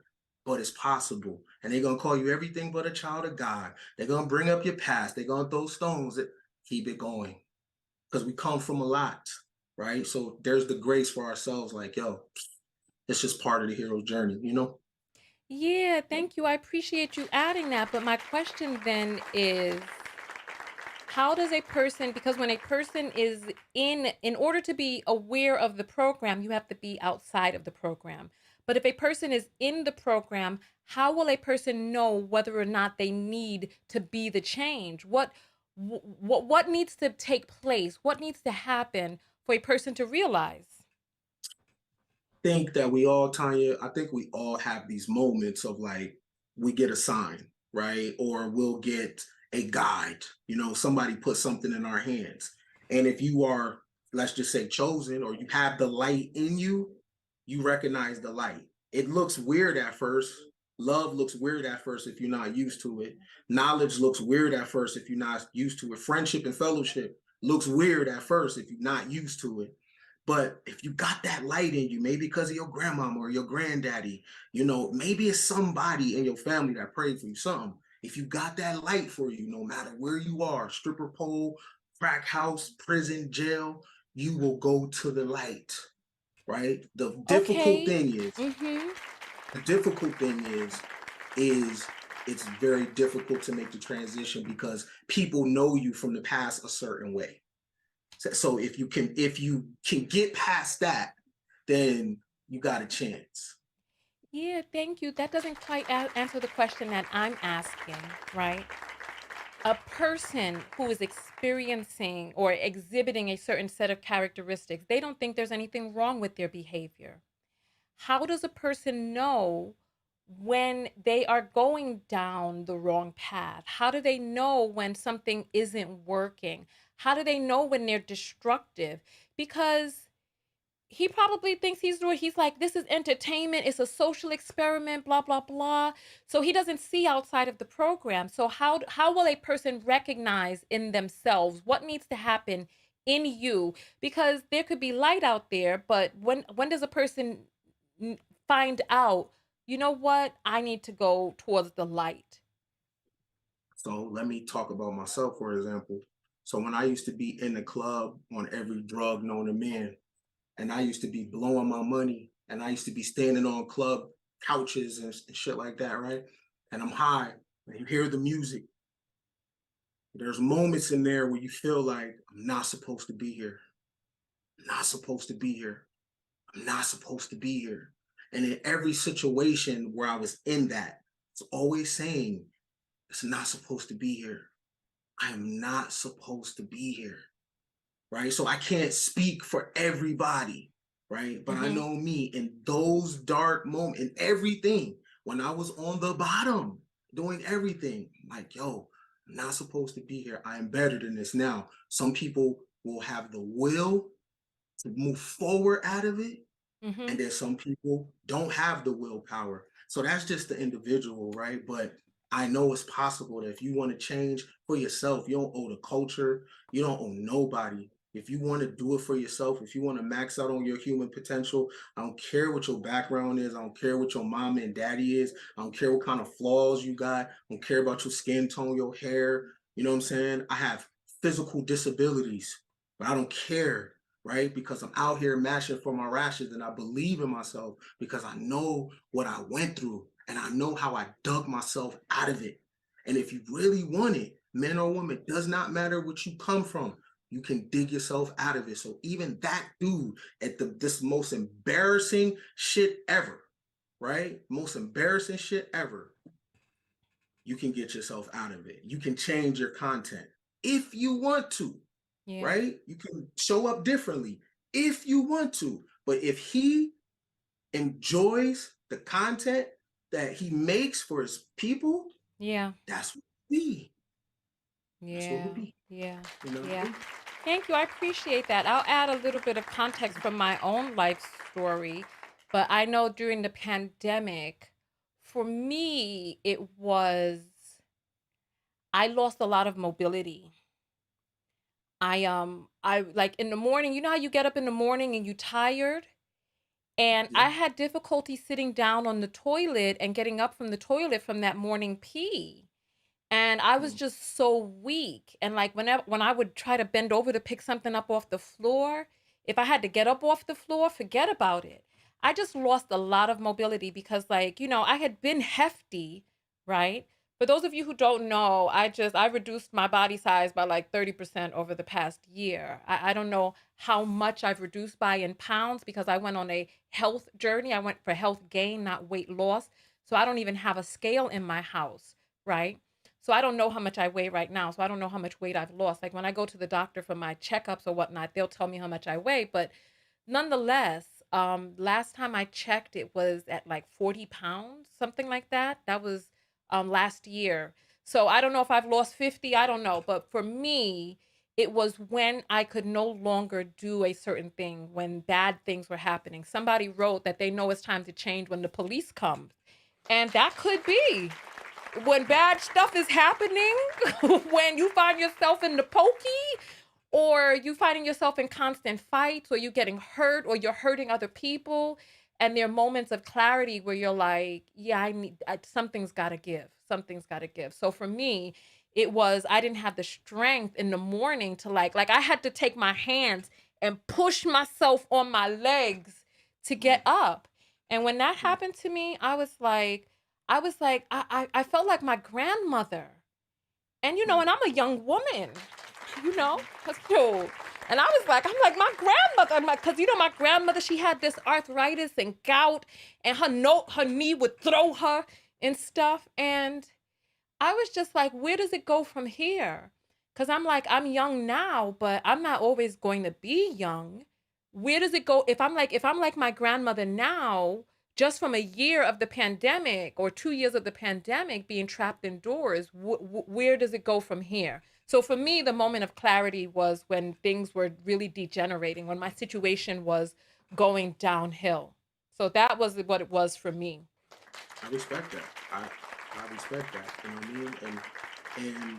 But it's possible. And they're going to call you everything but a child of God. They're going to bring up your past. They're going to throw stones. Keep it going. Because we come from a lot, right? So there's the grace for ourselves. Like, yo, it's just part of the hero's journey, you know? Yeah, thank you. I appreciate you adding that. But my question then is, how does a person, because when a person is in order to be aware of the program, you have to be outside of the program. But if a person is in the program, how will a person know whether or not they need to be the change? What needs to take place? What needs to happen for a person to realize? Think that we all, Tonya, I think we all have these moments of like, we get a sign, right? Or we'll get a guide, you know, somebody put something in our hands. And if you are, let's just say, chosen, or you have the light in you, you recognize the light. It looks weird at first. Love looks weird at first if you're not used to it. Knowledge looks weird at first if you're not used to it. Friendship and fellowship looks weird at first if you're not used to it. But if you got that light in you, maybe because of your grandmama or your granddaddy, you know, maybe it's somebody in your family that prayed for you, something. If you got that light for you, no matter where you are, stripper pole, crack house, prison, jail, you will go to the light, right? The difficult thing is The difficult thing is it's very difficult to make the transition because people know you from the past a certain way. So if you can get past that, then you got a chance. Yeah, thank you. That doesn't quite answer the question that I'm asking, right? A person who is experiencing or exhibiting a certain set of characteristics, they don't think there's anything wrong with their behavior. How does a person know when they are going down the wrong path? How do they know when something isn't working? How do they know when they're destructive? Because he probably thinks he's like, this is entertainment, it's a social experiment, blah blah blah. So he doesn't see outside of the program. So how will a person recognize in themselves what needs to happen in you? Because there could be light out there, but when does a person find out, you know what, I need to go towards the light? So let me talk about myself, for example. So when I used to be in the club on every drug known to man, and I used to be blowing my money, and I used to be standing on club couches and shit like that, right? And I'm high, and you hear the music. There's moments in there where you feel like I'm not supposed to be here. I'm not supposed to be here. I'm not supposed to be here. And in every situation where I was in that, it's always saying, it's not supposed to be here. I am not supposed to be here. Right? So I can't speak for everybody, right? But I know me in those dark moments, in everything, when I was on the bottom, doing everything, like, yo, I'm not supposed to be here. I am better than this. Now, some people will have the will to move forward out of it, and then some people don't have the willpower. So that's just the individual, right? But I know it's possible that if you want to change for yourself, you don't owe the culture, you don't owe nobody. If you want to do it for yourself, if you want to max out on your human potential, I don't care what your background is. I don't care what your mama and daddy is. I don't care what kind of flaws you got. I don't care about your skin tone, your hair. You know what I'm saying? I have physical disabilities, but I don't care, right? Because I'm out here mashing for my rashes, and I believe in myself because I know what I went through and I know how I dug myself out of it. And if you really want it, man or woman, does not matter what you come from, you can dig yourself out of it. So even that dude at this most embarrassing shit ever, right? Most embarrassing shit ever, you can get yourself out of it. You can change your content if you want to. Yeah. Right? You can show up differently if you want to. But if he enjoys the content that he makes for his people, Yeah. that's what it be. That's what Yeah. it be. Yeah. You know? Yeah. Thank you. I appreciate that. I'll add a little bit of context from my own life story. But I know during the pandemic, for me, I lost a lot of mobility. I like in the morning, you know how you get up in the morning and you tired? And I Yeah. had difficulty sitting down on the toilet and getting up from the toilet from that morning pee. And I was just so weak. And like when I would try to bend over to pick something up off the floor, if I had to get up off the floor, forget about it. I just lost a lot of mobility because like, I had been hefty, right? For those of you who don't know, I reduced my body size by like 30% over the past year. I don't know how much I've reduced by in pounds because I went on a health journey. I went for health gain, not weight loss. So I don't even have a scale in my house, right? So I don't know how much I weigh right now. So I don't know how much weight I've lost. Like when I go to the doctor for my checkups or whatnot, they'll tell me how much I weigh. But nonetheless, last time I checked, it was at like 40 pounds, something like that. That was last year. So I don't know if I've lost 50. I don't know. But for me, it was when I could no longer do a certain thing, when bad things were happening. Somebody wrote that they know it's time to change when the police come. And that could be when bad stuff is happening, when you find yourself in the pokey, or you finding yourself in constant fights, or you getting hurt, or you're hurting other people, and there are moments of clarity where you're like, yeah, something's got to give. Something's got to give. So for me, I didn't have the strength in the morning to like I had to take my hands and push myself on my legs to get up. And when that happened to me, I felt like my grandmother. And, and I'm a young woman, so, and I'm like my grandmother, because, my grandmother, she had this arthritis and gout, and her knee would throw her and stuff. And I was just like, where does it go from here? Because I'm like, I'm young now, but I'm not always going to be young. Where does it go? If I'm like my grandmother now, just from a year of the pandemic or 2 years of the pandemic being trapped indoors, where does it go from here? So for me, the moment of clarity was when things were really degenerating, when my situation was going downhill. So that was what it was for me. I respect that. I respect that. You know what I mean? And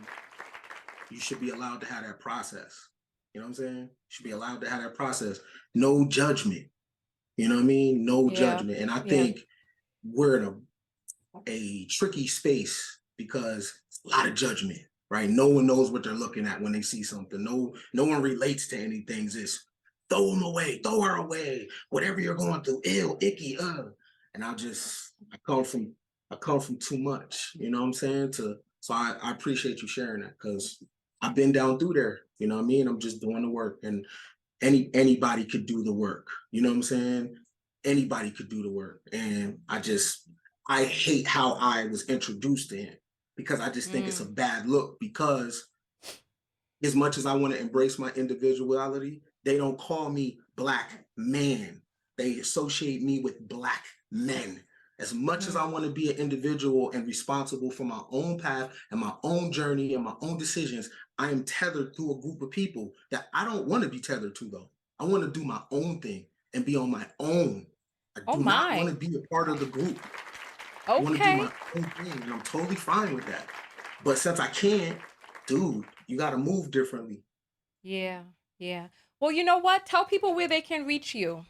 you should be allowed to have that process. You know what I'm saying? You should be allowed to have that process. No judgment. You know what I mean? No judgment. And I think we're in a tricky space because it's a lot of judgment, right? No one knows what they're looking at when they see something. No one relates to anything. Just throw them away, throw her away, whatever you're going through, ill, icky, And I come from too much, you know what I'm saying? So I appreciate you sharing that, because I've been down through there, you know what I mean? I'm just doing the work, and anybody could do the work, you know what I'm saying? Anybody could do the work. And I hate how I was introduced to him, because I just think it's a bad look, because as much as I want to embrace my individuality, they don't call me Black man. They associate me with Black men. As much as I want to be an individual and responsible for my own path and my own journey and my own decisions, I am tethered to a group of people that I don't want to be tethered to, though. I want to do my own thing and be on my own. I do not want to be a part of the group. I want to do my own thing, and I'm totally fine with that. But since I can't, dude, you got to move differently. Yeah. Well, you know what? Tell people where they can reach you.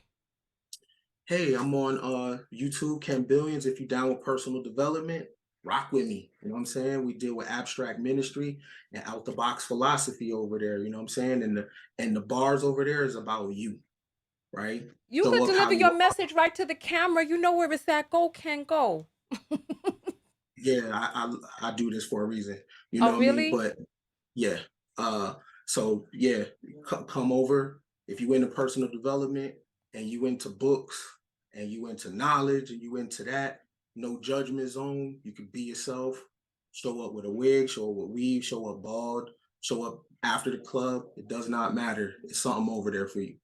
Hey, I'm on YouTube, Ken Billions. If you're down with personal development, rock with me. You know what I'm saying? We deal with abstract ministry and out the box philosophy over there. You know what I'm saying? And the bars over there is about you, right? You could deliver your message right to the camera. You know where it's at. Go, Ken, go. Yeah, I do this for a reason. You know what I mean? But yeah. So yeah, come over. If you into personal development and you into books and you into knowledge and you into that, no judgment zone. You can be yourself. Show up with a wig, show up with weave, show up bald, show up after the club. It does not matter. It's something over there for you.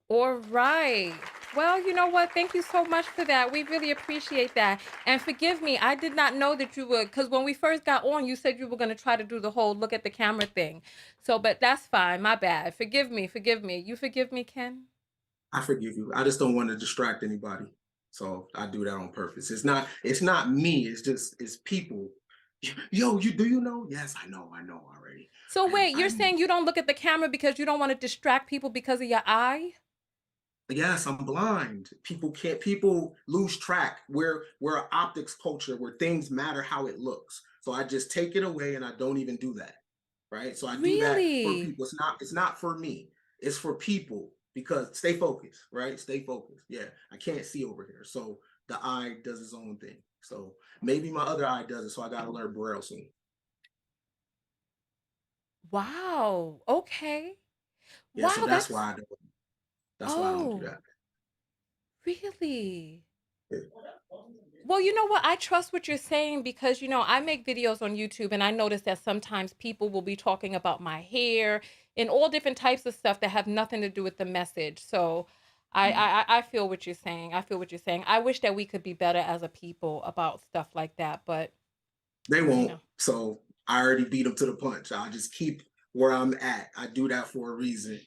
All right. Well, you know what? Thank you so much for that. We really appreciate that. And forgive me, I did not know that you would, because when we first got on, you said you were going to try to do the whole look at the camera thing. So, but that's fine. My bad. Forgive me. You forgive me, Ken? I forgive you. I just don't want to distract anybody. So I do that on purpose. It's not me. It's people. Yo, do you know? Yes, I know already. So wait, you're saying you don't look at the camera because you don't want to distract people because of your eye? Yes, I'm blind. People lose track. We're an optics culture where things matter how it looks. So I just take it away and I don't even do that. Right. So I do that for people. It's not for me. It's for people, because stay focused, right? Stay focused. Yeah. I can't see over here. So the eye does its own thing. So maybe my other eye does it. So I gotta learn Braille soon. Wow. Okay. Yeah, wow, so that's why I don't. That's why I don't do that. Really? Yeah. Well, you know what? I trust what you're saying because, I make videos on YouTube and I notice that sometimes people will be talking about my hair and all different types of stuff that have nothing to do with the message. So I feel what you're saying. I wish that we could be better as a people about stuff like that, but they won't. So I already beat them to the punch. I'll just keep where I'm at. I do that for a reason.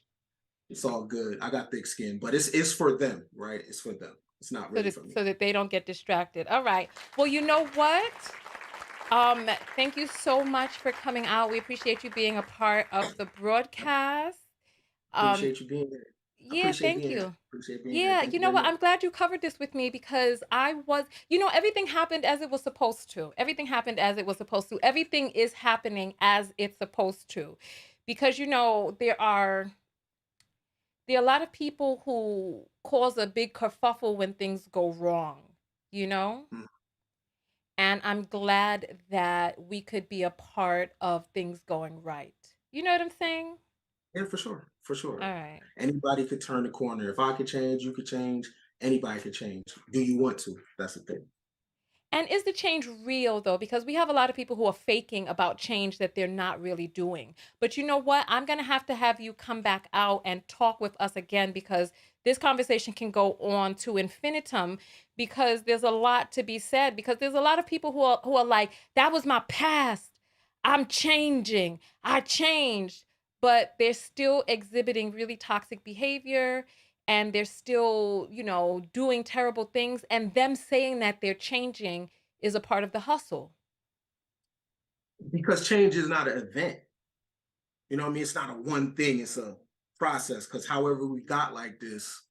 It's all good. I got thick skin, but it's for them, right? It's for them. It's not really for me. So that they don't get distracted. All right. Well, you know what? Thank you so much for coming out. We appreciate you being a part of the broadcast. Appreciate you being there. Yeah, thank you. Appreciate being here. You know what? I'm glad you covered this with me because I was, everything happened as it was supposed to. Everything happened as it was supposed to. Everything is happening as it's supposed to. Because, there there are a lot of people who cause a big kerfuffle when things go wrong, you know? Mm. And I'm glad that we could be a part of things going right. You know what I'm saying? Yeah, for sure. For sure. All right. Anybody could turn the corner. If I could change, you could change. Anybody could change. Do you want to? That's the thing. And is the change real though? Because we have a lot of people who are faking about change that they're not really doing. But you know what? I'm going to have you come back out and talk with us again, because this conversation can go on to infinitum, because there's a lot to be said, because there's a lot of people who are like, that was my past. I'm changing. I changed, but they're still exhibiting really toxic behavior, and they're still, doing terrible things. And them saying that they're changing is a part of the hustle. Because change is not an event. You know what I mean? It's not a one thing, it's a process. Because however we got like this,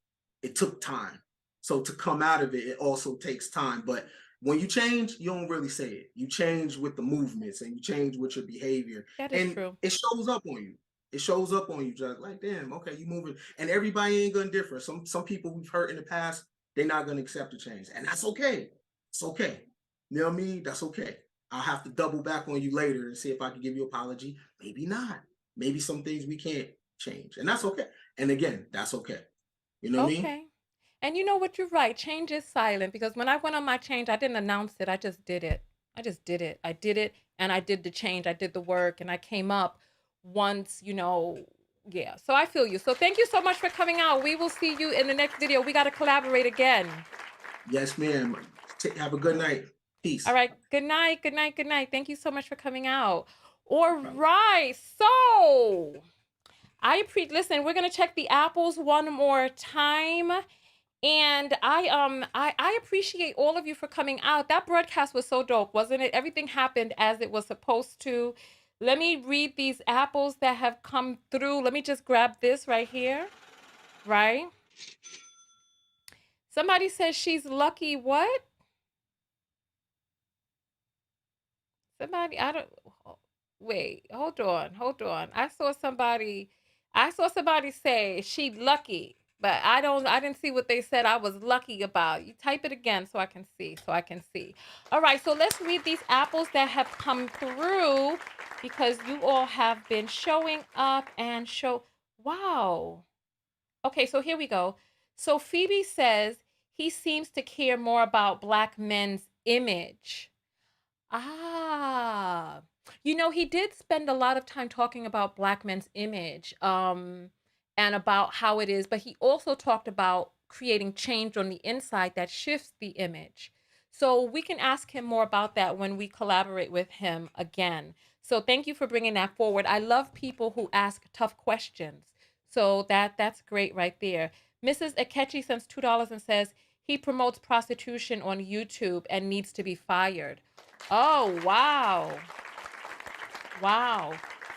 it took time. So to come out of it, it also takes time. But when you change, you don't really say it. You change with the movements and you change with your behavior. That is And true. it shows up on you. It shows up on you, just like, damn, okay, you moving. And everybody ain't gonna differ. Some people we've hurt in the past, they're not gonna accept the change. And that's okay. It's okay. You know what I mean? That's okay. I'll have to double back on you later and see if I can give you an apology. Maybe not. Maybe some things we can't change. And that's okay. And again, that's okay. You know what I mean? Okay. And you know what? You're right. Change is silent, because when I went on my change, I didn't announce it. I just did it. I just did it. I did it, and I did the change. I did the work, and I came up once, yeah. So I feel you. So thank you so much for coming out. We will see you in the next video. We got to collaborate again. Yes, ma'am. Have a good night. Peace. All right. Good night. Good night. Good night. Thank you so much for coming out. All right. So listen, we're going to check the apples one more time. And I appreciate all of you for coming out. That broadcast was so dope, wasn't it? Everything happened as it was supposed to. Let me read these apples that have come through. Let me just grab this right here. Right? Somebody says she's lucky. What? I don't wait, hold on. I saw somebody say she lucky, but I didn't see what they said I was lucky about. You type it again so I can see. All right, so let's read these apples that have come through, because you all have been showing up and wow. Okay, so here we go. So Phoebe says he seems to care more about Black men's image. Ah, he did spend a lot of time talking about Black men's image, and about how it is, but he also talked about creating change on the inside that shifts the image. So we can ask him more about that when we collaborate with him again. So thank you for bringing that forward. I love people who ask tough questions. So that's great right there. Mrs. Akechi sends $2 and says he promotes prostitution on YouTube and needs to be fired. Oh, wow. Wow.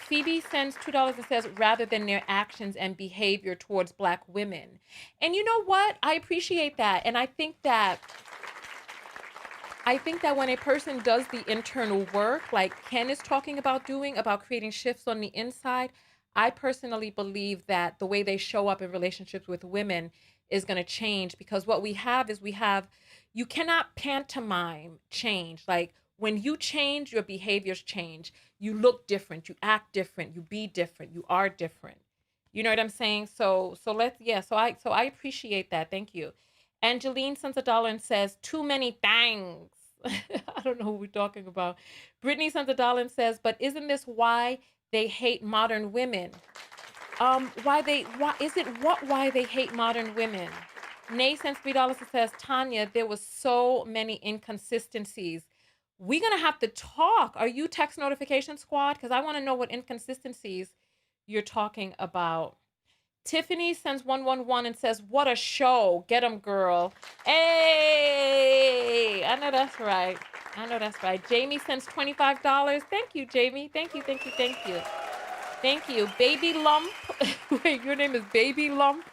Phoebe sends $2 and says, rather than their actions and behavior towards Black women. And you know what? I appreciate that. And I think that when a person does the internal work, like Ken is talking about doing, about creating shifts on the inside, I personally believe that the way they show up in relationships with women is going to change, because what we have is you cannot pantomime change. Like, when you change, your behaviors change. You look different, you act different, you be different, you are different. You know what I'm saying? So I appreciate that. Thank you. Angeline sends $1 and says, too many things. I don't know who we're talking about. Brittany sends $1 and says, but isn't this why they hate modern women? Why they hate modern women? Nay sends $3 and says, Tonya, there was so many inconsistencies. We're going to have to talk. Are you text notification squad? Because I want to know what inconsistencies you're talking about. Tiffany sends 111 and says, what a show. Get 'em, girl. Hey, I know that's right. Jamie sends $25. Thank you, Jamie. Thank you. Baby Lump. Wait, your name is Baby Lump?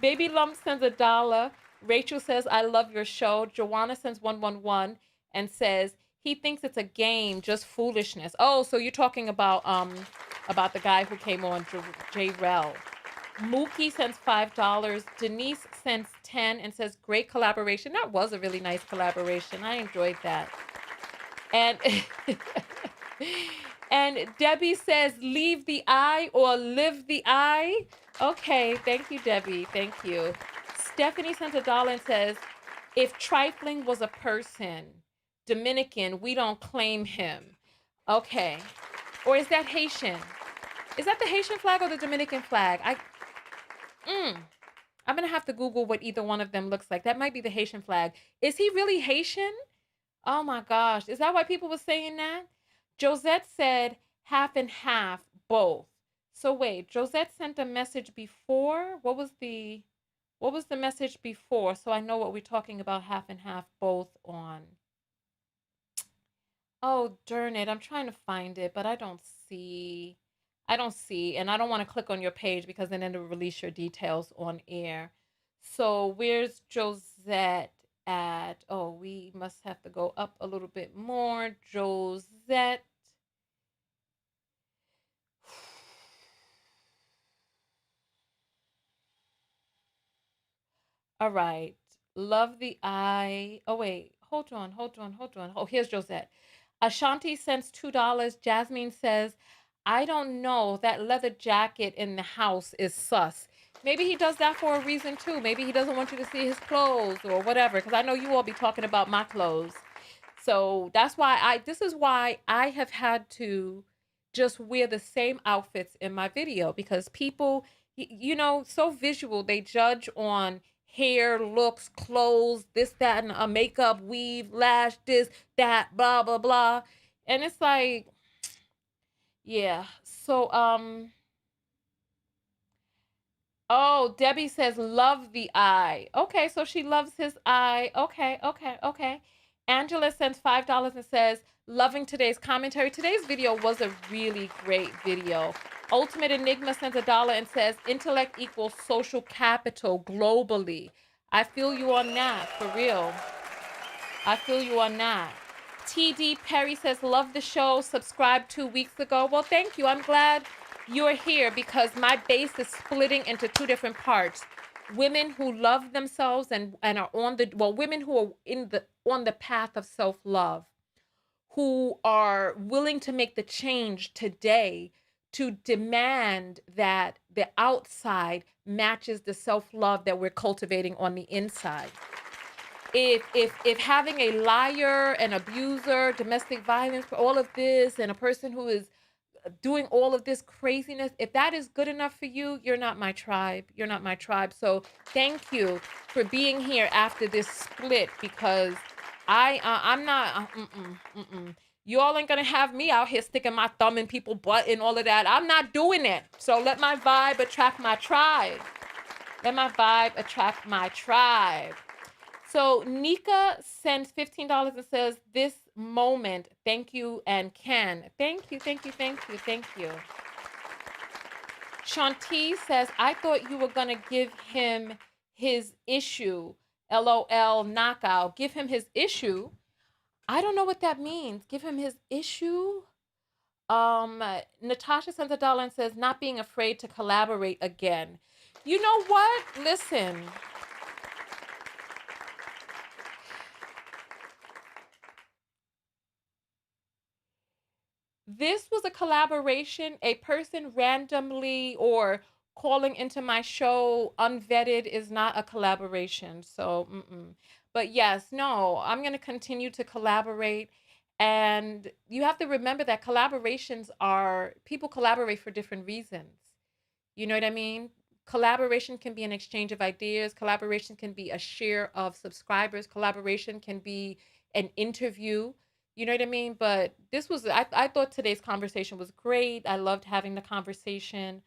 Baby Lump sends $1. Rachel says, I love your show. Joanna sends 111 and says, he thinks it's a game, just foolishness. Oh, so you're talking about the guy who came on, Jay Rello. Mookie sends $5. Denise sends 10 and says, great collaboration. That was a really nice collaboration. I enjoyed that. And and Debbie says, leave the eye or live the eye. Okay, thank you, Debbie. Thank you. Stephanie sends $1 and says, if trifling was a person, Dominican, we don't claim him. Okay. Or is that Haitian? Is that the Haitian flag or the Dominican flag? I'm going to have to Google what either one of them looks like. That might be the Haitian flag. Is he really Haitian? Oh my gosh. Is that why people were saying that? Josette said half and half, both. So wait, Josette sent a message before. What was the message before? So I know what we're talking about, half and half, both on. Oh, darn it. I'm trying to find it, but I don't see. And I don't want to click on your page because then it'll release your details on air. So where's Josette at? Oh, we must have to go up a little bit more. Josette. All right. Love the eye. Oh, wait. Hold on. Oh, here's Josette. Ashanti sends $2. Jasmine says, I don't know. That leather jacket in the house is sus. Maybe he does that for a reason too. Maybe he doesn't want you to see his clothes or whatever. Because I know you all be talking about my clothes. So that's why this is why I have had to just wear the same outfits in my video, because people, so visual, they judge on hair, looks, clothes, this, that, and a makeup, weave, lash, this, that, blah, blah, blah. And it's like, yeah. So, oh, Debbie says, love the eye. Okay, so she loves his eye. Okay. Angela sends $5 and says, loving today's commentary. Today's video was a really great video. Ultimate Enigma sends $1 and says, intellect equals social capital globally. I feel you on that, for real. I feel you on that. TD Perry says, love the show, subscribed 2 weeks ago. Well, thank you. I'm glad you're here because my base is splitting into two different parts. Women who love themselves and are women who are on the path of self-love, who are willing to make the change today to demand that the outside matches the self-love that we're cultivating on the inside. If having a liar, an abuser, domestic violence, all of this, and a person who is doing all of this craziness, if that is good enough for you, you're not my tribe. You're not my tribe. So thank you for being here after this split, because I'm not. You all ain't gonna have me out here sticking my thumb in people's butt and all of that. I'm not doing it. So let my vibe attract my tribe. Let my vibe attract my tribe. So Nika sends $15 and says, this moment, thank you, and Ken. Thank you. Shanti says, I thought you were going to give him his issue. LOL, knockout. Give him his issue. I don't know what that means. Give him his issue. Natasha sends $1 and says, not being afraid to collaborate again. You know what? Listen. This was a collaboration. A person randomly or calling into my show unvetted is not a collaboration. So, but yes, no, I'm going to continue to collaborate. And you have to remember that people collaborate for different reasons. You know what I mean? Collaboration can be an exchange of ideas. Collaboration can be a share of subscribers. Collaboration can be an interview. You know what I mean? But I thought today's conversation was great. I loved having the conversation.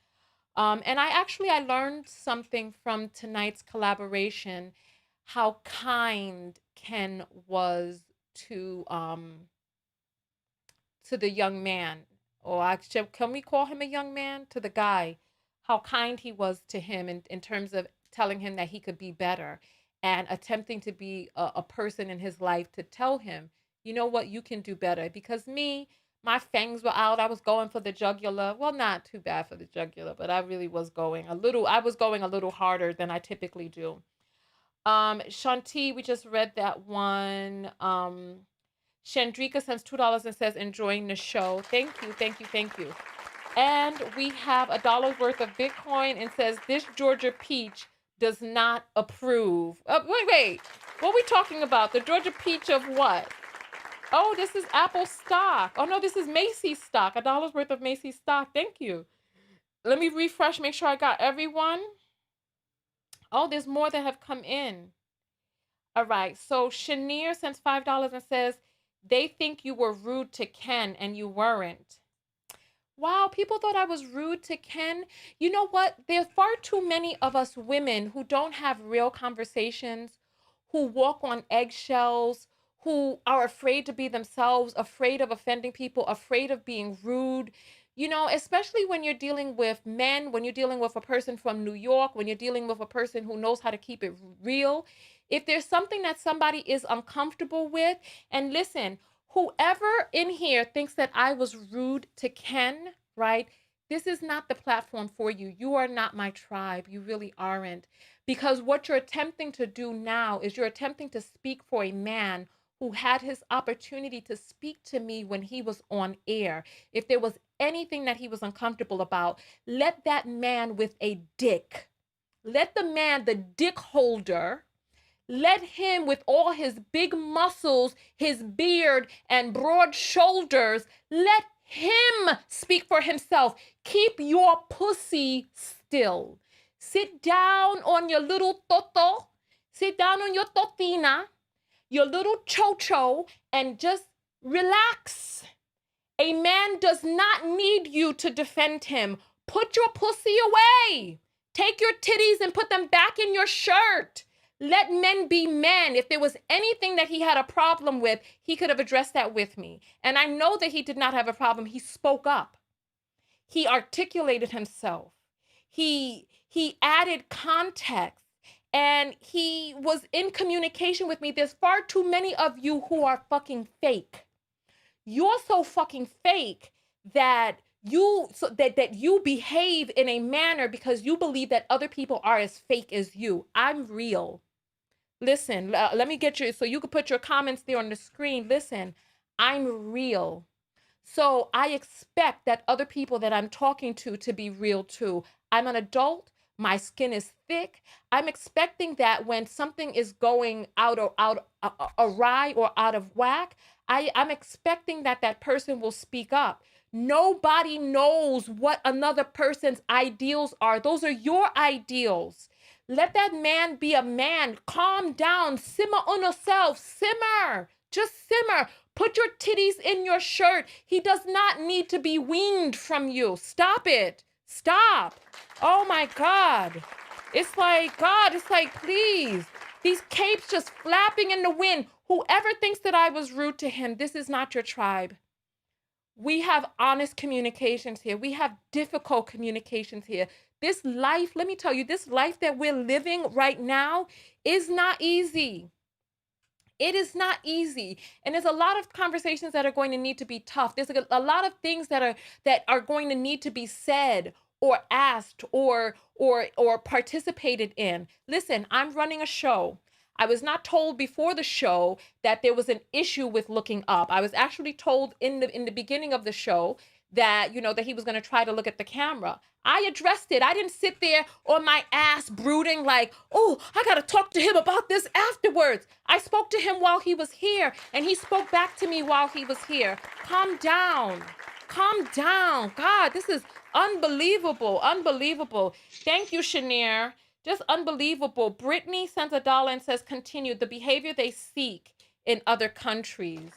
And I learned something from tonight's collaboration, how kind Ken was to the young man. Can we call him a young man? To the guy. How kind he was to him in terms of telling him that he could be better and attempting to be a person in his life to tell him, you know what, you can do better. Because My fangs were out. I was going for the jugular. Well, not too bad for the jugular, but I really was going a little, I was going a little harder than I typically do. Shanti, we just read that one. Chandrika sends $2 and says, enjoying the show. Thank you, thank you, thank you. And we have $1 worth of Bitcoin and says, this Georgia peach does not approve. Wait. What are we talking about? The Georgia peach of what? Oh, this is Apple stock. Oh, no, this is Macy's stock. $1 worth of Macy's stock. Thank you. Let me refresh, make sure I got everyone. Oh, there's more that have come in. All right. So Shanier sends $5 and says, they think you were rude to Ken and you weren't. Wow, people thought I was rude to Ken. You know what? There's far too many of us women who don't have real conversations, who walk on eggshells, who are afraid to be themselves, afraid of offending people, afraid of being rude. You know, especially when you're dealing with men, when you're dealing with a person from New York, when you're dealing with a person who knows how to keep it real. If there's something that somebody is uncomfortable with, and listen, whoever in here thinks that I was rude to Ken, right? This is not the platform for you. You are not my tribe. You really aren't. Because what you're attempting to do now is you're attempting to speak for a man who had his opportunity to speak to me when he was on air. If there was anything that he was uncomfortable about, let that man with a dick, let the man, the dick holder, let him with all his big muscles, his beard and broad shoulders, let him speak for himself. Keep your pussy still. Sit down on your little toto, sit down on your totina, your little chocho, and just relax. A man does not need you to defend him. Put your pussy away. Take your titties and put them back in your shirt. Let men be men. If there was anything that he had a problem with, he could have addressed that with me. And I know that he did not have a problem. He spoke up. He articulated himself. He added context. And he was in communication with me. There's far too many of you who are fucking fake. You're so fucking fake that that you behave in a manner because you believe that other people are as fake as you. I'm real. Listen, let me get you so you can put your comments there on the screen. Listen, I'm real. So I expect that other people that I'm talking to be real too. I'm an adult. My skin is thick. I'm expecting that when something is going awry or out of whack, I'm expecting that that person will speak up. Nobody knows what another person's ideals are. Those are your ideals. Let that man be a man. Calm down. Simmer on yourself. Simmer. Just simmer. Put your titties in your shirt. He does not need to be weaned from you. Stop it. Stop. Oh my God. It's like, God, it's like, please. These capes just flapping in the wind. Whoever thinks that I was rude to him, this is not your tribe. We have honest communications here. We have difficult communications here. This life, let me tell you, this life that we're living right now is not easy. It is not easy. And there's a lot of conversations that are going to need to be tough. There's a lot of things that are going to need to be said or asked or participated in. Listen, I'm running a show. I was not told before the show that there was an issue with looking up. I was actually told in the beginning of the show that, you know, that he was going to try to look at the camera. I addressed it. I didn't sit there on my ass brooding like, oh, I got to talk to him about this afterwards. I spoke to him while he was here, and he spoke back to me while he was here. Calm down. Calm down. God, this is unbelievable. Unbelievable. Thank you, Shanier. Just unbelievable. Brittany sends $1 and says, continue. The behavior they seek in other countries.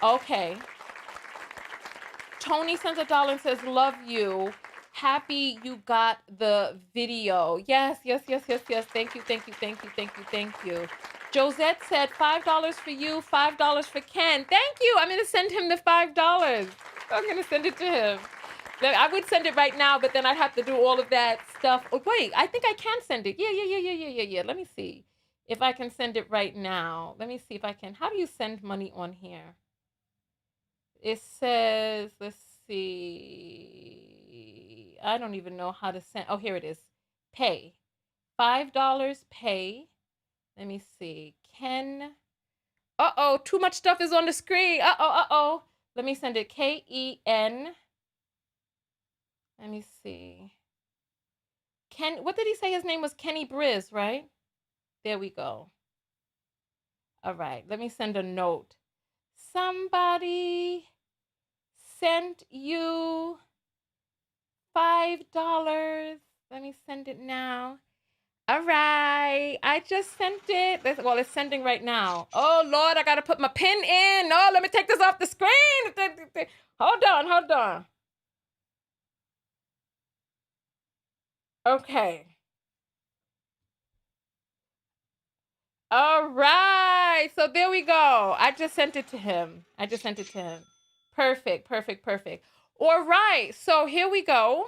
Okay. Tony sends $1 and says, love you. Happy you got the video. Yes. Thank you. Josette said $5 for you, $5 for Ken. Thank you. I'm going to send him the $5. I'm going to send it to him. I would send it right now, but then I'd have to do all of that stuff. Oh, wait, I think I can send it. Yeah. Let me see if I can send it right now. Let me see if I can. How do you send money on here? It says, let's see. I don't even know how to send. Oh, here it is. Pay. $5 pay. Let me see. Ken. Uh-oh, too much stuff is on the screen. Uh-oh. Let me send it. K-E-N. Let me see. Ken, what did he say his name was? Kenny Briz, right? There we go. All right, let me send a note. Somebody sent you $5. Let me send it now. All right, I just sent it. Well, it's sending right now. Oh, Lord, I got to put my pin in. No, let me take this off the screen. Hold on. Okay. All right, so there we go. I just sent it to him. Perfect. All right, so here we go.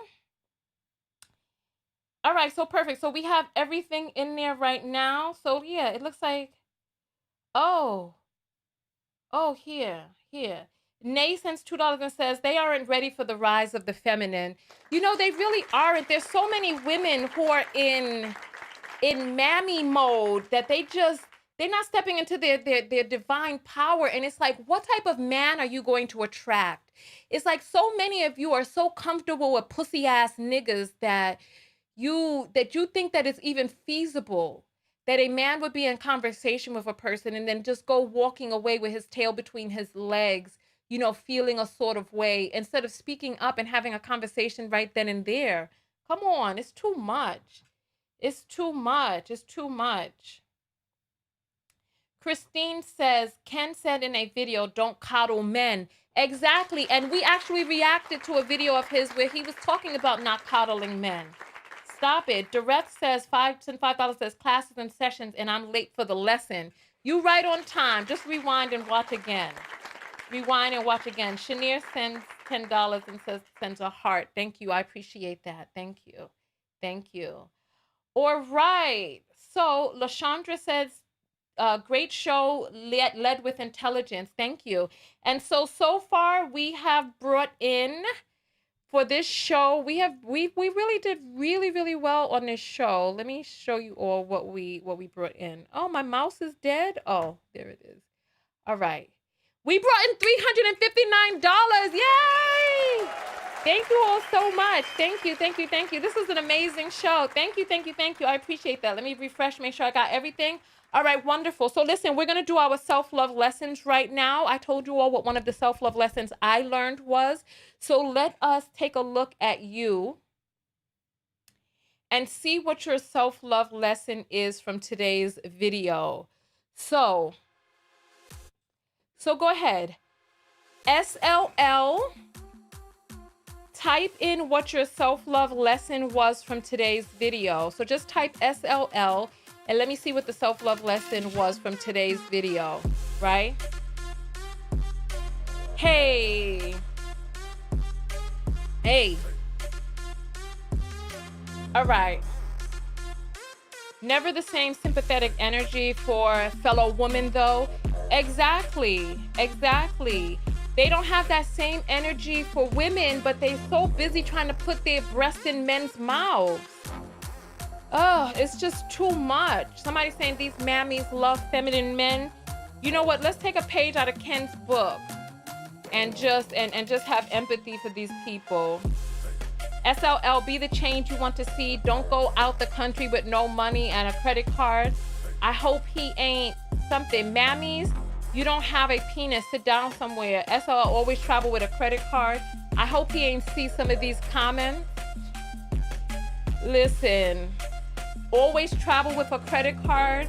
All right, so perfect. So we have everything in there right now. So yeah, it looks like, oh, here. Nay sends $2 and says they aren't ready for the rise of the feminine. You know, they really aren't. There's so many women who are in mammy mode that they're not stepping into their divine power. And it's like, what type of man are you going to attract? It's like so many of you are so comfortable with pussy ass niggas that you think that it's even feasible that a man would be in conversation with a person and then just go walking away with his tail between his legs, you know, feeling a sort of way instead of speaking up and having a conversation right then and there. Come on, it's too much. Christine says, Ken said in a video, don't coddle men. Exactly. And we actually reacted to a video of his where he was talking about not coddling men. Stop it. Direct says $5 says classes and sessions and I'm late for the lesson. You right on time. Just rewind and watch again. Shanier sends $10 and sends a heart. Thank you. I appreciate that. Thank you. All right. So LaShandra says, great show led with intelligence. Thank you. And so far we have brought in for this show, we really did really well on this show. Let me show you all what we brought in. Oh, my mouse is dead. Oh, there it is. All right. We brought in $359. Yay! Thank you all so much. Thank you. This is an amazing show. Thank you. I appreciate that. Let me refresh, make sure I got everything. All right, wonderful. So listen, we're going to do our self-love lessons right now. I told you all what one of the self-love lessons I learned was. So let us take a look at you and see what your self-love lesson is from today's video. So go ahead. SLL. Type in what your self-love lesson was from today's video. So just type SLL and let me see what the self-love lesson was from today's video, right? Hey. All right. Never the same sympathetic energy for fellow women though. Exactly. They don't have that same energy for women, but they're so busy trying to put their breasts in men's mouths. Oh, it's just too much. Somebody's saying these mammies love feminine men. You know what? Let's take a page out of Ken's book and just have empathy for these people. SLL, be the change you want to see. Don't go out the country with no money and a credit card. I hope he ain't something. Mammies, you don't have a penis. Sit down somewhere. SLL, always travel with a credit card. I hope he ain't see some of these comments. Listen, always travel with a credit card.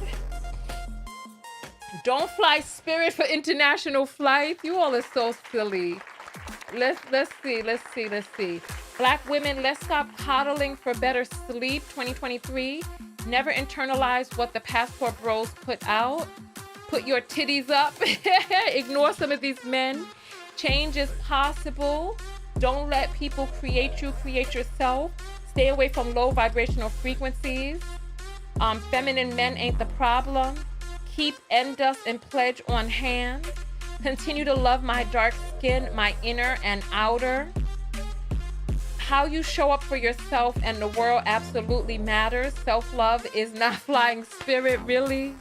Don't fly Spirit for international flights. You all are so silly. Let's see. Black women, let's stop coddling for better sleep. 2023. Never internalize what the passport bros put out. Put your titties up. Ignore some of these men. Change is possible. Don't let people create you. Create yourself. Stay away from low vibrational frequencies. Feminine men ain't the problem. Keep Endust and Pledge on hand. Continue to love my dark skin, my inner and outer. How you show up for yourself and the world absolutely matters. Self-love is not flying spirit, really?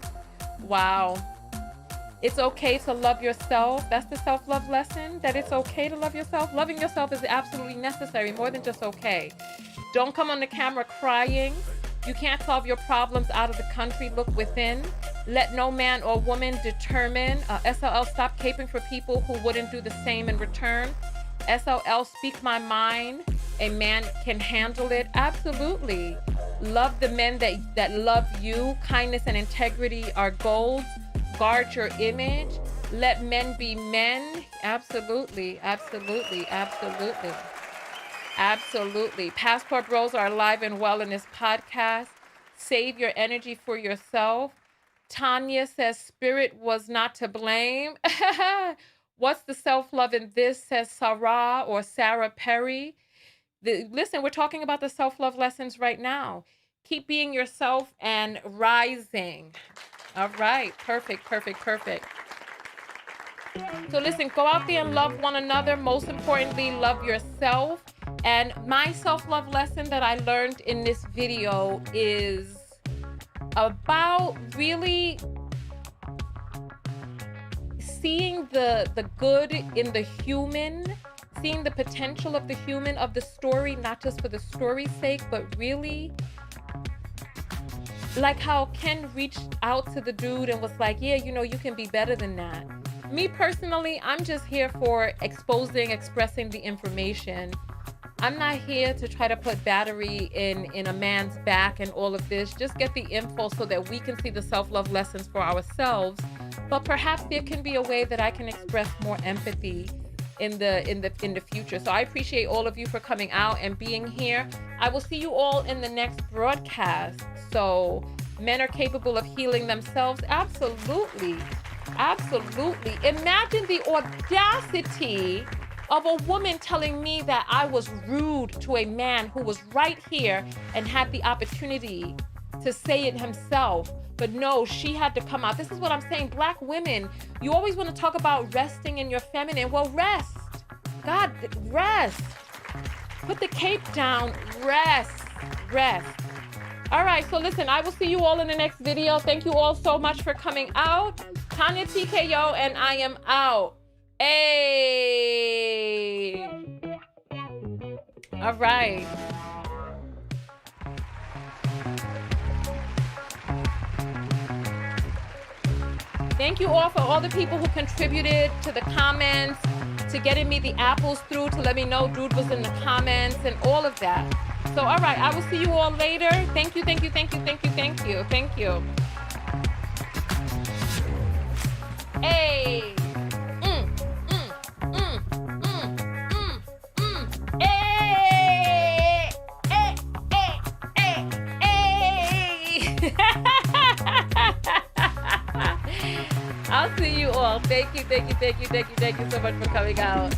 Wow. It's okay to love yourself. That's the self-love lesson, that it's okay to love yourself. Loving yourself is absolutely necessary, more than just okay. Don't come on the camera crying. You can't solve your problems out of the country. Look within. Let no man or woman determine. SLL, stop caping for people who wouldn't do the same in return. SLL, speak my mind. A man can handle it. Absolutely. Love the men that love you. Kindness and integrity are goals. Guard your image. Let men be men. Absolutely, absolutely, absolutely. Absolutely. Passport Bros are alive and well in this podcast. Save your energy for yourself. Tonya says spirit was not to blame. What's the self-love in this, says Sarah or Sarah Perry. Listen, we're talking about the self-love lessons right now. Keep being yourself and rising. All right. Perfect, perfect, perfect. So listen, go out there and love one another. Most importantly, love yourself. And my self-love lesson that I learned in this video is about really seeing the good in the human, seeing the potential of the human, of the story, not just for the story's sake, but really like how Ken reached out to the dude and was like, yeah, you know, you can be better than that. Me personally, I'm just here for exposing, expressing the information. I'm not here to try to put battery in a man's back and all of this. Just get the info so that we can see the self-love lessons for ourselves. But perhaps there can be a way that I can express more empathy in the future. So I appreciate all of you for coming out and being here. I will see you all in the next broadcast. So men are capable of healing themselves. Absolutely. Absolutely. Imagine the audacity of a woman telling me that I was rude to a man who was right here and had the opportunity to say it himself. But no, she had to come out. This is what I'm saying. Black women, you always want to talk about resting in your feminine. Well, rest. God, rest. Put the cape down. Rest. Rest. All right, so listen, I will see you all in the next video. Thank you all so much for coming out. Tonya TKO, and I am out. Hey. All right. Thank you all for all the people who contributed to the comments, to getting me the apples through, to let me know dude was in the comments and all of that. So, all right, I will see you all later. Thank you, thank you, thank you, thank you, thank you, thank you. Hey. Hey. Hey. Hey. Hey. Hey. I'll see you all. Thank you, thank you, thank you, thank you, thank you so much for coming out.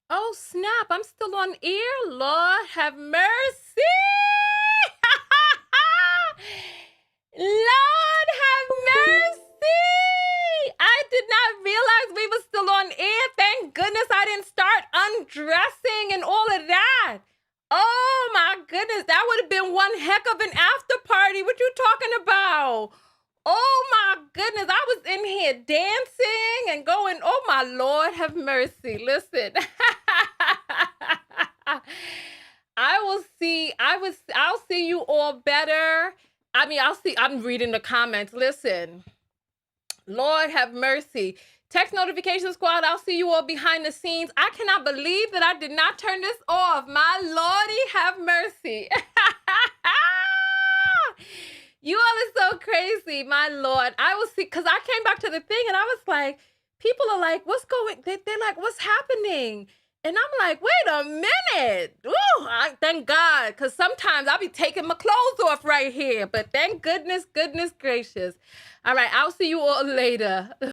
Oh, snap. I'm still on air. Lord have mercy. Lord have mercy. I did not realize we were still on air. Thank goodness I didn't start undressing and all of that. Oh my goodness. That would have been one heck of an after party. What you talking about? Oh my goodness. I was in here dancing and going, oh my Lord have mercy. Listen. I'll see you all better. I mean, I'm reading the comments. Listen, Lord have mercy. Text notification squad, I'll see you all behind the scenes. I cannot believe that I did not turn this off. My Lordy have mercy. You all are so crazy, my Lord. I will see, because I came back to the thing and I was like, people are like, they're like, what's happening? And I'm like, wait a minute. Ooh, thank God. Because sometimes I'll be taking my clothes off right here. But thank goodness, goodness gracious. All right, I'll see you all later.